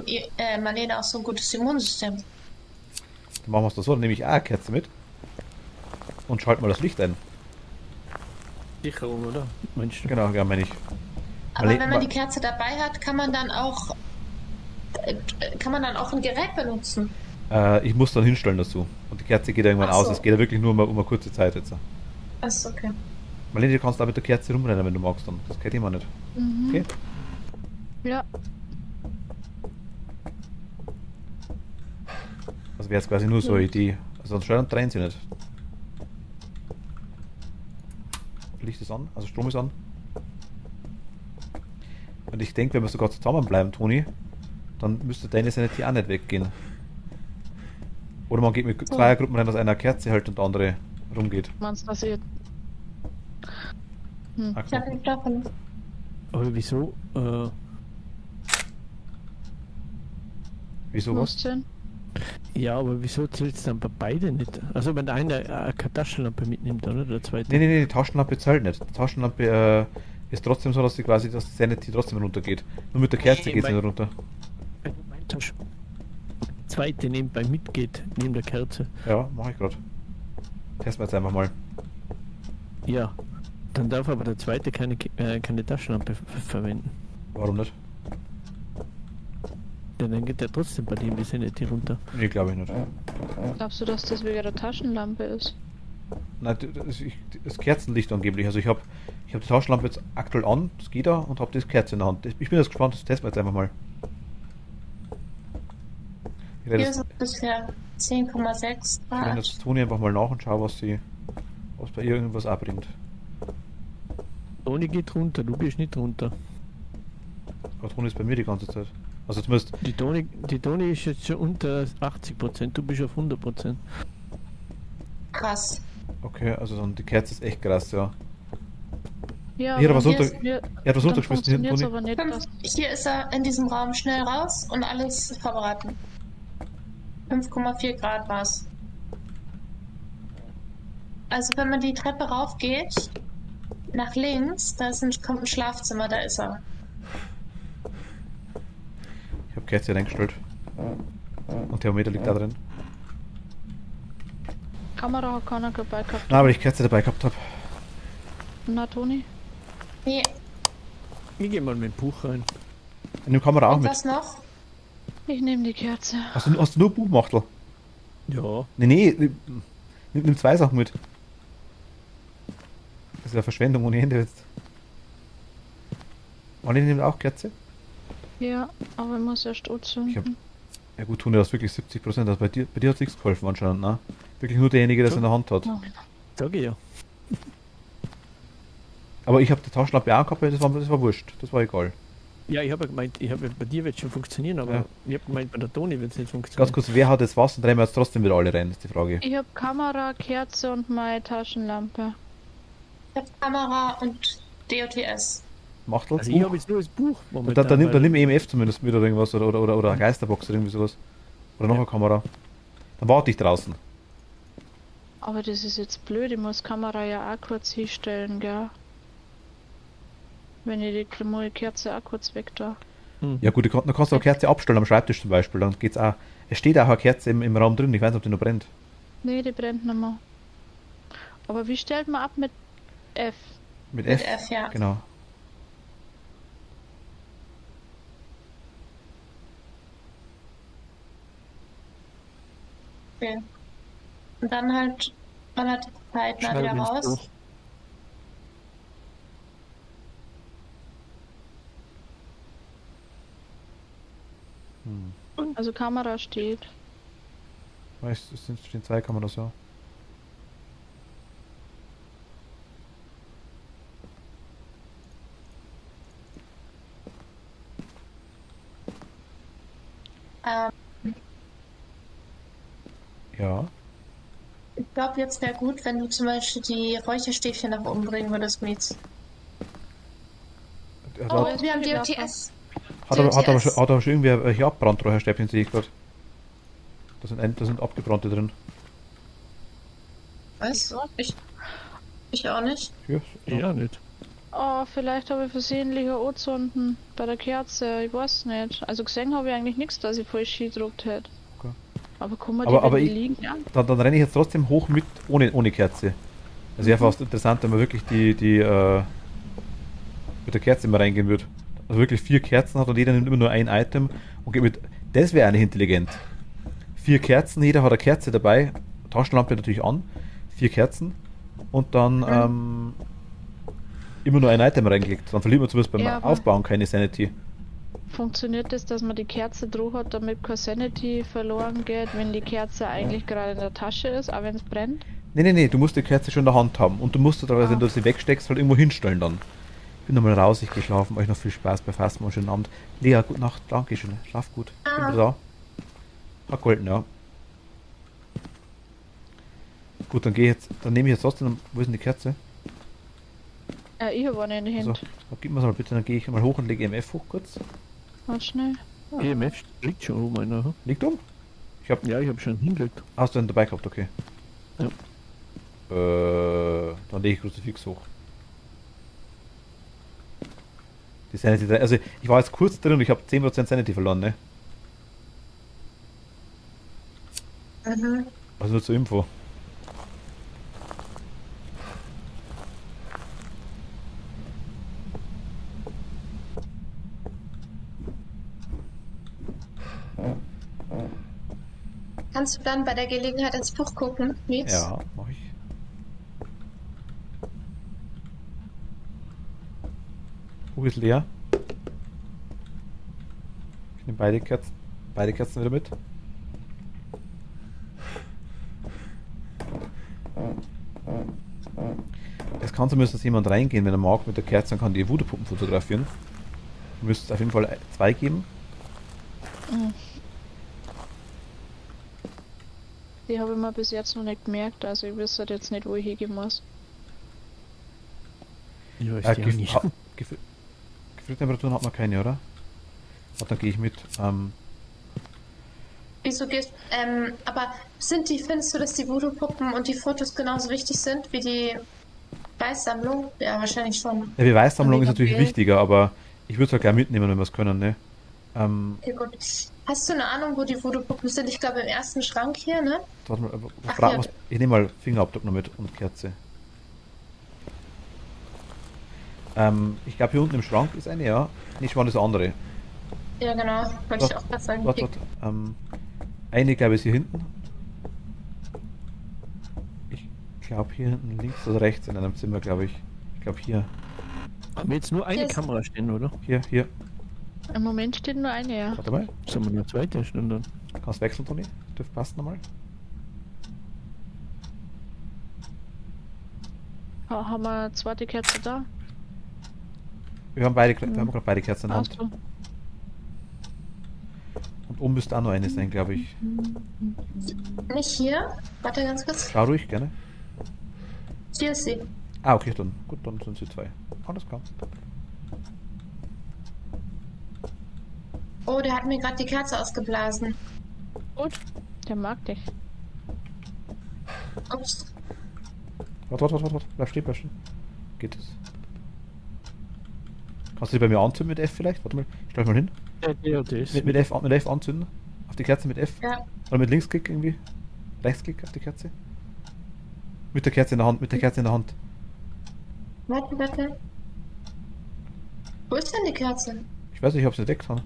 Marlene auch so ein gutes Immunsystem. Dann machen wir es da so, dann nehme ich auch eine Kerze mit. Und schalten mal das Licht ein. Sicherung, oder? Meinst du? Genau, ja, meine ich. Aber Marlene- wenn man die Kerze dabei hat, kann man dann auch ein Gerät benutzen. Ich muss dann hinstellen dazu. Und die Kerze geht irgendwann Ach so. aus. Es geht ja wirklich nur um eine kurze Zeit jetzt. Achso, okay. Marlene, du kannst da mit der Kerze rumrennen, wenn du magst dann. Das geht immer nicht. Mhm. Okay? Ja, Also wäre jetzt quasi nur so eine Idee. Also anscheinend drehen sie nicht. Licht ist an, also Strom ist an. Und ich denke, wenn wir sogar zusammenbleiben, Toni, dann müsste deine Sanity auch nicht weggehen. Oder man geht mit Zweiergruppen rein, dass einer eine Kerze hält und der andere rumgeht. meinst du, dass ich... Ah, Ich habe nicht davon. Aber wieso? Wieso was? Musst Ja, aber wieso zählt es dann bei beiden nicht? Also wenn der eine eine Taschenlampe mitnimmt, oder? Der zweite. Nee, die Taschenlampe zählt nicht. Die Taschenlampe ist trotzdem so, dass die quasi, dass die Sanity trotzdem runtergeht. Nur mit der Kerze Nee, geht sie mein- nicht runter. Wenn mein zweite nebenbei mitgeht, neben der Kerze. Ja, mache ich gerade. Testen wir jetzt einfach mal. Ja. Dann darf aber der zweite keine Taschenlampe verwenden. Warum nicht? Denn dann geht der trotzdem bei dem die Sanity runter. Nee, glaube ich nicht. Glaubst du, dass das wegen der Taschenlampe ist? Nein, das Kerzenlicht angeblich. Also ich hab die Taschenlampe jetzt aktuell an, das geht da, und habe das Kerze in der Hand. Ich bin jetzt gespannt, das testen wir jetzt einfach mal. Ich rede Hier jetzt, sind bisher 10,6 ich renne Grad. jetzt Toni einfach mal nach und schau, was bei ihr irgendwas abbringt. Toni geht runter, du gehst nicht runter. Aber Toni ist bei mir die ganze Zeit. Also zumindest, Die Toni ist jetzt schon unter 80%, du bist auf 100%. Krass. okay, also dann die Kerze ist echt krass, ja. Ja, Hier, aber bei so mir unter- ist mir- Er hat was dann runtergeschmissen, hinten, funktioniert's Toni. aber nicht. Hier ist er in diesem Raum schnell raus und alles vorbereiten. 5,4 Grad war's. Also wenn man die Treppe raufgeht, nach links, kommt ein Schlafzimmer, da ist er. Ich habe Kerze reingestellt. Und Thermometer liegt da drin. Kamera hat keiner dabei gehabt. Na, weil ich Kerze dabei gehabt habe. Na, Toni? Nee, Ich geh mal mit dem Buch rein. Ich nehme Kamera auch und mit. was noch? Ich nehme die Kerze. Hast du nur Buchmachtel? Ja. Nee, nimm 2 Sachen mit. Das ist ja Verschwendung ohne Ende jetzt. Marlene nimmt auch Kerze? Ja, aber ich muss erst Ich hab- anzünden. Ja gut, Toni, das ist wirklich 70%. Also bei dir hat nichts geholfen anscheinend, ne? Wirklich nur derjenige, der es in der Hand hat. Ja. Sag ich ja. Aber ich habe die Taschenlampe auch gehabt, das war wurscht. Das war egal. Ja, ich habe ja gemeint, bei dir wird es schon funktionieren, aber Ja. ich habe gemeint, bei der Toni wird es nicht funktionieren. Ganz kurz, wer hat jetzt was? Dann drehen wir jetzt trotzdem wieder alle rein, ist die Frage. Ich habe Kamera, Kerze und meine Taschenlampe. Ich hab Kamera und DOTS. Machtel? Also ich habe jetzt nur das Buch momentan. Dann weil- nimm EMF zumindest mit oder irgendwas oder eine Geisterbox oder irgendwie sowas. Oder noch Ja. eine Kamera. Dann warte ich draußen. Aber das ist jetzt blöd, ich muss Kamera ja auch kurz hinstellen, gell? Wenn ich die neue Kerze auch kurz weg da. Mhm. Ja gut, dann kannst du eine Kerze abstellen am Schreibtisch zum Beispiel. Dann geht's auch. Es steht auch eine Kerze im Raum drin. Ich weiß nicht, ob die noch brennt. Nee, die brennt nicht mehr. Aber wie stellt man ab mit F? Mit Mit F. F, ja. Genau. Okay. Und dann halt relativ zeitnah Schnell wieder ins raus. Buch. Also Kamera steht. Es stehen 2 Kameras, ja. Ähm, Ja. ich glaube, jetzt wäre gut, wenn du zum Beispiel die Räucherstäbchen nach oben bringen würdest, Mietz. Hat, Oh, hat, wir haben wieder DOTS. hat aber schon irgendwie welche abbrannt, Räucherstäbchen sehe ich gerade. Da sind abgebrannte drin. Was? Ich auch nicht. Hier, Ja, nicht. Oh, vielleicht habe ich versehentlich angezogen bei der Kerze. Ich weiß nicht. Also gesehen habe ich eigentlich nichts, dass ich voll Ski gedruckt hätte. Okay. Aber guck mal, Aber die ich- liegen ja. dann renne ich jetzt trotzdem hoch mit ohne Kerze. Also wäre fast interessant, wenn man wirklich die mit der Kerze immer reingehen würde. Also wirklich 4 Kerzen hat und jeder nimmt immer nur ein Item und geht mit. Das wäre eigentlich intelligent. 4 Kerzen, jeder hat eine Kerze dabei, Taschenlampe natürlich an, 4 Kerzen und dann immer nur ein Item reingelegt. Dann verliert man zumindest beim Ja, aber- Aufbauen keine Sanity. Funktioniert es, dass man die Kerze drauf hat, damit keine Sanity verloren geht, wenn die Kerze eigentlich gerade in der Tasche ist, auch wenn es brennt? Nee, du musst die Kerze schon in der Hand haben und du musst aber, wenn du sie wegsteckst, halt irgendwo hinstellen dann. Ich bin nochmal raus, ich gehe schlafen, euch noch viel Spaß bei Fasten und schönen Abend. Lea, gute Nacht, danke schön, schlaf gut. Bin wieder da. Hat gehalten, ja. Gut, dann nehme ich jetzt trotzdem, wo ist denn die Kerze? Ich habe eine in der Also, Hand. gib mir mal bitte, dann gehe ich mal hoch und lege EMF hoch kurz. Warte schnell. EMF liegt schon oben einer. Liegt um? Ja, ich habe schon hingelegt. Hast du einen dabei gehabt, okay. Ja. Dann lege ich Kruzifix hoch. Die Sanity, also ich war jetzt kurz drin und ich habe 10% Sanity verloren, ne? Mhm. Also nur zur Info. Kannst du dann bei der Gelegenheit ins Buch gucken, Mietz? Ja, mach ich. Buch ist leer. Ich nehme beide Kerzen wieder mit. Es kann zumindest jemand reingehen, wenn er mag, mit der Kerze und kann die Voodoo-Puppen fotografieren. Müsste es auf jeden Fall 2 geben. Die habe ich mir bis jetzt noch nicht gemerkt, also ich wüsste jetzt nicht, wo ich hingehen muss. Ich weiß ja nicht. Gefühltemperaturen hat man keine, oder? Und dann gehe ich mit. Wieso gehst aber findest du, dass die Voodoo-Puppen und die Fotos genauso wichtig sind wie die Beweissammlung? Ja, wahrscheinlich schon. Ja, Beweissammlung ist Mega natürlich viel. wichtiger, aber ich würde es halt gleich mitnehmen, wenn wir es können, ne? Okay, gut. Hast du eine Ahnung, wo die Voodoo-Puppen sind? Ich glaube im ersten Schrank hier, ne? Warte mal, Ach, ja. ich nehme mal Fingerabdruck noch mit und Kerze. Ich glaube hier unten im Schrank ist eine, ja. Nicht war das andere. Ja, genau. Wollte ich auch gerade sagen. Warte. Eine glaube ich ist hier hinten. Ich glaube hier hinten links oder rechts in einem Zimmer, glaube ich. Ich glaube hier. Haben wir jetzt nur eine Hier ist- Kamera stehen, oder? Hier. Im Moment steht nur eine, ja. Warte mal. Sollen wir eine zweite stehen dann? Kannst wechseln, Toni? Dürfte passen nochmal. Haben wir eine zweite Kerze da? Wir haben gerade beide Kerzen in der Hand. Achso. Und oben müsste auch noch eine sein, glaube ich. Nicht hier. Warte ganz kurz. Schau ruhig, gerne. Hier ist sie. Ah, okay, dann. Gut, dann sind sie 2. Alles klar. Oh, der hat mir gerade die Kerze ausgeblasen. Gut, der mag dich. Ups. Warte. Bleib stehen. Geht es? Kannst du die bei mir anzünden mit F vielleicht? Warte mal, ich stell mal hin. Ja, das. Mit F anzünden. Auf die Kerze mit F. Ja. Oder mit Linksklick irgendwie. Rechtsklick auf die Kerze. Mit der Kerze in der Hand. Warte. Wo ist denn die Kerze? Ich weiß nicht, ich hab's nicht weggetan.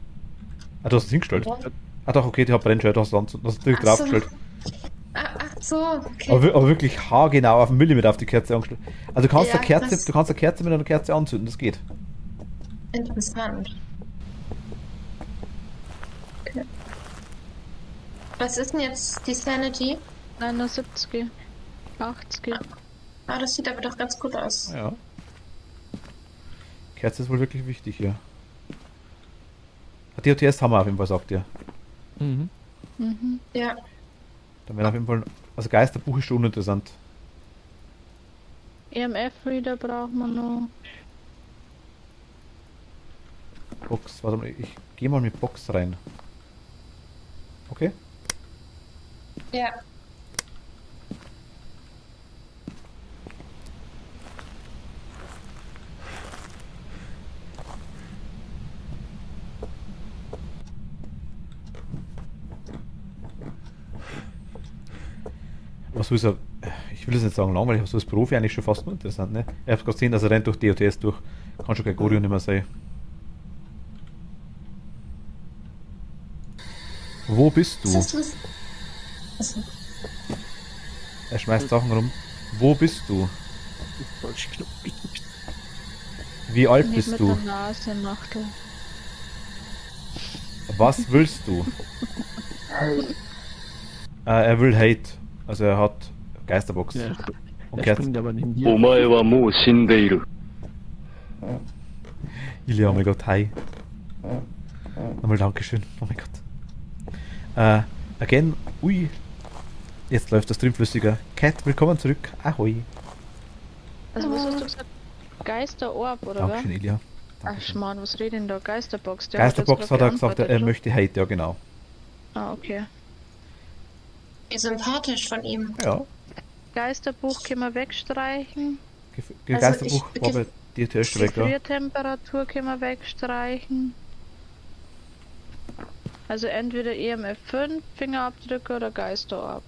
Ah, du hast es hingestellt. Ja. Ah doch, okay, die hat Brennscheibe, du hast es direkt Ach so. draufgestellt. Ach so, okay. Aber wirklich haargenau auf einen Millimeter auf die Kerze angestellt. Also du kannst Ja, eine Kerze, das- du kannst eine Kerze mit einer Kerze anzünden, das geht. Interessant. Was ist denn jetzt die Sanity? 79, 80. Ah, das sieht aber doch ganz gut aus. Ja. Kerze ist wohl wirklich wichtig hier. DOTS haben wir auf jeden Fall, sagt ihr. Mhm. Mhm. Ja. Dann wäre auf jeden Fall. Also Geisterbuch ist schon uninteressant. EMF-Reader braucht man noch. Box, warte mal, ich gehe mal mit Box rein. Okay? Ja. Was so ist er? Ich will es nicht sagen langweilig, aber so als Profi eigentlich schon fast nur interessant, ne? Ich hab's gerade gesehen, dass er rennt durch DOTS durch. Kann schon kein Gorion nicht mehr sein. Wo bist du? Was ist das? Achso. Er schmeißt Sachen rum. Wo bist du? Falsch Knopf. Wie alt Nicht bist mit du? der Nase, Machtel. Was willst du? Er will Hate. Also er hat Geisterbox. Ja, Und er Kerzen. springt aber neben dir. お前はもう死んでいる。 Ilja, oh mein Gott, hi. Nochmal Dankeschön. Oh mein Gott. Again, ui. Jetzt läuft das Stream flüssiger. Cat, willkommen zurück. Ahoi. Also was hast du gesagt? Geisterorb, oder Dankeschön, was? Ilja. Ach Dankeschön. Schmarrn, was redet denn da? Geisterbox? Der Geisterbox jetzt hat grad er gesagt, er geantwortet, möchte Hate, ja genau. Ah, okay. Wie sympathisch von ihm. Ja. Geisterbuch können wir wegstreichen. Also Geisterbuch ich- war bei dir zuerst schon weg, ja. Gefriertemperatur können wir wegstreichen. Also entweder EMF 5, Fingerabdrücke oder Geisterorb.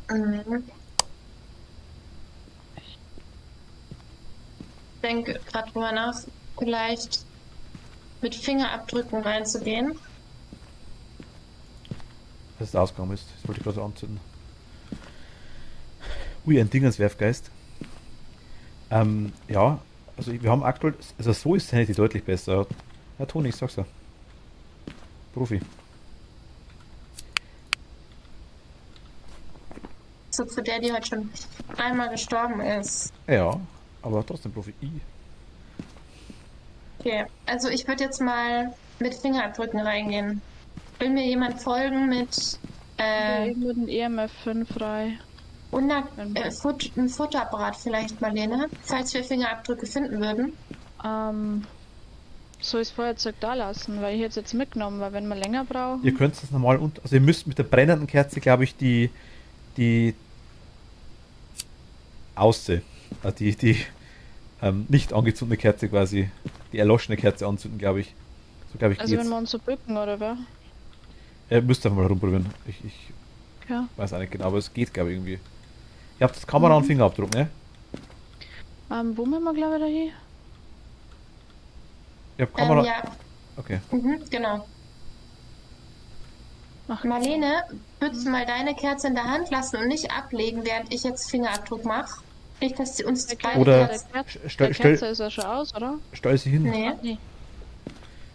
Mhm. Ich denke gerade drüber nach, vielleicht mit Fingerabdrücken reinzugehen. Dass es ausgegangen ist. Das wollte ich gerade anzünden. Ui, ein Dingenswerfgeist. Ja, also wir haben aktuell, also so ist Sanity deutlich besser. Ja, Toni, ich sag's ja. Profi. So zu der, die heute schon einmal gestorben ist. Ja, aber trotzdem Profi. Okay, also ich würde jetzt mal mit Fingerabdrücken reingehen. Will mir jemand folgen mit Irgendwo den EMF 5 frei. ein Fotoapparat vielleicht, Marlene, falls wir Fingerabdrücke finden würden? Soll ich das Feuerzeug da lassen, weil ich hätte es jetzt mitgenommen, weil wenn wir länger brauchen. Ihr könnt es normal also ihr müsst mit der brennenden Kerze, glaube ich, die Ausse, die nicht angezündete Kerze quasi, die erloschene Kerze anzünden, glaube ich. So glaube ich Also geht's. wenn wir uns so bücken, oder was? Ihr müsst einfach mal rumprobieren. Ich Ja. weiß auch nicht genau, aber es geht, glaube ich, irgendwie. Ihr habt das Kamera und Fingerabdruck, ne? Wo müssen wir, glaube ich, da hin? Ihr habt Kamera. Ja, Okay. genau. Ach, Marlene, würdest du mal deine Kerze in der Hand lassen und nicht ablegen, während ich jetzt Fingerabdruck mache? Nicht, dass sie uns der beide Oder- Kerzen... der Stell, Kerze ist ja schon aus, oder? stell sie hin. Nee, Nee.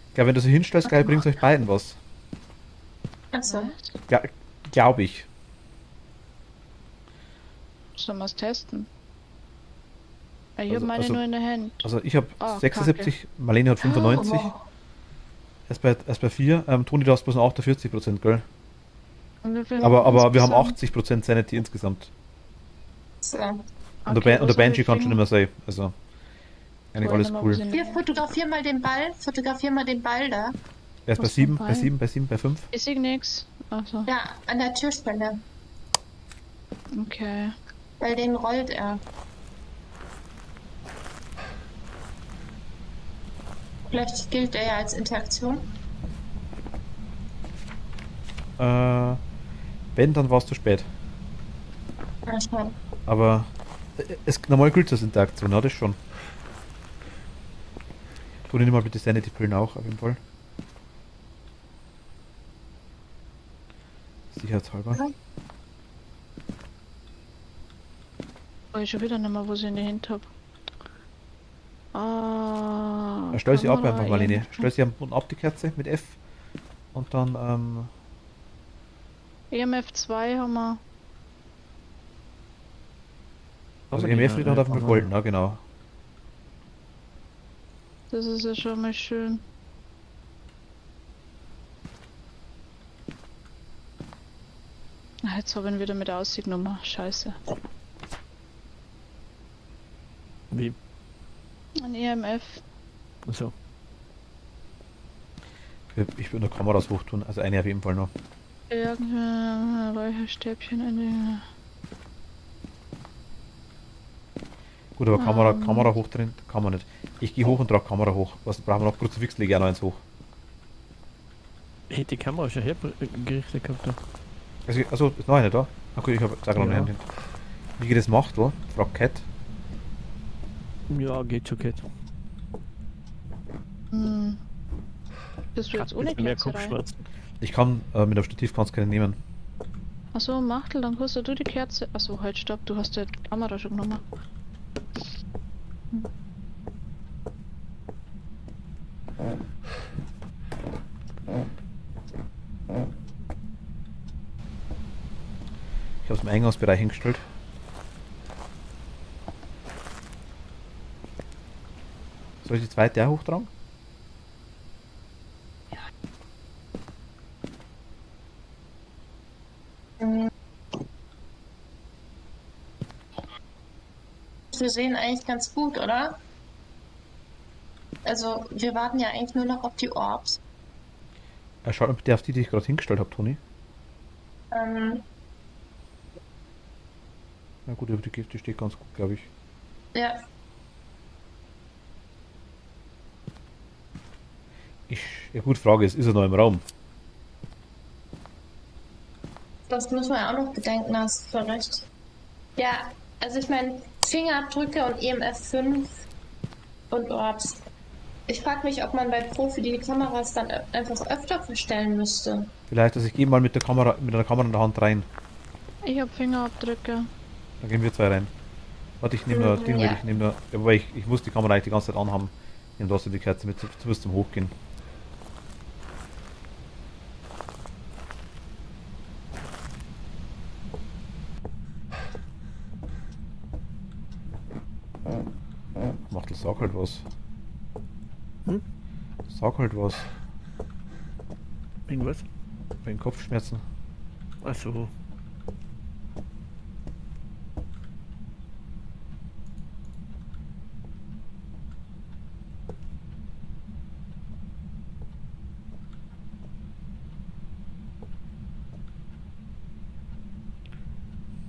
Ich glaube, wenn du sie hinstellst, gleich bringt euch beiden was. achso. Glaube ich. Sollen wir es testen? Ich Also- habe meine also- nur in der Hand. Also ich habe Ah, 76, Marlene hat 95. Oh, Erst bei 4. Toni, du hast bloß noch 48%, gell? Und wie viel Aber wir haben insgesamt? 80% Sanity insgesamt. so. Und Okay, der was Banshee haben kann wir schon immer sein. Also, eigentlich Wollen alles wir mal cool. was in Hier, der- fotografier mal den Ball. Fotografier mal den Ball da. Er ist bei Was 7, für ein bei Ball? 7, bei 7, bei 5. Ich sehe nix. Achso, Ja, an der Türstelle. okay. Weil den rollt er. Vielleicht gilt er ja als Interaktion. Wenn, dann war es zu spät. Mal schauen. Aber normal gilt das Interaktion, ja, das schon. Toni, nimm mal bitte Sanity-Pillen auch, auf jeden Fall. Sicherheitshalber. Ja. Oh, ich schon wieder nicht mehr, wo sie in der Hand habe. Ah. Stell sie ab Kamera, einfach, Marlene. EMF. Stell sie am Boden ab, die Kerze, mit F. Und dann, EMF 2 haben wir. also Aber die, EMF liegt noch auf dem aber- Golden, ja genau. Das ist ja schon mal schön. Ah, jetzt habe ich ihn wieder mit Aussicht genommen. Scheiße. Wie? Ein EMF. So. Ich würde nur Kameras hochtun, also eine auf jeden Fall noch. Irgendwie Räucherstäbchen. Gut, aber Kamera hoch drin kann man nicht. Ich gehe hoch und trage Kamera hoch. Was brauchen wir noch? Kruzifix lege ich auch noch eins hoch. Ich hätte die Kamera schon hergerichtet gehabt. Da. Also ist noch eine da? Okay, ich habe jetzt auch gerade Ja. eine Hand. Wie ihr das macht, wo? Fragt Cat. Ja, geht schon, geht. Hm. Bist du jetzt ohne mehr Kerzerei? Kopfschmerzen. Ich kann mit dem Stativ kannst keine nehmen. Achso, Machtel, dann kannst du die Kerze. Achso, halt, stopp, du hast die Kamera schon genommen. Ich habe es im Eingangsbereich hingestellt. Soll ich die zweite auch hochtragen? Wir sehen eigentlich ganz gut, oder? Also, wir warten ja eigentlich nur noch auf die Orbs. Schaut mal bitte auf die ich gerade hingestellt habe, Toni. Ähm, Na gut, aber die steht ganz gut, glaube ich. ja, Ja gut, Frage ist er noch im Raum? das müssen wir ja auch noch bedenken, hast du voll recht. Ja, also ich meine, Fingerabdrücke und EMF 5 und Orbs. Ich frage mich, ob man bei Profi die Kameras dann einfach öfter verstellen müsste. Vielleicht, also ich gehe mal mit einer Kamera in der Hand rein. Ich hab Fingerabdrücke. Dann gehen wir zwei rein. Warte, ich nehme nur Ding mit, Ja. ich nehme nur. Ja, wobei ich muss die Kamera eigentlich die ganze Zeit anhaben. Ich nehme trotzdem die Kerze mit, zumindest zum Hochgehen. Macht das, sag halt was. Hm? Sag halt was. Irgendwas? Wegen Kopfschmerzen. Achso.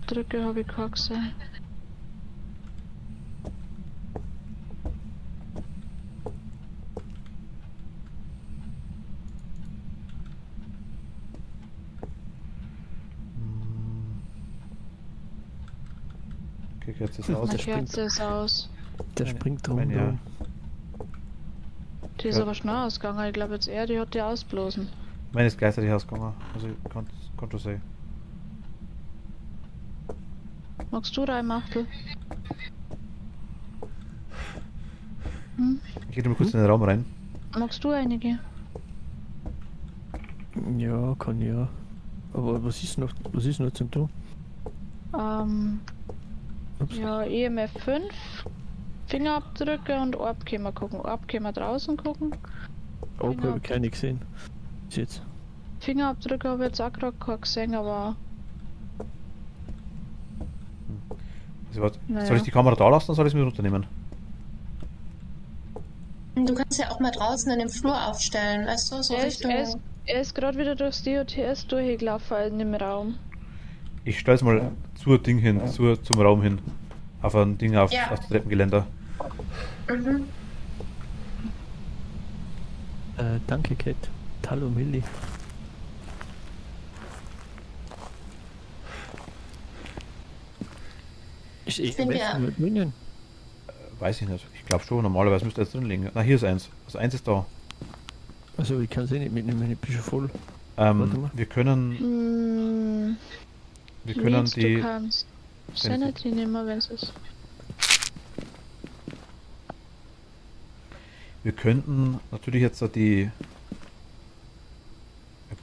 Drücke habe ich keine gesehen. Okay, Kerze ist aus. Meine springt. Kerze ist aus. Der Meine- springt drum. meine, ja. Die ist Ja. aber schnell ausgegangen. Ich glaube jetzt eher, die hat die ausblasen. Meine ist gleichzeitig ausgegangen. Also kann schon sein. Magst du rein, Machtel? Hm? Ich gehe mal kurz in den Raum rein. Magst du einige? Ja, kann ja. Aber was ist noch zum tun? Ups. Ja, EMF 5, Fingerabdrücke und Orb können wir gucken. Orb können wir draußen gucken. Oh, habe ich keine gesehen. Bis jetzt. Fingerabdrücke habe ich jetzt auch gerade keine gesehen, aber Also, warte, Naja. soll ich die Kamera da lassen oder soll ich es mit runternehmen? Du kannst ja auch mal draußen in dem Flur aufstellen, weißt du, so Richtung. er ist gerade wieder durchs DOTS durchgelaufen in dem Raum. Ich stelle es mal zum Ding hin, zum Raum hin. Auf ein Ding auf Ja. das Treppengeländer. Mhm. Danke, Cat. Hallo, Milli. Ist eh bin ja- mit Minion. Weiß ich nicht. Ich glaube schon, normalerweise müsste jetzt drin liegen. Na, hier ist eins. Also eins ist da. Also ich kann sie nicht mitnehmen, ich bin schon voll. Warte mal. Wir können, Hm, wir können Leeds, du die. kannst Sanity nehmen, wenn es ist. Wir könnten natürlich jetzt so die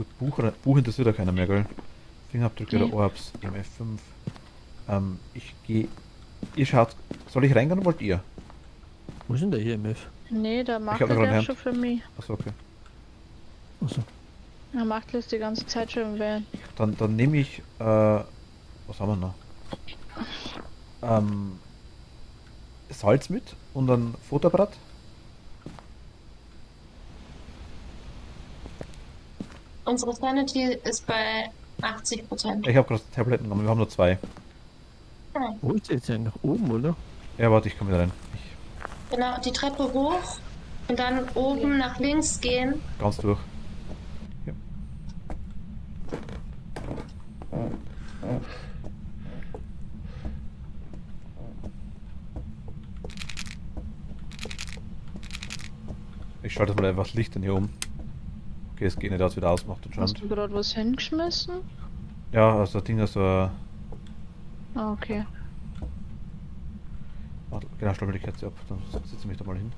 Gut, Buch interessiert ja keiner mehr, gell? Fingerabdrücke Nee. oder Orbs, MF5. Ich gehe. Ihr schaut. Soll ich reingehen oder wollt ihr? Wo ist denn der IMF? Nee, der macht hab noch das eine ja Hand. schon für mich. Achso, okay. Achso. Er macht das die ganze Zeit schon wählen. Dann nehme ich. Was haben wir noch? Salz mit und ein Fotoapparat. Unsere Sanity ist bei 80%. Ich habe gerade Tabletten genommen, wir haben nur 2. Wo ist der jetzt eigentlich? Nach oben, oder? Ja, warte, ich komme wieder rein. Genau, die Treppe hoch und dann oben nach links gehen. Ganz durch. Ja. Ich schalte mal einfach das Licht dann hier um. Okay, es geht nicht, dass es wieder ausmacht Hast anscheinend. du gerade was hingeschmissen? Ja, also das Ding ist so. Ah, okay. Warte, genau, stell mir die Kerze ab, dann setze ich mich da mal hin.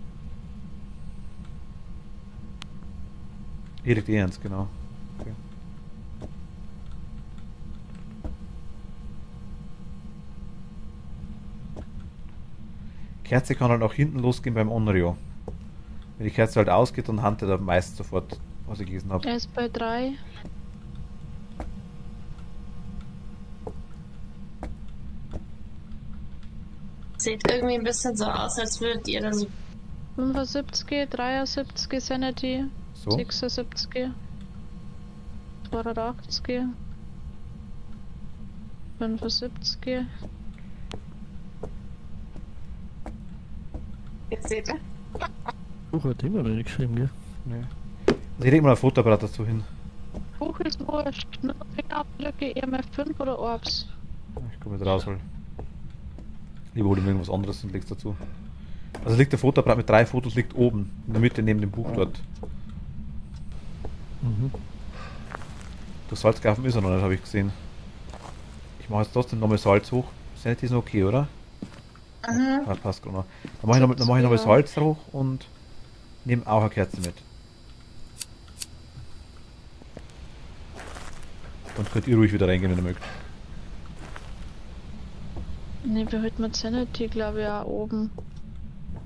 Hier liegt eh eins, genau. Okay. Kerze kann halt auch hinten losgehen beim Onryo. Wenn die Kerze halt ausgeht, dann handelt er meist sofort, was ich gelesen habe. Er ist bei 3. Sieht irgendwie ein bisschen so aus, als würdet ihr da so. 75, 73 Sanity, So. 76, 82, 75. Jetzt seht ihr. Buch hat immer noch nicht geschrieben, gell? Nee. Also ich leg mal ein Fotoapparat dazu hin. Buch ist wurscht. Nur Fingerabdrücke, EMF5 oder Orbs. Ich komme wieder raus, weil. Lieber hol ich mir irgendwas anderes und leg's dazu. Also liegt der Fotoapparat mit 3 Fotos liegt oben, in der Mitte neben dem Buch dort. Mhm. Das Salzgreifen ist er noch nicht, habe ich gesehen. Ich mache jetzt trotzdem nochmal Salz hoch. Sanity ist noch okay, oder? Mhm. Ja, passt genau. Dann mache ich nochmal Salz hoch und nehme auch eine Kerze mit. Dann könnt ihr ruhig wieder reingehen, wenn ihr mögt. Ne, wir halten mit Sanity, glaube ich, auch oben.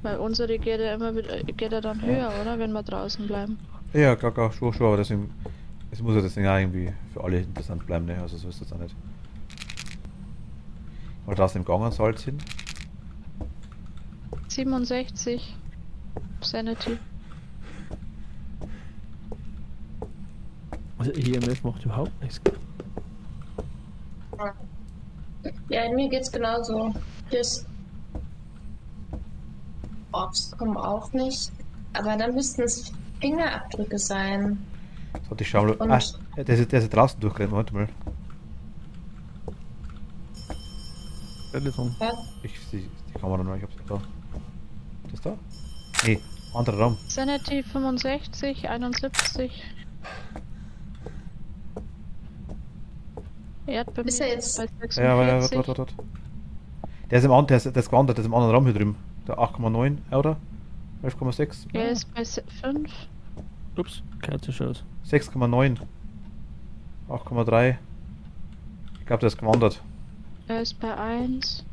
Weil unsere geht ja immer wieder, geht ja dann höher, oder? Wenn wir draußen bleiben. Ja, klar, schon, aber deswegen, es muss ja deswegen auch irgendwie für alle interessant bleiben, ne? Also so ist das auch nicht. Mal draußen im Gang an Salz hin. 67 Sanity. Also IMF macht überhaupt nichts. Ja, mir geht's genauso. Das Orbs kommen auch nicht. Aber dann müssten es Fingerabdrücke sein. So, ich schau mal. Und- Ah, der ist ja draußen durchgerannt, warte mal. Telefon. Ja? Ich sehe die Kamera noch, ich hab's da. Das da? Nee, anderer Raum. Sanity 65, 71. Erdbeeren Ist er jetzt- bei Ja, warte, 46. warte. Der ist im anderen, der ist gewandert, der ist im anderen Raum hier drüben. Der 8,9, oder? 11,6? Er ist bei 5. Ups, Kerze schaut. 6,9. 8,3. Ich glaube, der ist gewandert. Er ist bei 1.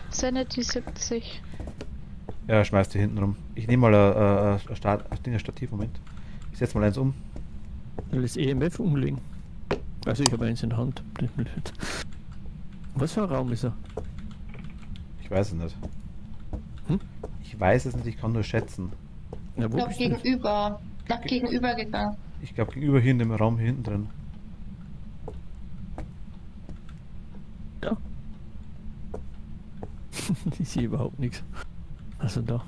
Sanity 70. Ja, er schmeißt die hinten rum. Ich nehme mal ein Stativ, Moment. Ich setze mal eins um. Will das EMF umlegen? Also ich habe eins in der Hand. Was für ein Raum ist er? Ich weiß es nicht. Hm? Ich weiß es nicht, ich kann nur schätzen. Na, Ich wo glaube bist du? gegenüber. Nach gegenüber gegangen. Ich glaube gegenüber hier in dem Raum hier hinten drin. Da. Ich sehe überhaupt nichts. Also da.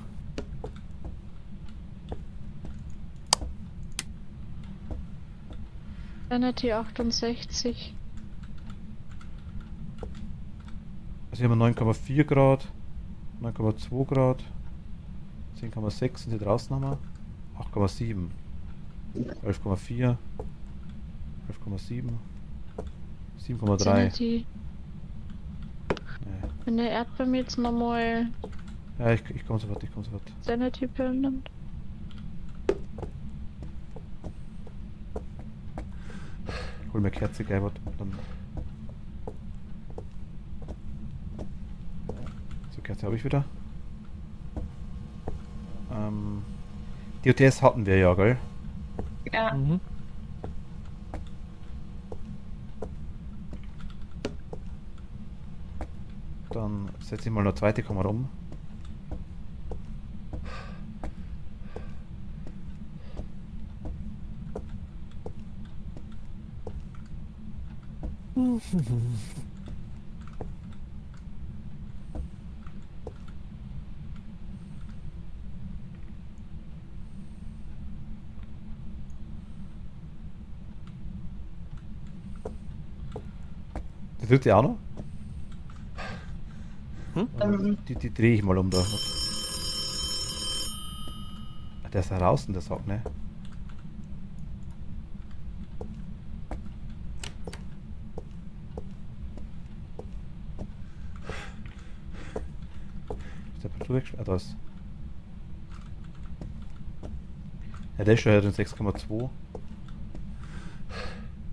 Sanity 68. Also hier haben wir 9,4 Grad, 9,2 Grad, 10,6 sind hier draußen haben wir, 8,7, 11,4, 11,7, 7,3. Sanity. Nee. Wenn der Erdbeeren jetzt nochmal Ja, ich komme sofort, Sanity Pillen nimmt. hol mir Kerze gleich was. Dann. So, Kerze habe ich wieder. DOTS hatten wir ja, gell? Ja. Mhm. Dann setze ich mal eine zweite Kamera um. Die dritte auch noch? Die drehe ich mal um da. Ah, der ist da draußen, der Sack, ne? Ist der Patrol weg? Ah, da ist. Ja, der ist schon in 6,2.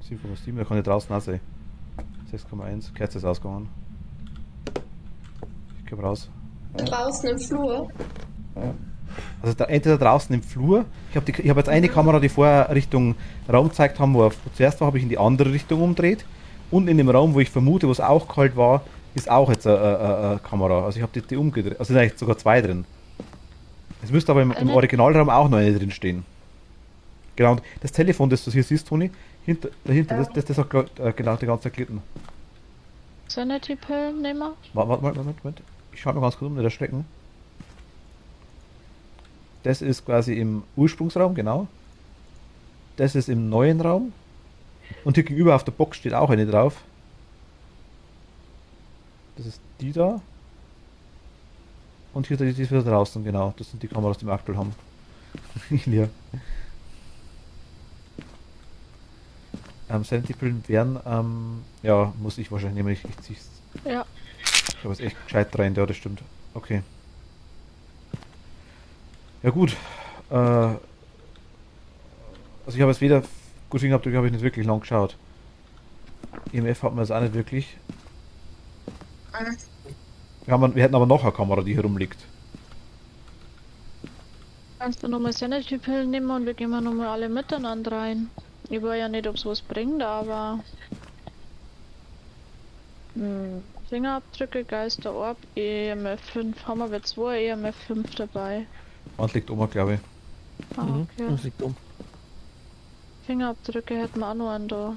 7,7, der kann ja draußen auch sein. 6,1, Kerze ist ausgegangen. Ich geh raus. Draußen im Flur. Also da, entweder draußen im Flur. Ich habe jetzt eine Kamera, die vorher Richtung Raum gezeigt haben, wo er zuerst war, habe ich in die andere Richtung umdreht. Und in dem Raum, wo ich vermute, wo es auch kalt war, ist auch jetzt eine Kamera. Also ich habe die umgedreht. Also sind eigentlich sogar zwei drin. Es müsste aber im Originalraum auch noch eine drin stehen. Genau, und das Telefon, das du hier siehst, Toni, dahinter, Ja. das hat genau die ganze Zeit gelitten. Sanity-Pillen nehmen wir? Moment. Ich schaue mir ganz kurz um, nicht erschrecken. Das ist quasi im Ursprungsraum, genau. Das ist im neuen Raum. Und hier gegenüber auf der Box steht auch eine drauf. Das ist die da. Und hier die ist wieder draußen, genau. Das sind die Kameras, die wir aktuell haben. Ja. Sanity-Pillen wären, ja, muss ich wahrscheinlich nehmen. Ich zieh's. Ja. Ich habe es echt gescheit rein, ja, das stimmt. Okay. Ja gut. Also ich habe es weder gut Fingerabdrücke habe ich nicht wirklich lang geschaut. EMF hat man jetzt auch nicht wirklich. Wir hätten aber noch eine Kamera, die hier rumliegt. Kannst du nochmal Sanity-Pillen nehmen und wir gehen mal nochmal alle miteinander rein. Ich weiß ja nicht, ob es was bringt, aber... Fingerabdrücke, Geister, Orb, EMF 5. Haben wir 2 EMF 5 dabei. Und liegt oben, glaube ich. Ah, okay. Das liegt um. Fingerabdrücke hätten wir auch noch einen da.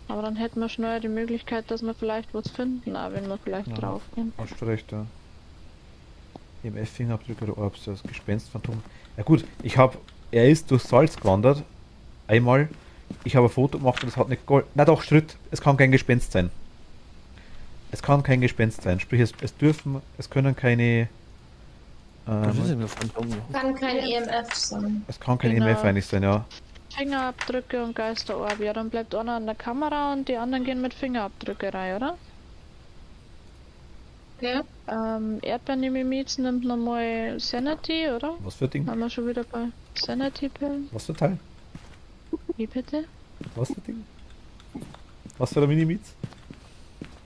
Aber dann hätten wir schneller die Möglichkeit, dass wir vielleicht was finden, auch wenn wir vielleicht Ja. draufgehen. Hast du recht, ja. EMF-Fingerabdrücke oder Orbs, das Gespenstphantom. Ja gut, er ist durch Salz gewandert. Einmal. Ich habe ein Foto gemacht und es hat nicht Gold. Na doch, Schritt. Es kann kein Gespenst sein. Es kann kein Gespenst sein. Sprich, es können keine. Das ist ein Phantom. Kann kein EMF sein. Es kann kein Genau. EMF eigentlich sein, ja. Fingerabdrücke und Geisterorb. Ja, dann bleibt einer an der Kamera und die anderen gehen mit Fingerabdrücke rein, oder? Ja? Erdbeermimiz nimmt nochmal Sanity, oder? Was für Ding? Haben wir schon wieder bei Sanity-Pillen? Was für Teil? Wie bitte? Was für Ding? Was für ein Minimiz?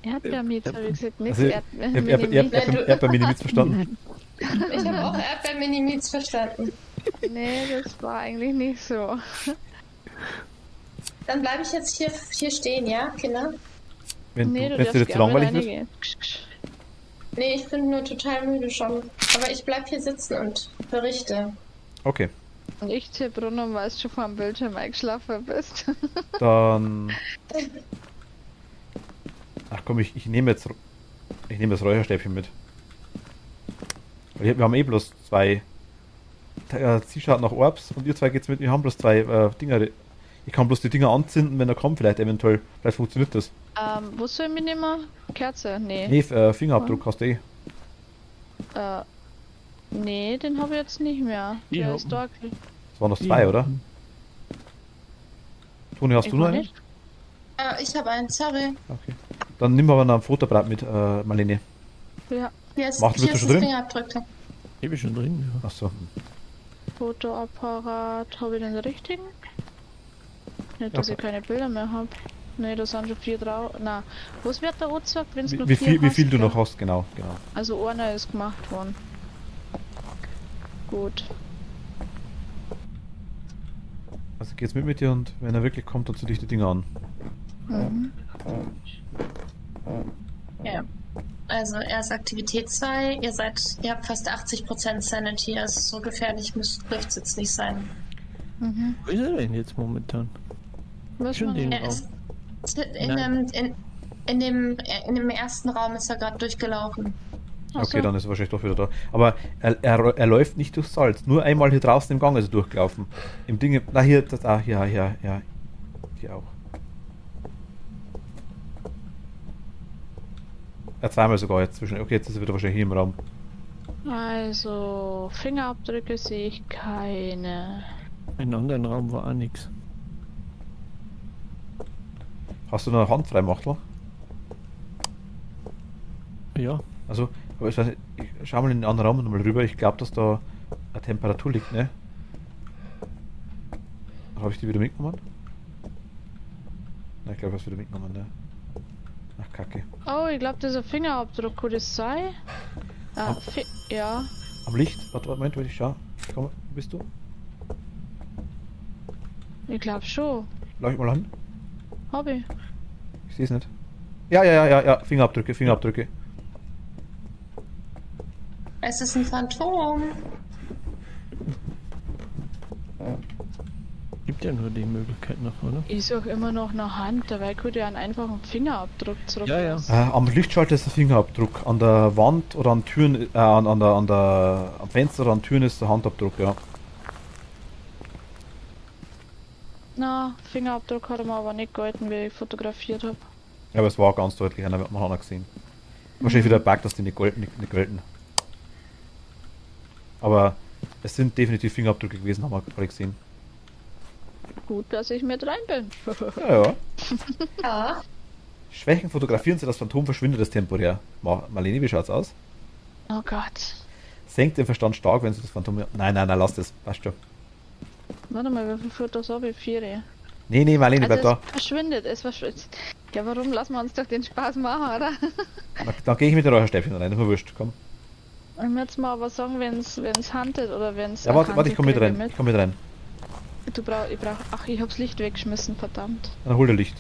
Erdbeermiz, habe ich gesagt, nicht Also, Erdbeermimiz. Erdbeer-Minimiz verstanden? Ich habe auch Erdbeer-Minimiz verstanden. Nee, das war eigentlich nicht so. Dann bleibe ich jetzt hier stehen, ja, Kinder? Wenn Nee, du, du wenn's dir darfst jetzt gerne langweilig mit wird? reingehen. Nee, ich bin nur total müde schon. Aber ich bleib hier sitzen und berichte. Okay. Und ich tippe runter, weil du schon vor dem Bildschirm eingeschlafen bist. Dann. Ach komm, ich nehme jetzt. Ich nehme das Räucherstäbchen mit. Weil wir haben eh bloß zwei. Sie schaut nach Orbs und ihr zwei geht's mit. Wir haben bloß zwei Dinger. Ich kann bloß die Dinger anzünden, wenn er kommt, vielleicht eventuell. Vielleicht funktioniert das. Was soll ich mitnehmen? Kerze? Nee. Nee, Fingerabdruck hast du eh. Nee, den habe ich jetzt nicht mehr. Ich Der hab ist da. Es waren noch zwei, oder? Toni, hast Ich du noch war einen? nicht. Ich habe einen, sorry. Okay. Dann nimm aber noch ein Fotoapparat mit, Marlene. Ja, Hier ist, Macht hier bitte ist schon das drin? Fingerabdruck. Ich bin schon drin. Ja. Achso. Fotoapparat. Habe ich den richtigen? Nicht, dass Ja. ich keine Bilder mehr habe. Ne, da sind schon 4 drauf. Na, was wird da angezeigt, wenn es noch Wie 4 wie viel hast, du gell? noch hast, genau. Also einer ist gemacht worden. Gut. Also geht's mit dir und wenn er wirklich kommt, dann zieh dich die Dinger an. Mhm. Ja. Also er ist Aktivität 2, ihr habt fast 80% Sanity, also so gefährlich dürfte es jetzt nicht sein. Mhm. Wo ist er denn jetzt momentan? Was Schon man den Er Raum. ist Nein. in dem ersten Raum ist er gerade durchlaufen. Ach Okay, so. dann ist er wahrscheinlich doch wieder da. Aber er läuft nicht durchs Salz. Nur einmal hier draußen im Gang ist er durchgelaufen. Im Ding. Na hier, hier auch. Ja, zweimal sogar jetzt zwischen. Okay, jetzt ist er wieder wahrscheinlich hier im Raum. Also, Fingerabdrücke sehe ich keine. In einem anderen Raum war auch nichts. Hast du noch eine Hand frei, Machtel? Ja, Also, aber ich weiß nicht, ich schau mal in den anderen Raum nochmal rüber. Ich glaube, dass da eine Temperatur liegt, ne? Oder habe ich die wieder mitgenommen? Nein, ich glaube, ich habe es wieder mitgenommen, ne? Ach, Kacke. Oh, ich glaube, das ist ein Fingerabdruck, kann das sein? Ah, ja. Am Licht? Warte, Moment, ich schau. Komm, wo bist du? Ich glaube schon. Leuch mal an. Hab ich. Ich sehe es nicht. Ja. Fingerabdrücke. Es ist ein Phantom. gibt ja nur die Möglichkeit noch, oder? Ich sag immer noch eine Hand, dabei könnte ja einen einfachen Fingerabdruck zurück. Ja, ja. Am Lichtschalter ist der Fingerabdruck. An der Wand oder an Türen, am Fenster oder an Türen ist der Handabdruck, ja. Na, Fingerabdruck hat er mir aber nicht gehalten, wie ich fotografiert habe. Ja, aber es war ganz deutlich, einer hat man auch noch gesehen. Wahrscheinlich wieder ein Bug, dass die nicht gelten. Aber es sind definitiv Fingerabdrücke gewesen, haben wir gerade gesehen. Gut, dass ich mit rein bin. Ja. Ja. Schwächen fotografieren Sie, das Phantom verschwindet es temporär. Marlene, wie schaut's aus? Oh Gott. Senkt den Verstand stark, wenn Sie das Phantom... Nein, lass das. Passt schon. Warte mal, wie viel Fotos habe ich? 4. Nee, Marlene, bleib Also da. es verschwindet. Ja, warum lassen wir uns doch den Spaß machen, oder? Dann gehe ich mit den Räucherstäbchen rein, ist mir wurscht, komm. Ich würde jetzt mal aber sagen, wenn's handelt oder wenn's. Ja, warte, ich komm mit rein. Ach, ich hab's Licht weggeschmissen, verdammt. Dann hol dir Licht.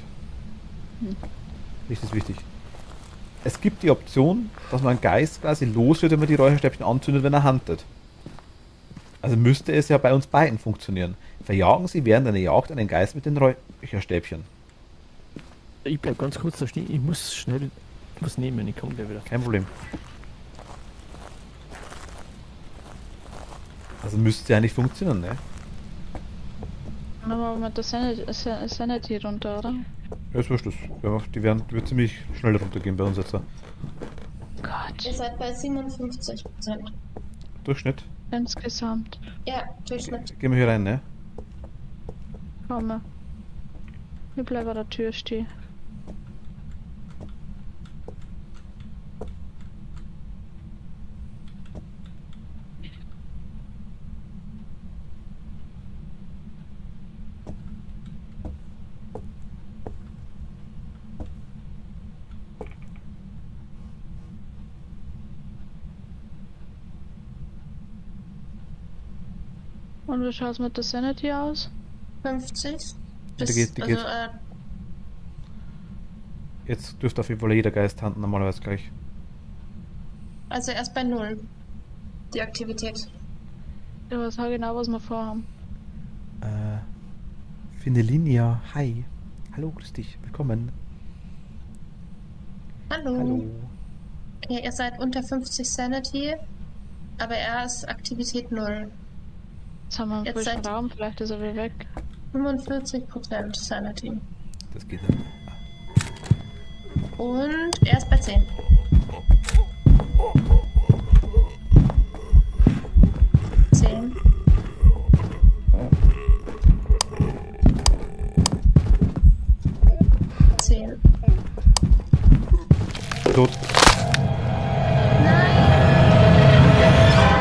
Licht ist wichtig. Es gibt die Option, dass man einen Geist quasi los wird, wenn man die Räucherstäbchen anzündet, wenn er handelt. Also müsste es ja bei uns beiden funktionieren. Verjagen Sie während einer Jagd einen Geist mit den Räucherstäbchen. Ich bleib ganz kurz da stehen, ich muss schnell was nehmen, ich komme gleich wieder. Kein Problem. Also müsste ja nicht funktionieren, ne? Dann haben wir mit der Sanity runter, oder? Ja, ist wurscht. Die wird ziemlich schnell runtergehen bei uns jetzt. Gott. Ihr seid bei 57%. Durchschnitt. Insgesamt. Ja, Durchschnitt. Gehen wir hier rein, ne? Komme. Ich bleib an der Tür stehen. Und wie schaut's mit der Sanity aus? 50. Die geht. Jetzt dürfte auf jeden Fall jeder Geist handen, normalerweise gleich. Also erst bei 0. Die Aktivität. Ja, was genau, was wir vorhaben. Finelinia, hi. Hallo, grüß dich, willkommen. Hallo. Ja, ihr seid unter 50 Sanity, aber er ist Aktivität 0. Jetzt haben wir einen Jetzt frischen seid- Raum, vielleicht ist er wieder weg. 45% Sanity. Das geht. Und er ist bei 10. Zehn. Zehn. Tot.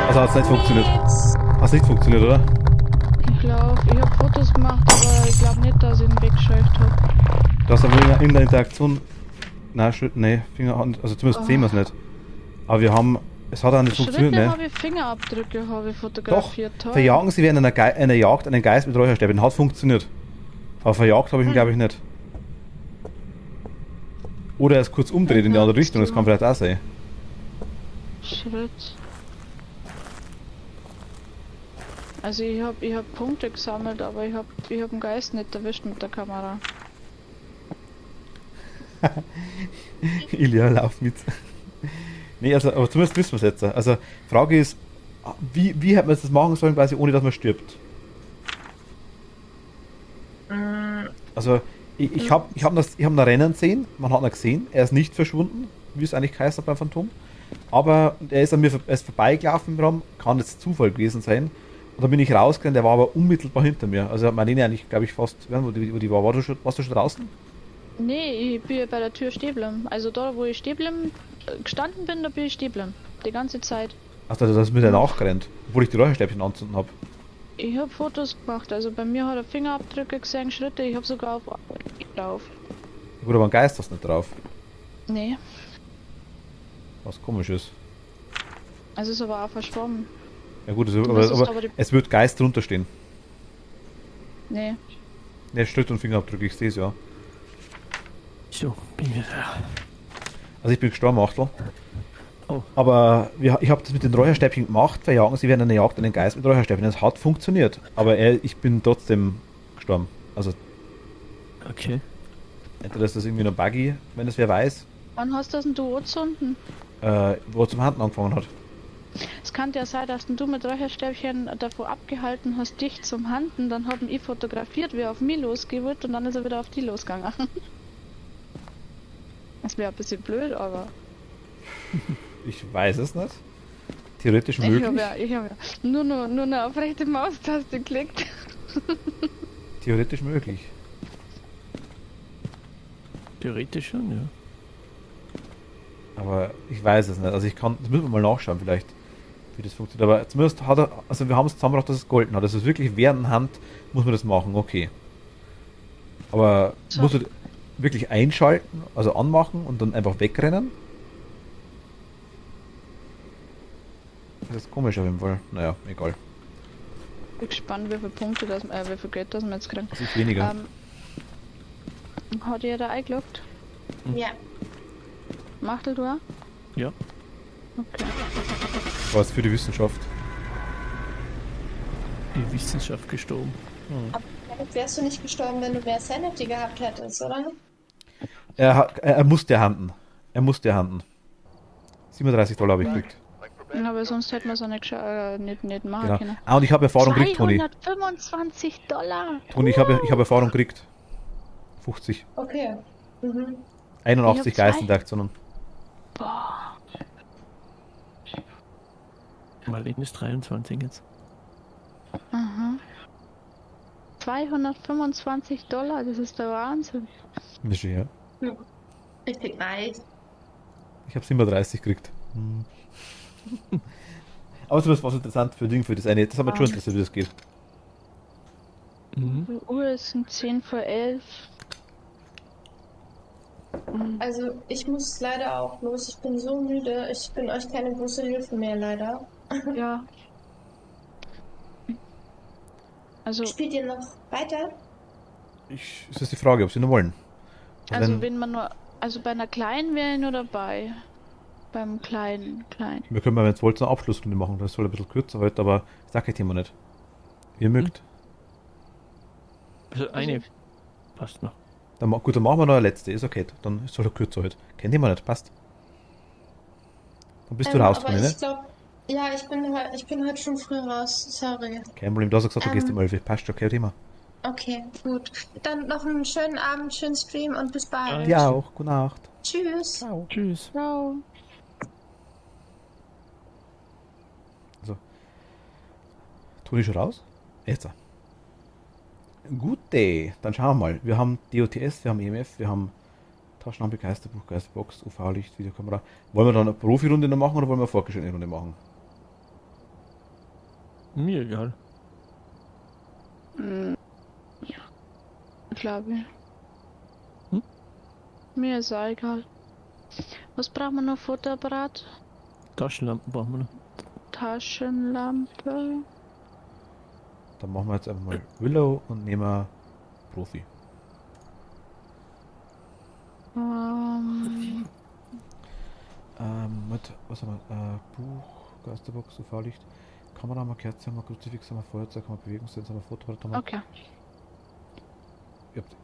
Also hat es nicht funktioniert. Hat es nicht funktioniert, oder? Ich glaube, ich habe Fotos gemacht, aber ich glaube nicht, dass ich ihn weggescheucht habe. Du hast aber in der Interaktion. Nein, nee, Fingerhand, also zumindest sehen wir es nicht. Aber es hat auch nicht funktioniert, Schritte ne? habe ich, Fingerabdrücke habe ich Doch, fotografiert. toll. verjagen Sie während einer Jagd einen Geist mit Räucherstäbchen. Hat funktioniert. Aber verjagt habe ich ihn, glaube ich, nicht. Oder er ist kurz umdreht in die andere Richtung, das kann vielleicht auch sein. Schritt. Also ich hab Punkte gesammelt, aber ich hab den Geist nicht erwischt mit der Kamera. Ilja, lauf mit. Nee, also, aber zumindest wissen wir es jetzt. Also, Frage ist, wie hätte man das machen sollen, quasi ohne dass man stirbt? Also, ich hab ihn rennen sehen, man hat ihn gesehen, er ist nicht verschwunden, wie es eigentlich geheißen hat beim Phantom. Aber er ist an mir er ist vorbeigelaufen im Raum, kann jetzt Zufall gewesen sein. Und dann bin ich rausgerannt, der war aber unmittelbar hinter mir. Also hat Marlene eigentlich, glaube ich, fast, wo die war, warst du schon draußen? Nee, ich bin bei der Tür stehen geblieben. Also da, wo ich stehen geblieben, gestanden bin, da bin ich stehen geblieben. Die ganze Zeit. Ach, das ist mir der nachgerannt, obwohl ich die Räucherstäbchen anzünden habe. Ich habe Fotos gemacht, also bei mir hat er Fingerabdrücke gesehen, Schritte, ich habe sogar auf drauf. Gut, aber ein Geist hast du nicht drauf. Nee, Was komisch ist. also ist aber auch verschwommen. Ja gut, Das ist aber aber die- es wird Geist drunter stehen. Nee. Ne, Schritt und Fingerabdrücke, ich sehe es ja. So, bin wieder da. Also ich bin gestorben, Achtel. Oh. Aber ich habe das mit den Räucherstäbchen gemacht, verjagen sie während einer Jagd einen Geist mit Räucherstäbchen. Es hat funktioniert, aber ich bin trotzdem gestorben. Also Okay. entweder ist das irgendwie noch buggy, wenn es wer weiß, Wann hast das denn du angezündet? wo er zum Handen angefangen hat. Es kann ja sein, dass du mit Räucherstäbchen davor abgehalten hast, dich zum Handen, dann haben ich fotografiert, wie er auf mich losgeht und dann ist er wieder auf die losgegangen. Das wäre ein bisschen blöd, aber Ich weiß es nicht. Theoretisch ich habe möglich. ja nur eine auf rechte Maustaste geklickt. Theoretisch möglich. Theoretisch schon, ja. Aber ich weiß es nicht. Also das müssen wir mal nachschauen vielleicht, wie das funktioniert. Aber zumindest hat er, also wir haben es zusammengebracht, dass es golden hat. Das ist wirklich während der Hand, muss man das machen, okay. Aber So. musst du wirklich einschalten, also anmachen und dann einfach wegrennen? Das ist komisch auf jeden Fall. Naja, egal. Ich bin gespannt, wie viele Punkte das, wie viel Geld das wir jetzt kriegen. Das ist weniger. Hat jeder eingeloggt? Ja. Machtel du auch? Ja. Okay. Was für die Wissenschaft. Die Wissenschaft gestorben. Damit wärst du nicht gestorben, wenn du mehr Sanity gehabt hättest, oder? Er musste handen. Er musste handen. $37 habe ich gekriegt. Ja, aber sonst hätten wir es auch nicht machen Genau. können. Ah, und ich habe Erfahrung gekriegt, Toni. $225! Toni, ich habe Erfahrung gekriegt. 50. Okay. Mhm. 81 Ich hab zwei. Geisteninteraktionen. Boah. Marlene ist 23 jetzt. Aha. $225, das ist der Wahnsinn. Nicht ja. Richtig nice. Ich habe 37 gekriegt. Aber zumindest war es interessant für das eine. Das hat mich schon interessiert, wie das geht. Mhm. Die Uhr ist um 10 vor 11. Also ich muss leider auch los. Ich bin so müde. Ich bin euch keine große Hilfe mehr, leider. Ja. Also, Spielt ihr noch weiter? Es ist die Frage, ob sie noch wollen. also wenn man nur, also bei einer kleinen wäre ich nur dabei. Beim kleinen. Wir können mal, wenn es wollt, eine Abschlussrunde machen. Das soll ein bisschen kürzer heute, aber ich sag kein Thema nicht. Wie ihr mögt. Also eine passt noch. Gut, dann machen wir noch eine letzte. Ist okay. Dann ist es halt kürzer heute. Kein Thema nicht. Passt. Dann bist du raus, aber Toni, ne? ich glaube, ja, ich bin heute schon früh raus. Sorry. Kein Problem. Du hast ja gesagt, du gehst um 11. Passt schon, kein Thema. Okay, gut. Dann noch einen schönen Abend, schönen Stream und bis bald. Ja, auch. Gute Nacht. Tschüss. Tschüss. Ciao. Toni schon raus? Jetzt. Gut, dann schauen wir mal. Wir haben DOTS, wir haben EMF, wir haben Taschenlampe, Geisterbuch, Geisterbox, UV-Licht, Videokamera. Wollen wir dann eine Profi-Runde noch machen oder wollen wir eine fortgeschrittene Runde machen? Mir egal. Glaube ich. Mir ist auch egal. Was brauchen wir noch? Fotoapparat? Taschenlampen brauchen wir noch. Taschenlampe? Dann machen wir jetzt einfach mal Willow und nehmen Profi. Was haben wir? Buch, Geisterbox, UV-Licht, Kamera haben wir, Kerze haben wir, Kruzifix haben wir, Feuerzeug haben wir, Bewegungssensor haben wir, Fotoapparat haben wir. Okay. Ihr habt-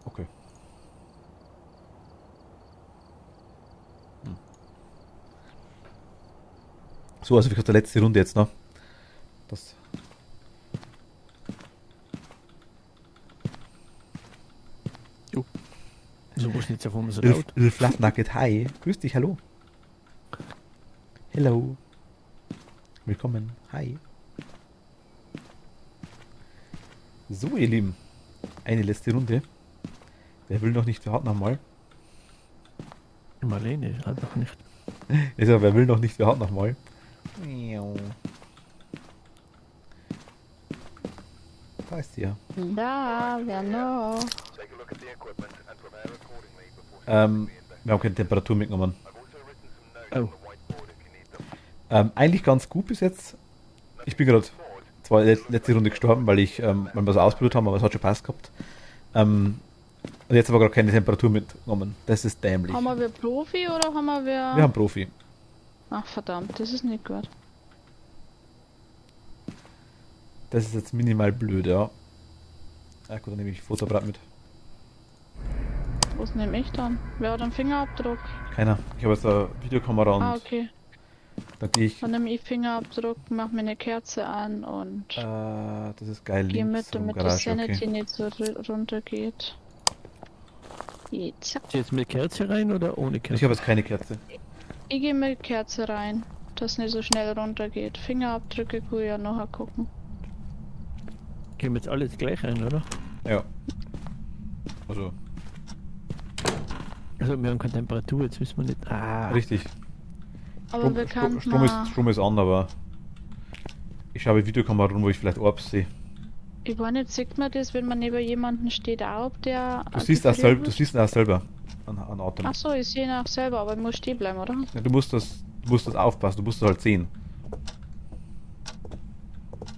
Okay. So, also wie gesagt, der letzte Runde jetzt noch. Das. So was nicht auf einmal so laut. Fluff Nugget, hi. Grüß dich, hallo. Hello. Willkommen, hi. So, ihr Lieben. Eine letzte Runde. Wer will noch nicht, wer hat noch mal? Marlene, einfach nicht. Ich sag, wer will noch nicht, wer hat noch mal? Da ist sie ja. Da, wer noch? Take a look at the equipment and prepare accordingly before starting the investigation. Wir haben keine Temperatur mitgenommen. I've also written some notes Oh. on the whiteboard if you need them. Eigentlich ganz gut bis jetzt. Ich bin gerade zwar letzte Runde gestorben, weil wir so ausprobiert haben, aber es hat schon Pass gehabt. Und jetzt aber gerade keine Temperatur mitgenommen. Das ist dämlich. Haben wir Profi oder haben wir... Wir haben Profi. Ach verdammt, das ist nicht gut. Das ist jetzt minimal blöd, ja. Ja gut, dann nehme ich Fotoapparat mit. Was nehme ich dann? Wer hat einen Fingerabdruck? Keiner. Ich habe jetzt eine Videokamera und Ah, okay. dann gehe ich. Dann nehme ich Fingerabdruck, mach mir eine Kerze an und Das ist geil. gehe Links mit, damit die Garage, Sanity okay. nicht so runtergeht. Zack. Jetzt mit Kerze rein oder ohne Kerze? Ich habe jetzt keine Kerze. Ich gehe mit Kerze rein, dass nicht so schnell runtergeht. Fingerabdrücke kann ich ja nachher gucken. Gehen wir jetzt alles gleich rein, oder? Ja. Also, Also wir haben keine Temperatur, jetzt wissen wir nicht. Ah, richtig. Aber wir können Strom ist an, aber ich schaue die Videokamera rum, wo ich vielleicht Orbs sehe. Ich weiß nicht, sieht man das, wenn man neben jemanden steht, auch, ob der... Du siehst auch selber an Atem. Achso, ich sehe ihn auch selber, aber ich muss stehen bleiben, oder? Ja, du musst das aufpassen, du musst das halt sehen.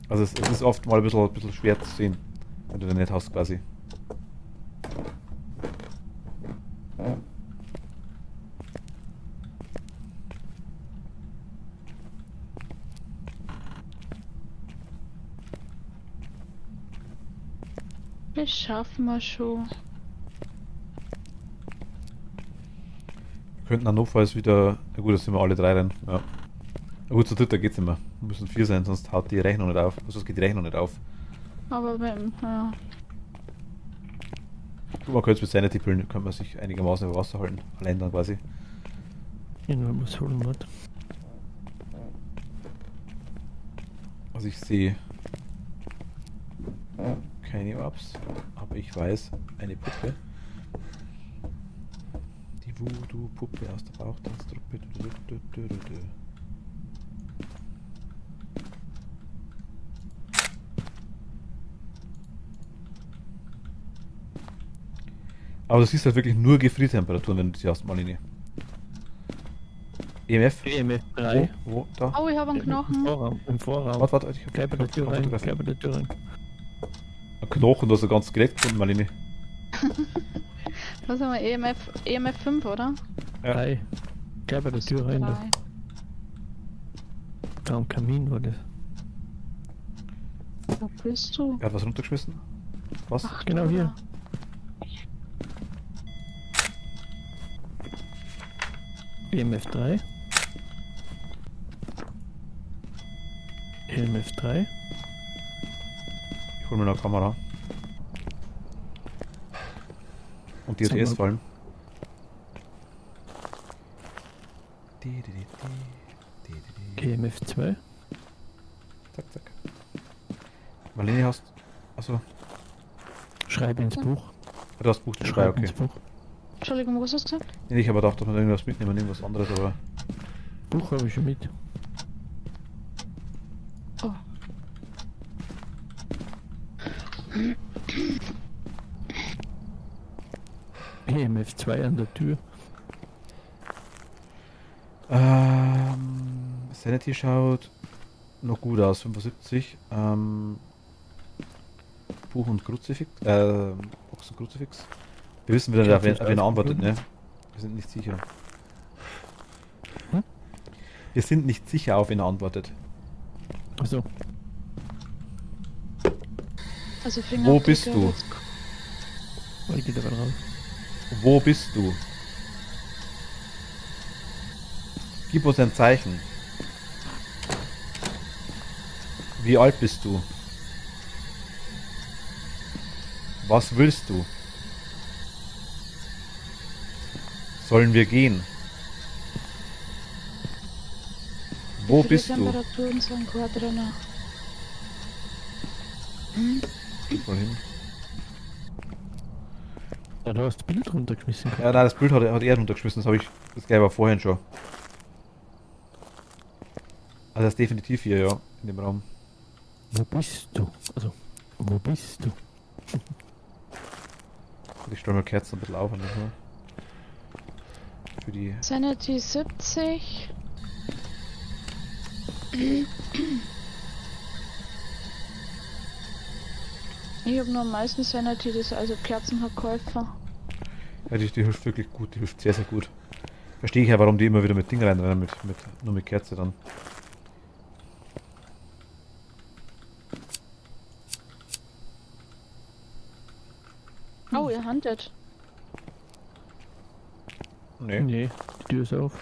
Also es ist oft mal ein bisschen schwer zu sehen, wenn du den nicht hast quasi. Das schaffen wir schon. Wir könnten dann notfalls wieder... Na gut, das sind wir alle drei rein. Ja. Na gut, zu dritter geht's immer. Wir müssen 4 sein, sonst haut die Rechnung nicht auf. Sonst geht die Rechnung nicht auf. Aber wenn, ja. Gut, man könnte es mit Sanity pillen, kann man sich einigermaßen über Wasser halten. Allein dann quasi. irgendwann was holen wird. Also ich sehe keine Orbs, aber ich weiß eine Puppe. Die Voodoo-Puppe aus der Bauchtanztruppe. Aber du siehst halt wirklich nur Gefriertemperaturen, wenn du sie hast, Marlene. EMF? EMF 3. Wo? Da? Oh, ich habe einen Knochen. Im Vorraum. Warte, ich hab Gleich bei der Tür rein. Fotografie. Gleich bei der Tür rein. Ein Knochen, du hast ein ganzes Skelett gefunden, Marlene. Was haben wir? EMF 5, oder? Ja. 3. Gleich bei der Tür rein. Da. 3. Da am Kamin war das. Wo bist du? Er hat was runtergeschmissen. Was? Ach, Genau hier. EMF 3. EMF 3. Ich hol mir noch eine Kamera. Und DRS vor allem. EMF 2. Zack, zack. Marlene hast. Achso, Schreibe ins Buch. du hast Buch dabei, Schreibe okay. ins Buch. Entschuldigung, was hast du gesagt? Nee, ich habe gedacht, dass wir irgendwas mitnehmen, irgendwas anderes, aber. Buch habe ich schon mit. Oh. EMF2 an der Tür. Sanity schaut noch gut aus, 75. Buch und Kruzifix. Box und Kruzifix. Wir wissen wieder, Kerzen wer ist antwortet, ne? ausgefunden. Wir sind nicht sicher. Hm? Wir sind nicht sicher, auf wen er antwortet. Also, Also Wo bist Fingerabdrücke du? jetzt- ich gehe dabei raus. Wo bist du? Gib uns ein Zeichen. Wie alt bist du? Was willst du? Sollen wir gehen? Wo Wie viele bist du? Temperaturen sind gerade drin? Geht mal hin. Ja, du hast das Bild runtergeschmissen. Ja, nein, das Bild hat er runtergeschmissen, das gab er vorhin schon. Also das ist definitiv hier, ja, in dem Raum. Wo bist du? Also, wo bist du? Ich stelle mal Kerzen ein bisschen auf. Ne? Für die... Sanity 70. Ich habe nur am meisten Sanity, das ist also Kerzenverkäufer. Ja, die hilft wirklich gut, die hilft sehr, sehr gut. Verstehe ich ja, warum die immer wieder mit Dingen reinrennen, nur mit Kerze dann. Oh, ihr handelt. Nee. Nee, die Tür ist auf.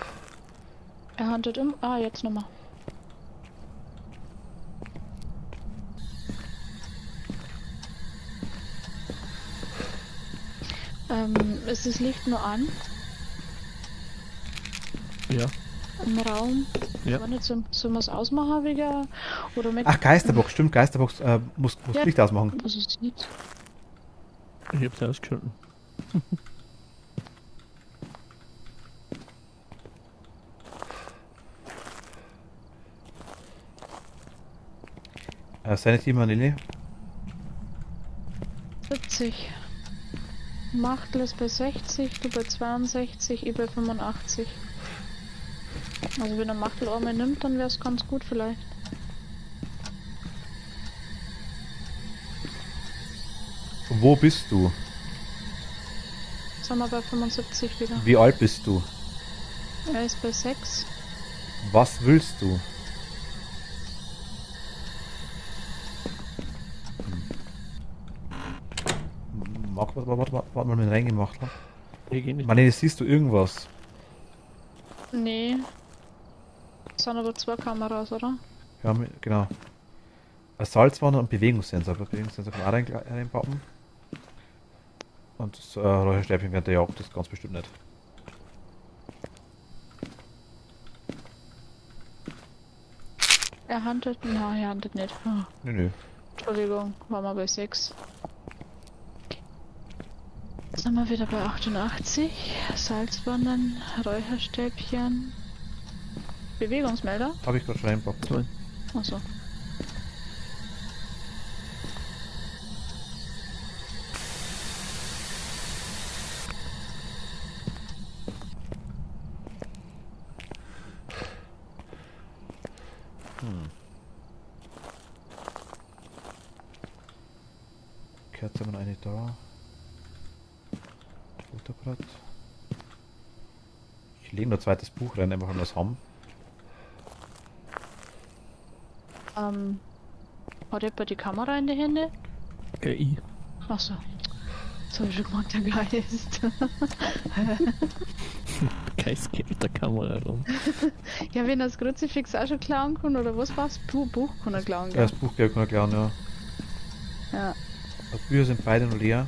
Er handelt im. Ah, jetzt nochmal. Ist das Licht nur an Ja, im Raum? ja. Wenn nicht, sollen wir es ausmachen wieder? Oder mit. Ach, Geisterbox, stimmt, Geisterbox muss Ja. Licht ausmachen. Was ist nicht? Ich hab's ausgeschalten. Sanity Manille. 70. Machtel ist bei 60, du bei 62, ich bei 85. Also wenn er Machtel einmal nimmt, dann wäre es ganz gut vielleicht. Wo bist du? Sind wir bei 75 wieder. Wie alt bist du? Er ist bei 6. Was willst du? Warte mal, mit reingemacht. Ich geh nicht. Manne, siehst du irgendwas? Nee. Es sind aber 2 Kameras, oder? Ja, genau. Ein Salzwandler und Bewegungssensor. Bewegungssensor kann man auch reinpappen. Und das Räucherstäbchen während der Jagd, das ganz bestimmt nicht. Er handelt. Nein, er handelt nicht. Ah, Nö, nö. Entschuldigung, waren wir bei 6. Jetzt sind wir wieder bei 88. Salzwandern, Räucherstäbchen. Bewegungsmelder? Habe ich gerade schon reinpackt. So. Achso. Kerze haben wir eine da. Fotoapparat. Ich lege noch ein zweites Buch rein, einfach um das haben. Hat jemand die Kamera in die Hände? Ich. Achso. So hab ich schon gemeint, der Geist. Geist geht mit der Kamera rum. Ja, wenn das Kruzifix auch schon klauen kann, oder was war's? Buch kann er klauen, Ja, gell? das Buch kann ich klauen, ja. Ja. Die Bücher sind beide noch leer.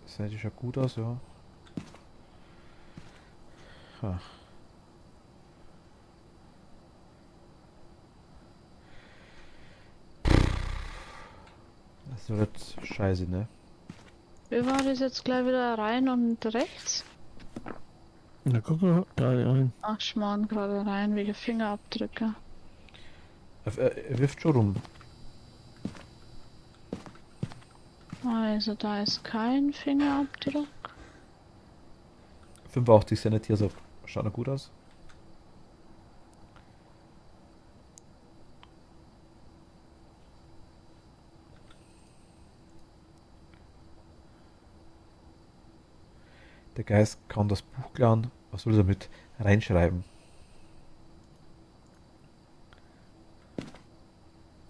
Das sieht schon gut aus, ja. Ha. Das ist doch jetzt scheiße, ne? Wie war das jetzt gleich wieder rein und rechts? Na guck mal, gerade rein. Ach, Schmarrn, gerade rein, wegen Fingerabdrücke. Er wirft schon rum. Also, da ist kein Fingerabdruck. 85 Cent hier, so schaut noch gut aus. Der Geist kann das Buch klauen. Was soll er damit reinschreiben?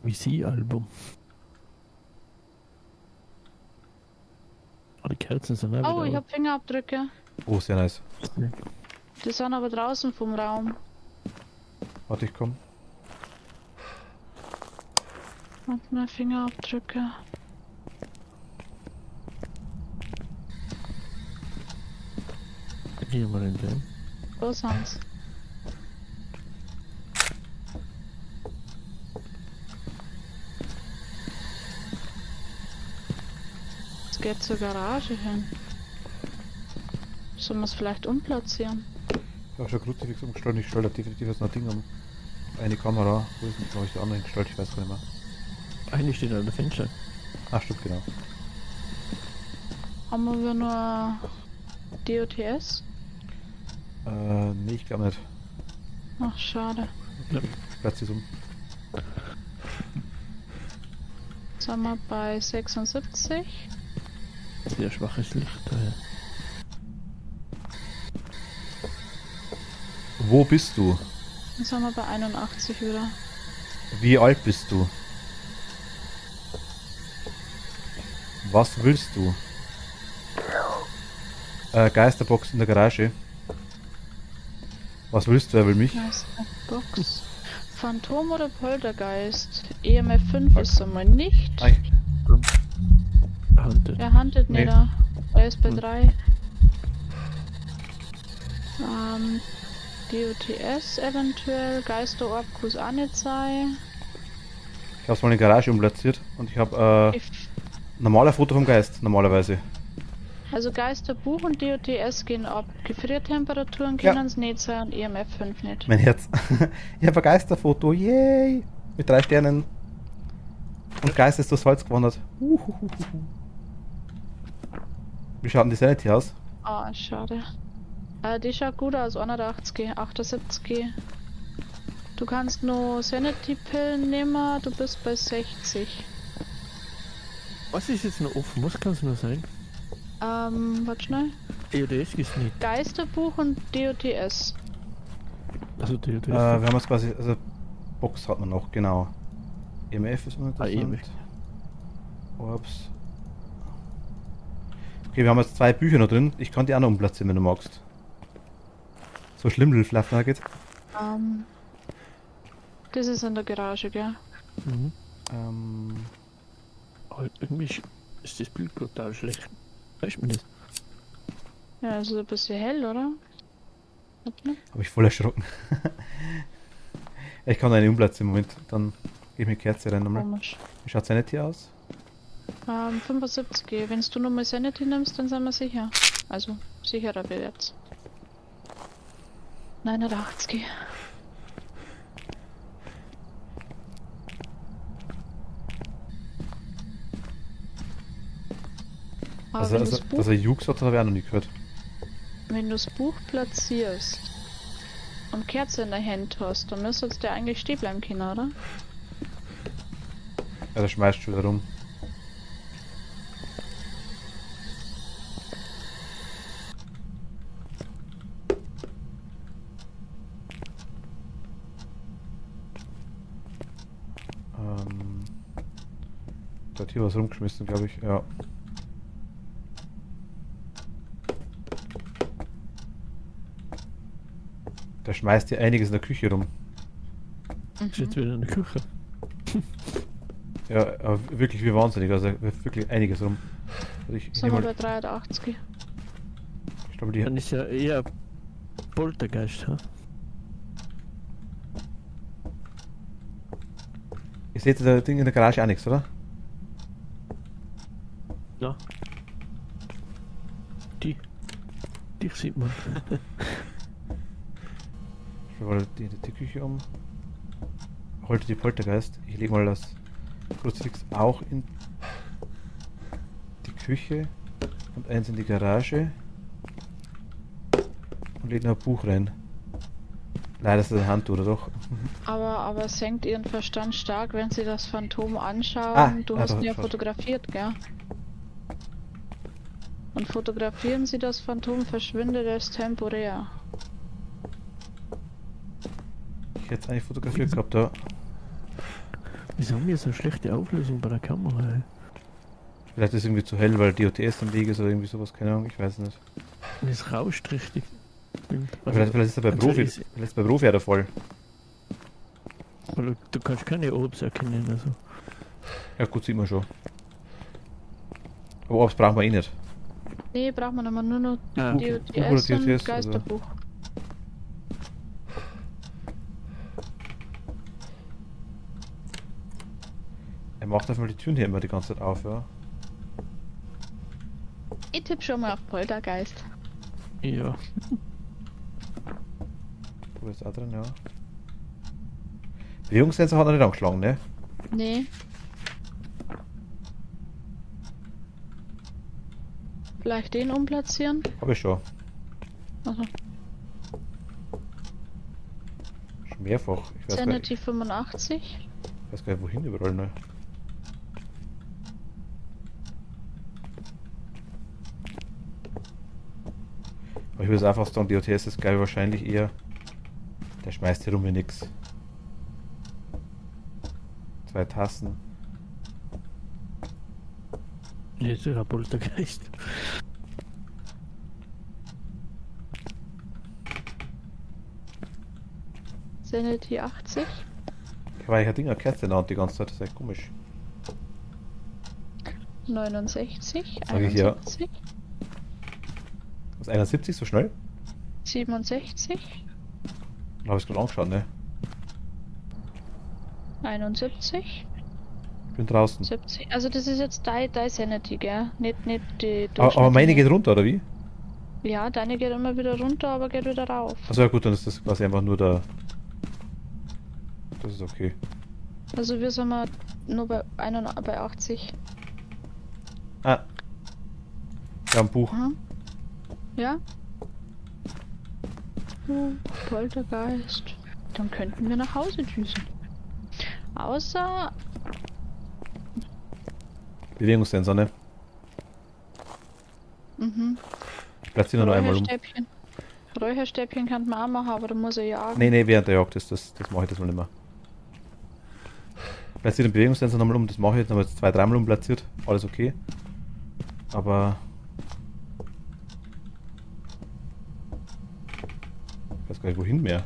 Visi-Album. Oh, die Kerzen sind auch Oh, ich wieder habe Fingerabdrücke. Oh, sehr nice. Die sind aber draußen vom Raum. Warte, ich komm. Und mehr Fingerabdrücke. hier mal in den. Wo sind's? Es geht zur Garage hin. Sollen wir es vielleicht umplatzieren? Ich habe schon Kruzifix umgestellt. Ich stelle da definitiv jetzt noch ein Ding um. Eine Kamera. Wo ist denn, wo ich die andere hingestellt? Ich weiß gar nicht mehr. Eigentlich steht an der Fenster. Ach, stimmt, genau. Haben wir nur DOTS? Nee, ich glaube nicht. Ach, schade. Platz ist um. Jetzt sind wir bei 76. Sehr schwaches Licht daher. Wo bist du? Jetzt sind wir bei 81 wieder. Wie alt bist du? Was willst du? Geisterbox in der Garage. Was willst du? Er will mich. Box. Phantom oder Poltergeist? EMF 5 ist einmal nicht. Ei. Hunted. Er handelt Nee. nicht. Er ist bei Hm. 3. DOTS eventuell. Geisterorb kann auch nicht sein. Ich hab's mal in der Garage umplatziert und ich habe normaler Foto vom Geist, normalerweise. Also Geisterbuch und DOTS gehen ab. Gefriertemperaturen Ja. können es nicht sein und EMF 5 nicht. Mein Herz. Ich habe ein Geisterfoto, yay! Mit 3 Sternen. Und Geist ist durchs Holz gewandert. Wie schaut denn die Sanity aus? Ah, schade. Die schaut gut aus, 81, 78. Du kannst nur Sanity-Pillen nehmen, du bist bei 60. Was ist jetzt noch offen? Was kann es noch sein? Warte schnell. EODS ist nicht. Geisterbuch und DOTS. Also DODS. Wir haben jetzt quasi, also Box hat man noch, genau. EMF ist uninteressant. EMF. Orbs. Okay, wir haben jetzt 2 Bücher noch drin. Ich kann die auch noch umplatzieren, wenn du magst. So schlimm, Little Fluff Nugget. Das ist in der Garage, gell? Mhm. Ähm, Oh, irgendwie ist das Bild total schlecht. Weißt du mir das? Ja, ist ein bisschen hell, oder? Warte mal. Habe ich voll erschrocken. Ich kann eine umplatzieren, Moment. Dann gebe ich mir Kerze rein nochmal. Komisch. Wie schaut Sanity aus? 75. Wenn du nochmal Sanity nimmst, dann sind wir sicher. Also, sicherer wie jetzt. 89. Aber Also, wenn, also, du's Buch, also Jux hat, habe ich auch noch nie gehört. wenn du das Buch platzierst und Kerze in der Hand hast, dann müsstest du eigentlich stehen bleiben können, oder? Ja, der schmeißt schon wieder rum. Der hat hier was rumgeschmissen, glaube ich. Ja. Der schmeißt hier einiges in der Küche rum. Ist jetzt wieder in der Küche. Ja, aber wirklich wie wahnsinnig. Also er wirft wirklich einiges rum. Also ich Sind wir nehme bei 83. ich glaube, die Dann ist ja eher Poltergeist, ha? Ihr seht das Ding in der Garage auch nichts, oder? Ja. Dich sieht man. Ich mal die Küche um. Holte die Poltergeist. Ich lege mal das Kruzifix auch in die Küche und eins in die Garage. Und lege noch ein Buch rein. Leider ist das ein Hand, oder doch? Aber senkt ihren Verstand stark, wenn sie das Phantom anschauen. Ah, Du ja, hast doch, ihn ja schon. fotografiert, gell? Und fotografieren sie das Phantom, verschwindet es temporär. Ich hätte es eigentlich fotografiert gehabt, da. Wieso haben wir so eine schlechte Auflösung bei der Kamera? Ey? Vielleicht ist es irgendwie zu hell, weil DOTS am Weg ist oder irgendwie sowas, keine Ahnung, ich weiß nicht. Und es rauscht richtig. Vielleicht ist er bei also Profi, ist- vielleicht ist bei Profi ja der Fall. weil du kannst keine Orbs erkennen. Also. Ja gut, sieht man schon. Aber Orbs brauchen wir eh nicht. Nee, braucht man aber nur noch Ah, okay. DOTS Buch oder und DOTS, also- Geisterbuch. Er macht einfach die Türen hier immer die ganze Zeit auf, ja. Ich tippe schon mal auf Poltergeist. Ja. Wo ist auch drin, ja. Bewegungssensor hat er nicht angeschlagen, ne? Nee. Vielleicht den umplatzieren? Hab ich schon. Also, Schon mehrfach. Ich weiß Sanity 85. gar nicht wohin überall, ne? Aber ich würde einfach sagen, DOTS ist geil wahrscheinlich eher. Der schmeißt hier rum wie nix. 2 Tassen. Jetzt ist er Poltergeist. Sanity 80. Weil ich hatte eine Kerze in der Hand die ganze Zeit, das ist echt komisch. 69. Sag ich ja. 71. Was 71 so schnell? 67. Dann habe ich es gerade angeschaut, ne? 71. Ich bin draußen. 70. Also das ist jetzt deine Sanity, gell? Nicht die Aber meine durchschnittliche. geht runter, oder wie? Ja, deine geht immer wieder runter, aber geht wieder rauf. Also ja gut, dann ist das quasi einfach nur der. Das ist okay. Also wir sind mal nur bei 80. Ah. Ja, ein Buch. Mhm. Ja? Poltergeist. Dann könnten wir nach Hause düsen. Außer... Bewegungssensor, ne? Mhm. Ich platziere ihn noch einmal um. Räucherstäbchen. Räucherstäbchen kann man auch machen, aber da muss er jagen. Nee, während der Jagd ist das mache ich das mal nicht mehr. Platziere den Bewegungssensor nochmal um, das mache ich jetzt, haben wir jetzt 2-3 Mal umplatziert. Alles okay. Aber. Ich weiß gar nicht wohin mehr.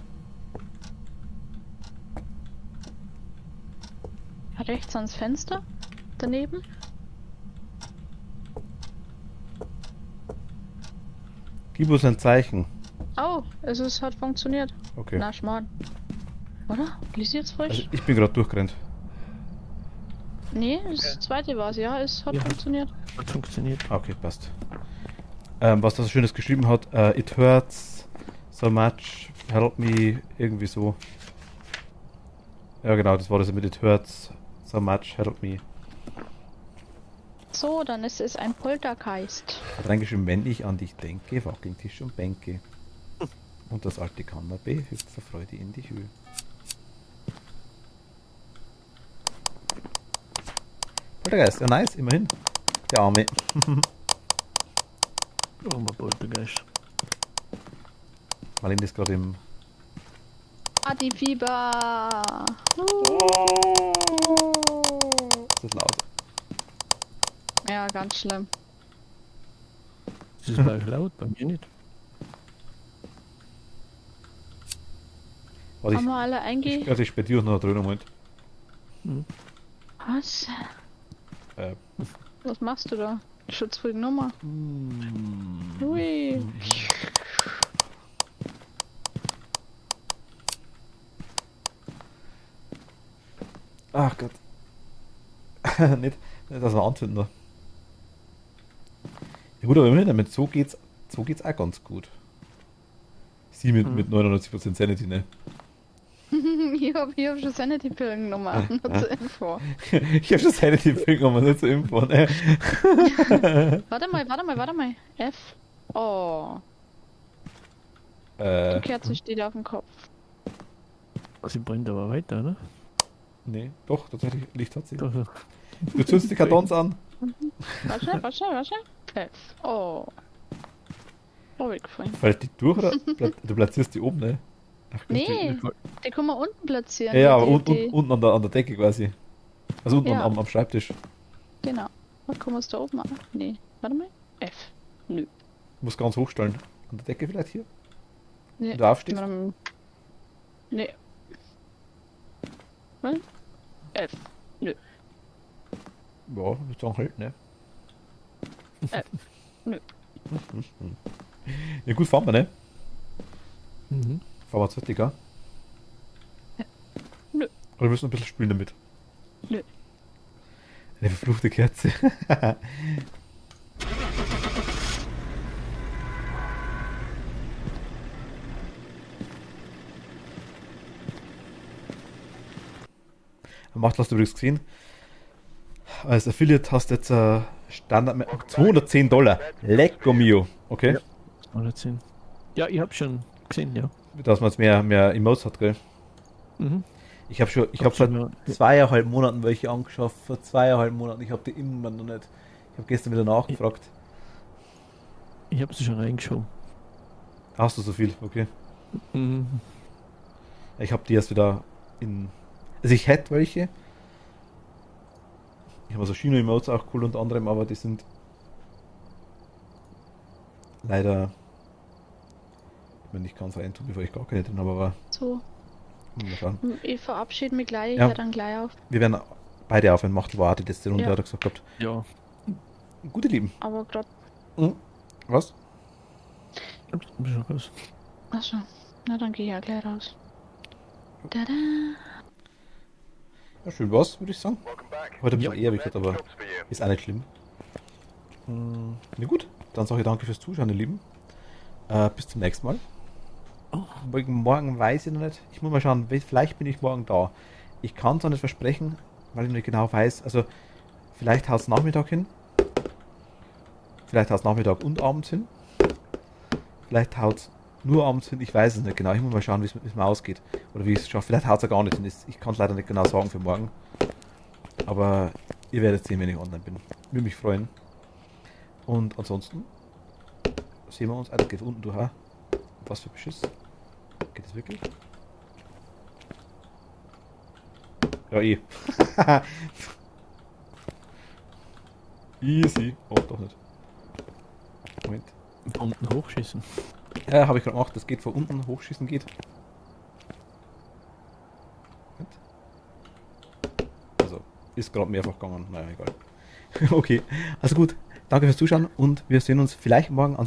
Rechts ans Fenster. Daneben. Gib uns ein Zeichen. Oh, es hat funktioniert. Okay. Na, Schmarrn. Oder? Lies jetzt frisch? Also ich bin gerade durchgerannt. Nee, das zweite war's, ja, es hat Ja. funktioniert. Hat funktioniert. Ah, okay, passt. Was das so Schönes geschrieben hat, it hurts so much, help me, irgendwie so. Ja genau, das war das mit it hurts so much, help me. So, dann ist es ein Poltergeist. Hat reingeschrieben, wenn ich an dich denke, wackeln Tisch und Bänke. Und das alte Kanapee hüpft vor Freude in die Höhe. Poltergeist, ja nice, immerhin. Der Arme. Oh, mal Poltergeist. Marlene ist gerade im... Partyfieber! Ist das laut? Ja, ganz schlimm. Das ist bei euch laut, bei mir nicht. Warte, Haben wir alle ich höre dich bei dir noch drin, Moment. Was? Was machst du da? Schutzfreie Nummer. Hui. Ach Gott. nicht, das war anzünden. Ja gut, aber immerhin, damit so geht's auch ganz gut. Sie mit 99% Sanity, ne? Ich hab schon Sanity-Pillen genommen, nur zur Info. Ich habe schon Sanity-Pillen genommen, nicht zur Info, ne? Warte mal. F. Oh, die Kerze steht auf dem Kopf. Sie brennt aber weiter, oder? Nee, doch, tatsächlich, Licht hat sie. Doch, doch. Du zündest die Kartons an. Warte schnell. F. Oh. Oh, weggefallen. Fällt die durch oder du platzierst die oben, ne? Ach, Nee, die kann man unten platzieren. Ja, aber die, unten an der Decke quasi. Also unten Ja. am Schreibtisch. Genau. Was kann man es da oben an? Nee, warte mal. F. Nö. Du musst ganz hochstellen. An der Decke vielleicht hier? Nee. Wenn du aufstehst? Nee. Was? F. Nö. Ja, ich würde sagen halt, ne? Nö. Ja gut, fahren wir, ne? Mhm. Fahren wir zu Digga. Nö. Oder müssen wir ein bisschen spielen damit? Nö. Eine verfluchte Kerze. Macht, hast du übrigens gesehen. Als Affiliate hast du jetzt Standard $210. Lecco mio. Okay? Ja. 210. Ja, ich hab schon gesehen, ja. Dass man jetzt mehr Emotes hat, gell? Mhm. Ich habe seit Ja. 2,5 Monaten welche angeschafft. Vor 2,5 Monaten. Ich habe die immer noch nicht. Ich habe gestern wieder nachgefragt. Ich hab sie schon reingeschoben. Hast du so viel? Okay. Mhm. Ich habe die erst wieder in. Also ich hätte welche. Ich habe also Shino-Emotes auch cool unter anderem, aber die sind leider. Ich meine, ich kann es reintun, bevor ich gar keine drin habe, aber So, mal schauen. ich verabschiede mich gleich. Ich Ja. höre dann gleich auf. Wir werden beide aufhören. Macht war die letzte Runde, Ja. hat er gesagt gehabt. Ja. Gute Lieben. Aber gerade. Was? Ich bin schon raus. Achso. Na, dann gehe ich ja gleich raus. Tada. Ja, schön war's, würde ich sagen. Welcome back. Heute ein bisschen eher wichtig, aber Jobs for you. ist auch nicht schlimm. Na gut, dann sage ich danke fürs Zuschauen, ihr Lieben. Bis zum nächsten Mal. Oh. Morgen weiß ich noch nicht. Ich muss mal schauen, vielleicht bin ich morgen da. Ich kann es noch nicht versprechen, weil ich noch nicht genau weiß. Also, vielleicht haut es Nachmittag hin. Vielleicht haut es Nachmittag und abends hin. Vielleicht haut es nur abends hin. Ich weiß es nicht genau. Ich muss mal schauen, wie es mir ausgeht. Oder wie ich es schaffe. Vielleicht haut es ja gar nicht hin. Ich kann es leider nicht genau sagen für morgen. Aber ihr werdet sehen, wenn ich online bin. Würde mich freuen. Und ansonsten sehen wir uns. Das geht unten durch. Was für Beschiss. Geht das wirklich? Ja, eh. Easy. Oh, doch nicht. Moment. Von unten hochschießen. Ja, habe ich gerade gemacht. Das geht von unten. Hochschießen geht. Moment. Also, ist gerade mehrfach gegangen. Naja, egal. Okay. Also gut. Danke fürs Zuschauen und wir sehen uns vielleicht morgen an